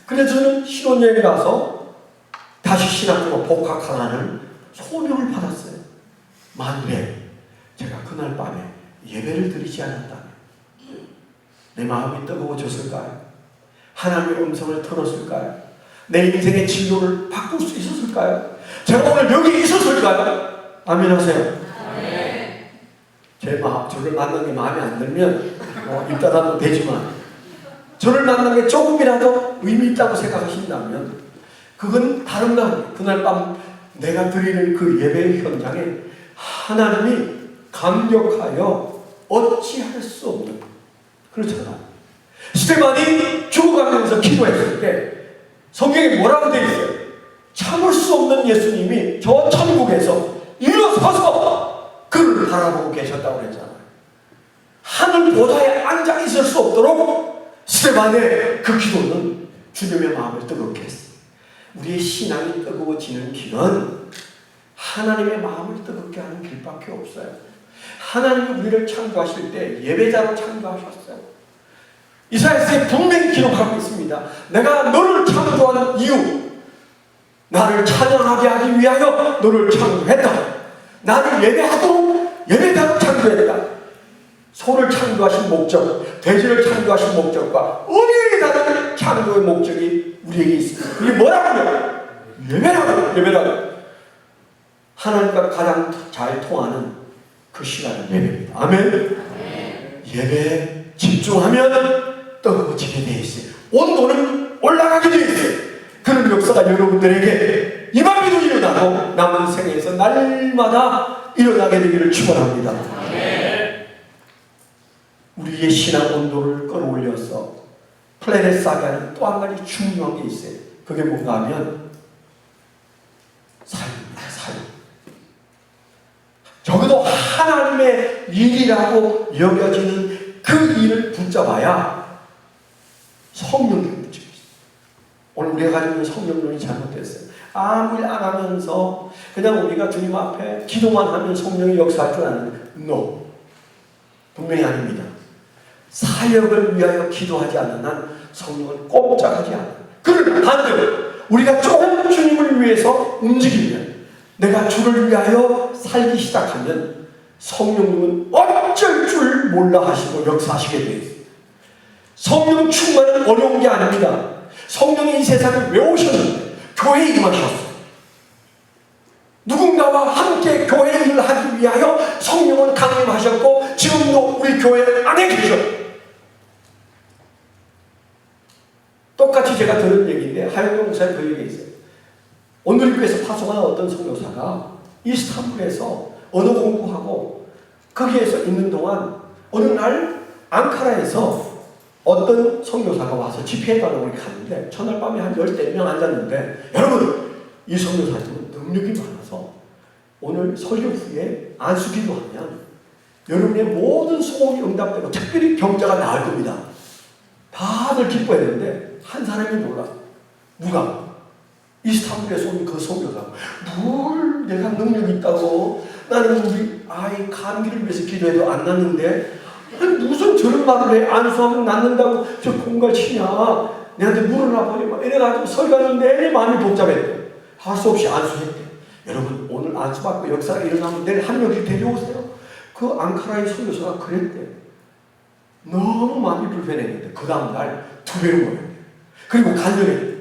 그래서 저는 신혼여행 가서 다시 신학교로 복학하라는 소명을 받았어요. 만약에 제가 그날 밤에 예배를 드리지 않았다면 내 마음이 뜨거워졌을까요? 하나님의 음성을 들었을까요? 내 인생의 진로를 바꿀 수 있었을까요? 제가 오늘 여기 있었을까요? 아멘 하세요. 아멘. 저를 만난 게 마음에 안 들면 입 닫아도 되지만, 저를 만난 게 조금이라도 의미 있다고 생각하신다면 그건 다른 거 아니에요. 그날 밤 내가 드리는 그 예배의 현장에 하나님이 감격하여 어찌할 수 없는, 그렇잖아요. 스데반이 죽어가면서 기도했을 때 성경에 뭐라고 되어 있어요? 참을 수 없는 예수님이 저 천국에서 일어서서 그를 바라보고 계셨다고 그랬잖아요. 하늘 보좌에 앉아 있을 수 없도록 스데반의 그 기도는 주님의 마음을 뜨겁게 했어요. 우리의 신앙이 뜨거워지는 길은 하나님의 마음을 뜨겁게 하는 길밖에 없어요. 하나님이 우리를 창조하실 때 예배자로 창조하셨어요. 이사야서에 분명히 기록하고 있습니다. 내가 너를 창조한 이유, 나를 찬양하게 하기 위하여 너를 창조했다. 나를 예배하도록 예배자로 창조했다. 소를 창조하신 목적, 돼지를 창조하신 목적과 의미에 다른 창조의 목적이 우리에게 있습니다. 그게 뭐라고요? 예배라고. 하나님과 가장 잘 통하는 그 시간은 예배입니다. 아멘. 예배에 집중하면 뜨거워지게 되어 있어요. 온도는 올라가게 되어 있어요. 그런 역사가 여러분들에게 이 밤에도 일어나고 남은 생에서 날마다 일어나게 되기를 축원합니다. 우리의 신앙 온도를 끌어올려서 플레레스하게 하는 또 한 가지 중요한 게 있어요. 그게 뭔가 하면 사역입니다. 사역. 적어도 하나님의 일이라고 여겨지는 그 일을 붙잡아야 성령을 붙잡고 있어요. 오늘 우리가 가지고 있는 성령론이 잘못됐어요. 아무 일 안 하면서 그냥 우리가 주님 앞에 기도만 하면 성령이 역사할 줄 아는데 No. 분명히 아닙니다. 사역을 위하여 기도하지 않는 한 성령을 꼼짝하지 않아요. 그러나 반대로 우리가 조금 주님을 위해서 움직이면, 내가 주를 위하여 살기 시작하면 성령님은 어쩔 줄 몰라 하시고 역사하시게 되어 있어요. 성령 충만은 어려운 게 아닙니다. 성령이 이 세상에 왜 오셨는데? 교회에 임하셨어요. 누군가와 함께 교회 일을 하기 위하여 성령은 강림하셨고 지금도 우리 교회 안에 계셔요. 똑같이 어렴풋이 제가 들은 얘기인데 하영경 목사님 그 얘기 있어요. 오늘 교회에서 파송한 어떤 선교사가 이스탄불에서 언어 공부하고 거기에서 있는 동안 어느 날 앙카라에서 어떤 선교사가 와서 집회해달라고 갔는데 첫날 밤에 한 10명 앉았는데, 여러분 이 선교사님은 능력이 많아서 오늘 설교 후에 안수기도 하면 여러분의 모든 소원이 응답되고 특별히 병자가 나을 겁니다. 다들 기뻐했는데 한 사람이 놀라. 누가? 이스탄불에서 온 그 선교사. 뭘 내가 능력이 있다고? 나는 우리 아이 감기를 위해서 기도해도 안 낫는데 아니 무슨 저런 말을 해. 안수하면 낫는다고 저 공갈 치냐. 내한테 물어나 보니 막 이래가지고 설교하는 내내 마음이 복잡했대. 할 수 없이 안수했대. 여러분 오늘 안수받고 역사가 일어나면 내일 한 명씩 데려오세요. 그 앙카라의 선교사가 그랬대. 너무 마음이 불편했는데 그 다음날 2배로 모였대. 그리고 간절했대.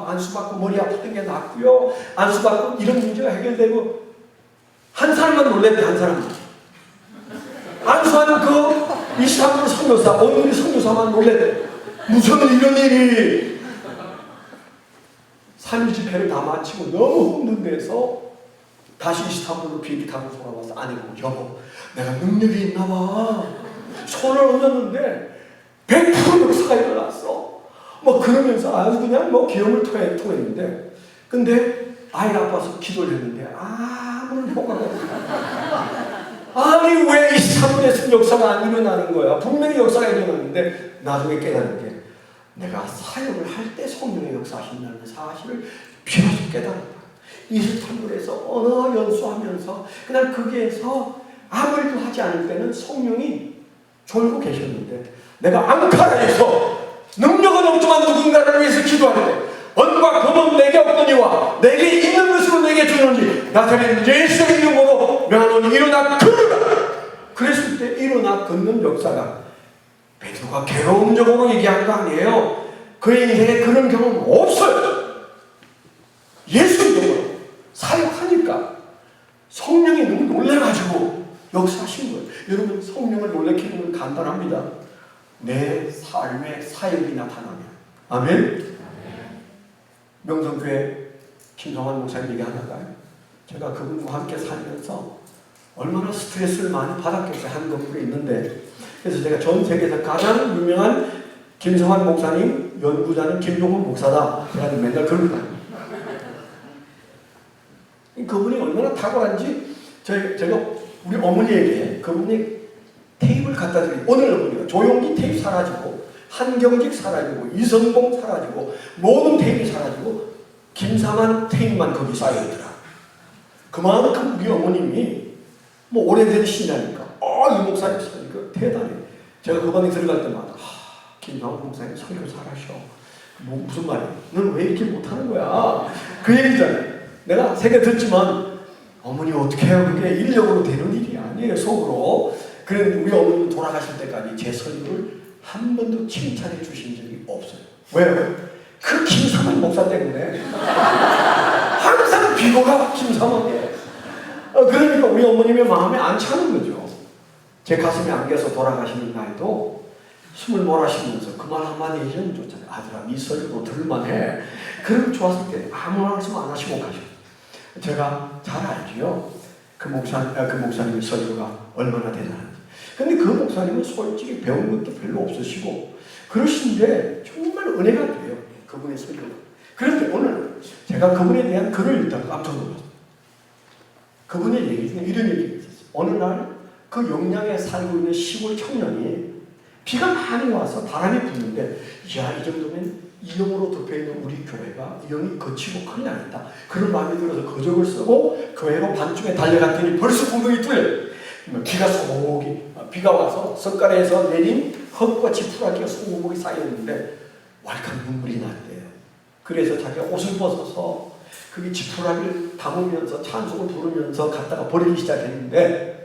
안수받고 머리 아프던 게 낫고요. 안수받고 이런 문제가 해결되고. 한 사람만 놀랬대. 한 사람만. 안수하는 그 이스탄불 선교사, 오늘 선교사만 놀랬대. 무슨 이런 일이. 3일 집회를 다 마치고 너무 힘든 데서 다시 이스탄불로 비행기 타고 돌아와서 아내가 여보 내가 능력이 있나 봐. 손을 얹었는데 100% 역사가 일어났어. 뭐 그러면서 아주 그냥 뭐 기염을 토했는데, 근데 아이 아파서 기도를 했는데 아무런 효과가 없어요. 아니 왜 이스탄불에서 역사가 안 일어나는 거야? 분명히 역사가 일어났는데 나중에 깨달은 게 내가 사역을 할 때 성령의 역사하신다는 사실을 비로소 깨달았다. 이스탄불에서 언어 연수하면서 그냥 거기에서 아무 일도 하지 않을 때는 성령이 졸고 계셨는데 내가 앙카라에서 능력은 없지만 누군가를 위해서 기도할 때 은과 금은 내게 없거니와 내게 있는 것으로 내게 주노니 나사렛 예수의 이름으로 명하노니 일어나 걷으라. 그랬을 때 일어나 걷는 역사가 베드로가 경험적으로 얘기한 거 아니에요. 그의 인생에 그런 경험은 없어요. 예수 이름으로 사역하니까 성령이 너무 놀래가지고 역사하신 거예요. 여러분 성령을 놀래키는 건 간단합니다. 내 삶의 사역이 나타나면. 아멘. 명성교회 김성환 목사님 얘기 하다가요. 제가 그분과 함께 살면서 얼마나 스트레스를 많이 받았겠어요. 한 건물에 있는데. 그래서 제가 전 세계에서 가장 유명한 김성환 목사님 연구자는 김종훈 목사다. 제가 맨날 그러고 다녀요. 그분이 얼마나 탁월한지 제가 우리 어머니에게 그분이 테이프를 갖다 드리고, 오늘 어머니가 조용기 테이프 사라지고 한경직 사라지고 이성봉 사라지고 모든 테이프 사라지고 김사만 테이프만 거기 쌓여있더라. 그만큼 우리 어머님이 뭐 오래된 신자니까 이 목사님 사니까 대단해. 제가 그 방에 들어갈 때마다 김사만 목사님 설교 잘하셔. 뭐 무슨 말이야? 넌 왜 이렇게 못하는 거야? 그 얘기잖아요. 내가 세게 듣지만 어머니 어떻게 해요? 그게 인력으로 되는 일이 아니에요. 속으로. 그런데 우리 어머님 돌아가실 때까지 제 설교를 한 번도 칭찬해 주신 적이 없어요. 왜요? 그 김사만 목사 때문에 항상 비고가 김사만이에요. 그러니까 우리 어머님의 마음에 안 차는 거죠. 제 가슴에 안겨서 돌아가시는 날도 숨을 몰아쉬면서 그 말 한마디 해주면 좋잖아요. 아들아 이 설교도 들을만해. 그럼 좋았을 때 아무 말씀 안 하시고 가셔. 제가 잘 알지요. 그 목사님의 설교가 얼마나 대단한지. 근데 그 목사님은 솔직히 배운 것도 별로 없으시고 그러신데 정말 은혜가 돼요. 그분의 설교가. 그런데 오늘 제가 그분에 대한 글을 읽다가 깜짝 놀랐어요. 그분의 얘기 중에 이런 얘기가 있었어요. 어느 날 그 영양에 살고 있는 시골 청년이 비가 많이 와서 바람이 부는데 이야 이 정도면 이영으로 덮여있는 우리 교회가 영이 거치고 큰일 나겠다. 그런 마음이 들어서 거적을 쓰고 교회로 반쯤에 달려갔더니 벌써 구멍이 뚫려요. 비가 와서 석가래에서 내린 흙과 지푸라기가 소고목이 쌓여있는데 왈칵 눈물이 났대요. 그래서 자기가 옷을 벗어서 그게 지푸라기를 담으면서 찬송을 부르면서 갔다가 버리기 시작했는데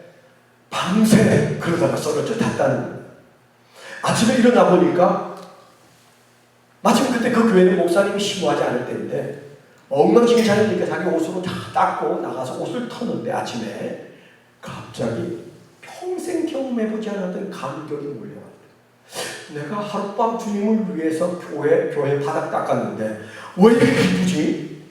밤새 그러다가 쓰러져 탔다는 거예요. 아침에 일어나 보니까 마침 그때 그 교회는 목사님이 심호하지 않을 때인데 엉망진창이니까 자기 옷으로 다 닦고 나가서 옷을 터는데 아침에 갑자기 평생 경험해보지 않았던 감격이 몰려왔대요. 내가 하룻밤 주님을 위해서 교회 바닥 닦았는데 왜 이렇게 기쁘지?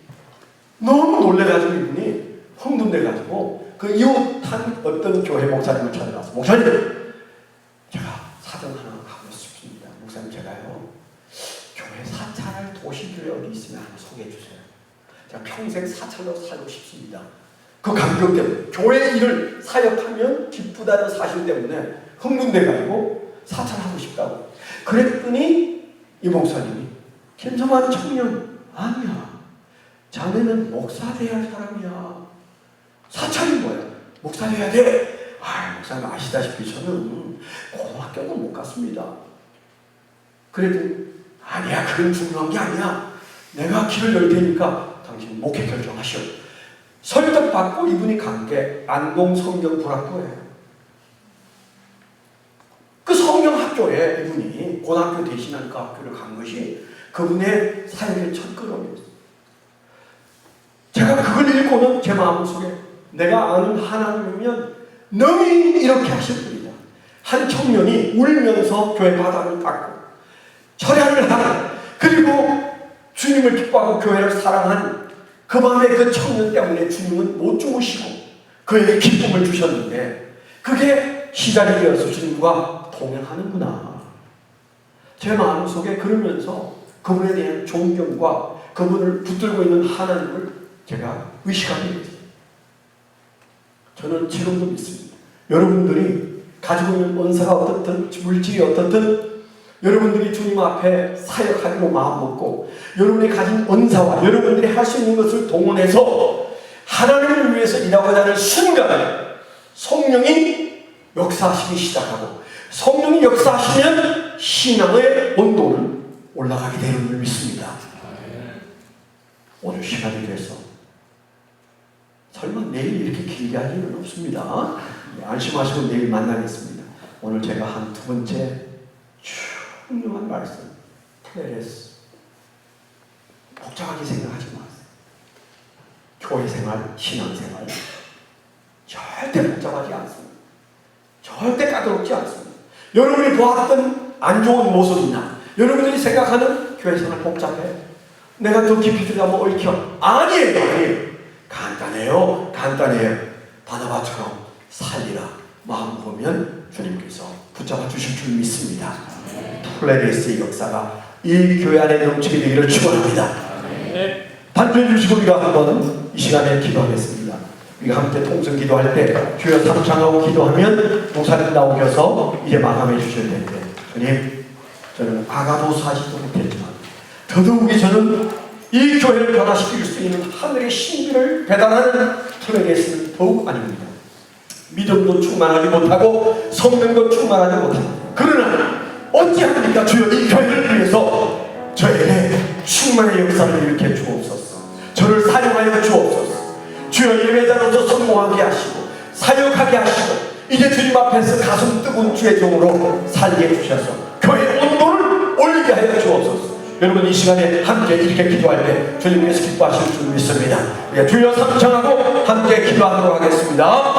너무 놀래가지고 이분이 흥분돼가지고 그 이웃한 어떤 교회 목사님을 찾아가서 목사님, 제가 사정 하나 하고 싶습니다. 목사님, 제가요 교회 사찰할 도시교회 어디 있으면 하나 소개해 주세요. 제가 평생 사찰로 살고 싶습니다. 그 감격 때문에 교회 일을 사역하면 기쁘다는 사실 때문에 흥분돼가지고 사찰하고 싶다고. 그랬더니 이 목사님이, 김성환 청년, 아니야, 자네는 목사 돼야 할 사람이야. 사찰이 뭐야? 목사 돼야 돼. 아, 목사님 아시다시피 저는 고등학교도 못 갔습니다. 그래도 아니야, 그건 중요한 게 아니야. 내가 길을 열 테니까 당신 목회 결정하시오. 설득받고 이분이 간 게 안동 성경불학교예요. 그 성경학교에 이분이 고등학교 대신한 그 학교를 간 것이 그분의 사역의 첫 걸음이었어요. 제가 그걸 읽고는 제 마음속에 내가 아는 하나님이면 능히 이렇게 하실 분이다. 한 청년이 울면서 교회 바닥을 닦고 철야를 하고 그리고 주님을 기뻐하고 교회를 사랑한 그 밤에 그 청년 때문에 주님은 못 주무시고 그에게 기쁨을 주셨는데 그게 시작이 되어서 주님과 동행하는구나. 제 마음속에 그러면서 그분에 대한 존경과 그분을 붙들고 있는 하나님을 제가 의식하게 됐어요. 저는 지금도 믿습니다. 여러분들이 가지고 있는 은사가 어떻든 물질이 어떻든 여러분들이 주님 앞에 사역하기로 마음먹고 여러분이 가진 은사와 여러분들이 할 수 있는 것을 동원해서 하나님을 위해서 일하고자 하는 순간에 성령이 역사하시기 시작하고 성령이 역사하시면 신앙의 온도는 올라가게 되는 줄 믿습니다. 오늘 시간이 돼서 설마 내일 이렇게 길게 할 일은 없습니다. 안심하시고 내일 만나겠습니다. 오늘 제가 한 두 번째 훌륭한 말씀, 클레레스. 복잡하게 생각하지 마세요. 교회 생활, 신앙 생활 절대 복잡하지 않습니다. 절대 까다롭지 않습니다. 여러분이 보았던 안 좋은 모습이나 여러분들이 생각하는 교회 생활 복잡해. 내가 더 깊이 들어가면 얽혀. 아니에요. 간단해요. 바나바처럼 살리라. 마음 보면 주님께서 붙잡아 주실 줄 믿습니다. 플레리스의 역사가 이 교회 안에 넘치게 되기를 축원합니다. 반주해 주시고 우리가 한번 이 시간에 기도하겠습니다. 우리가 함께 통성 기도할 때 주여 삼창하고 기도하면 목사님 나오셔서 이제 마감해 주셔야 되는데, 주님, 저는 아가도 사지도 못했지만 더더욱이 저는 이 교회를 변화시킬 수 있는 하늘의 신비를 배달하는 플레리스는 더욱 아닙니다. 믿음도 충만하지 못하고 성령도 충만하지 못합니다. 그러나 어찌합니까? 주여, 이 교회를 위해서 저에게 충만의 역사를 일으켜 주옵소서. 저를 사용하여 주옵소서. 주여, 예배자로서 성공하게 하시고 사역하게 하시고 이제 주님 앞에서 가슴 뜨거운 주의 종으로 살게 해주셔서 교회의 온도를 올리게 하여 주옵소서. 여러분, 이 시간에 함께 이렇게 기도할 때 주님께서 기뻐하실 줄 믿습니다. 주여 삼창하고 함께 기도하도록 하겠습니다.